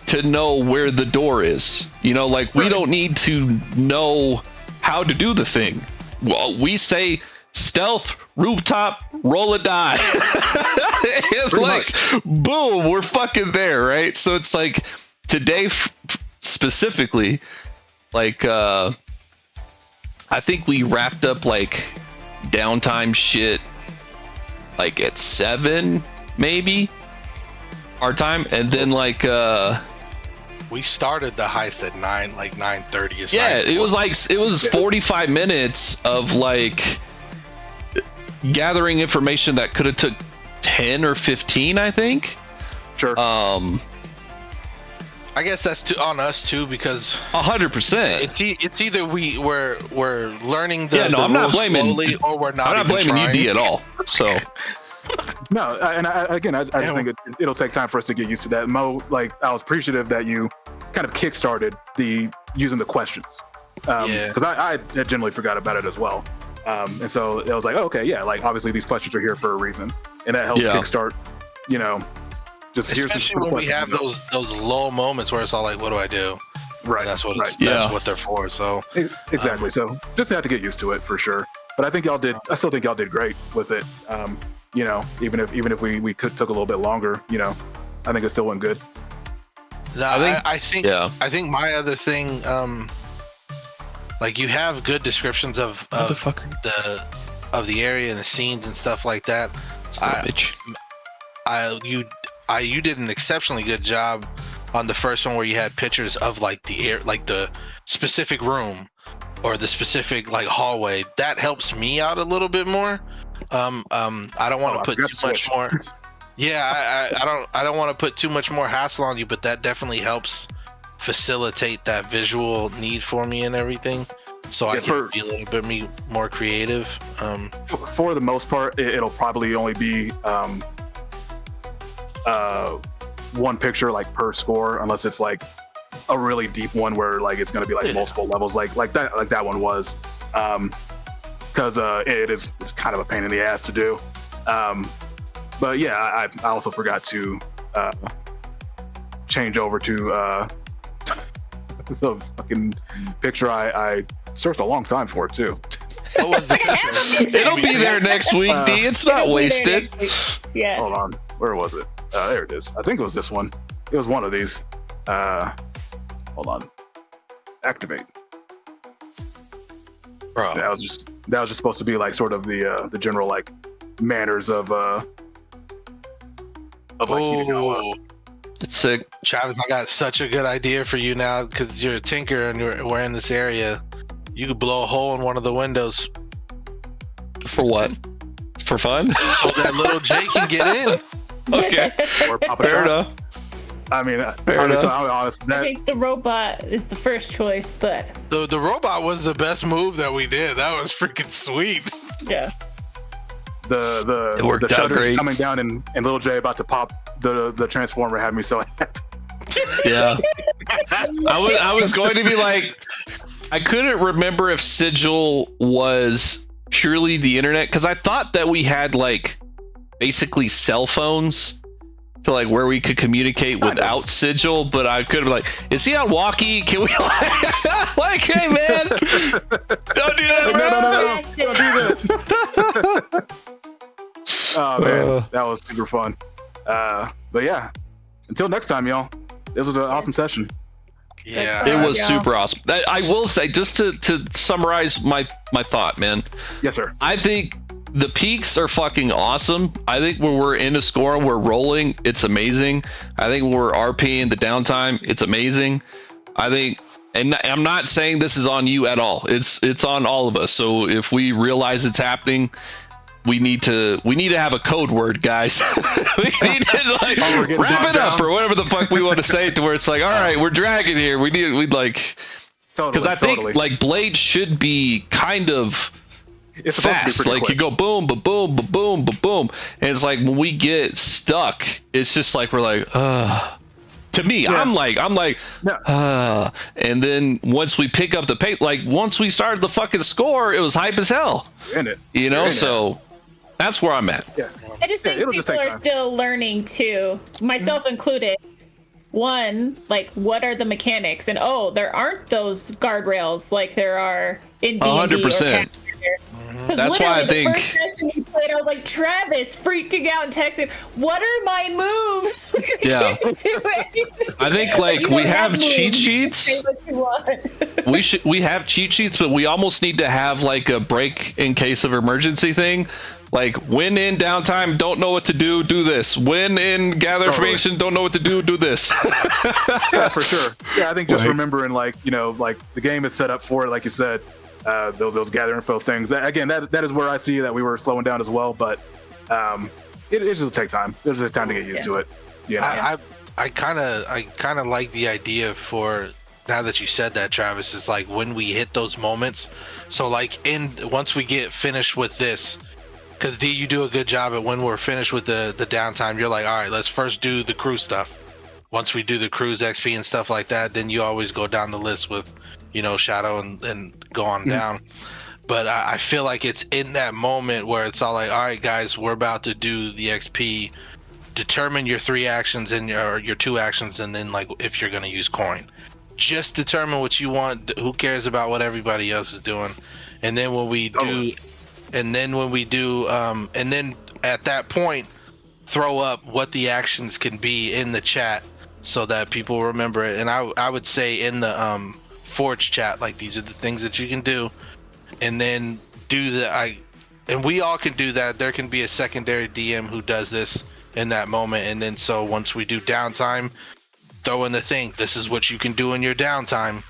to know where the door is, you know, like we don't need to know how to do the thing. Well, we say stealth, rooftop, roll a die. And like, boom, we're fucking there, right? So it's like today specifically, like I think we wrapped up like downtime shit like at 7 maybe our time, and then like we started the heist at 9:30. Yeah, it was 45 minutes of like gathering information that could have took 10 or 15, I think. Sure. I guess that's on us too, because 100%. It's either we're learning the I'm not blaming slowly, or we're not. I'm not blaming trying. you, D, at all. So. No, and I just think it'll take time for us to get used to that. Mo, like, I was appreciative that you kind of kickstarted using the questions, because I had generally forgot about it as well, and so it was like, oh, okay, yeah, like obviously these questions are here for a reason, and that helps kickstart, you know, just especially when we have those low moments where it's all like, what do I do? Right. That's what that's what they're for. So exactly. So just have to get used to it for sure. But I think y'all did. I still think y'all did great with it. You know, even if we took a little bit longer, you know, I think it still went good. I think my other thing, like you have good descriptions of the area and the scenes and stuff like that. You did an exceptionally good job on the first one where you had pictures of like the air, like the specific room or the specific like hallway. That helps me out a little bit more. I don't want to put too much more. Yeah, I don't want to put too much more hassle on you, but that definitely helps facilitate that visual need for me and everything, so I can be a little bit more creative. For the most part, it'll probably only be one picture like per score, unless it's like a really deep one where like it's going to be like multiple levels, like that one was, because it's kind of a pain in the ass to do. But yeah, I also forgot to change over to the fucking picture. I searched a long time for it too. What was the picture? It'll be there next week, D. It's not wasted. Yeah. Hold on. Where was it? There it is. I think it was this one. It was one of these. Hold on. Activate. Bro. That was just supposed to be like sort of the general like manners of like heating it all up. Oh, It's sick. Travis, I got such a good idea for you now because you're a tinker and we're in this area. You could blow a hole in one of the windows For what? For fun? so that little Jay can get in. Okay. Or pop a Fair shot. enough. I mean, Fair enough. so I'm honest. I That think the robot is the first choice, but The robot was the best move that we did. That was freaking sweet. yeah. the It worked out shutters great. coming down and Little J about to pop the transformer had me so happy. Yeah. I was going to be like, I couldn't remember if Sigil was purely the internet because I thought that we had like basically cell phones to like where we could communicate without Sigil, but I could have been like, is he on walkie? Can we like, hey man, don't do that, bro. Oh man, that was super fun. But yeah, until next time, y'all. This was an awesome session. Yeah. It was Yeah. super awesome. I will say, just to summarize my thought, man. Yes, sir. I think the peaks are fucking awesome. I think when we're in a score and we're rolling, it's amazing. I think when we're RPing the downtime, it's amazing. I think, and I'm not saying this is on you at all. It's on all of us. So if we realize it's happening, we need to have a code word, guys. We need to like we're getting wrap bogged it up down. or whatever the fuck we want to say to where it's like, all right, we're dragging here. We'd like, because I think like Blade should be kind of it's supposed to be fast. pretty Like quick. you go boom, ba boom, ba boom, ba boom, and it's like when we get stuck, it's just like we're like, To me, Yeah. I'm like, Yeah. and then once we pick up the pace, like once we started the fucking score, it was hype as hell. You're in it. You You're know, in it. so that's where I'm at. Yeah. I just think it'll just people take are time. still learning too, myself included. One, like, what are the mechanics? And oh, there aren't those guardrails like there are in D&D. 100%. That's why I the think- first session we played, I was like, Travis freaking out and texting, "What are my moves?" I Yeah. can't do anything. I think like You we don't have moves. cheat Just sheets. say what you want. We have cheat sheets, but we almost need to have like a break in case of emergency thing. Like when in downtime, don't know what to do this. When in gather Totally. information, don't know what to do this. Yeah, for sure. Yeah, I think just Right. remembering, like, you know, like the game is set up for it, like you said, those gather info things. Again, that is where I see that we were slowing down as well, but it just take time. It'll take time to get used to it. Yeah. I kind of like the idea for now that you said that, Travis, is like when we hit those moments. So like once we get finished with this, because D, you do a good job at when we're finished with the downtime. You're like, all right, let's first do the crew stuff. Once we do the crew's XP and stuff like that, then you always go down the list with, you know, Shadow and go on down. But I feel like it's in that moment where it's all like, all right, guys, we're about to do the XP. Determine your 3 actions and your 2 actions, and then like if you're gonna use coin, just determine what you want. Who cares about what everybody else is doing? And then when we do, and then at that point, throw up what the actions can be in the chat so that people remember it. And I would say in the Forge chat, like these are the things that you can do, and then and we all can do that. There can be a secondary DM who does this in that moment, and then so once we do downtime, throw in the thing, this is what you can do in your downtime,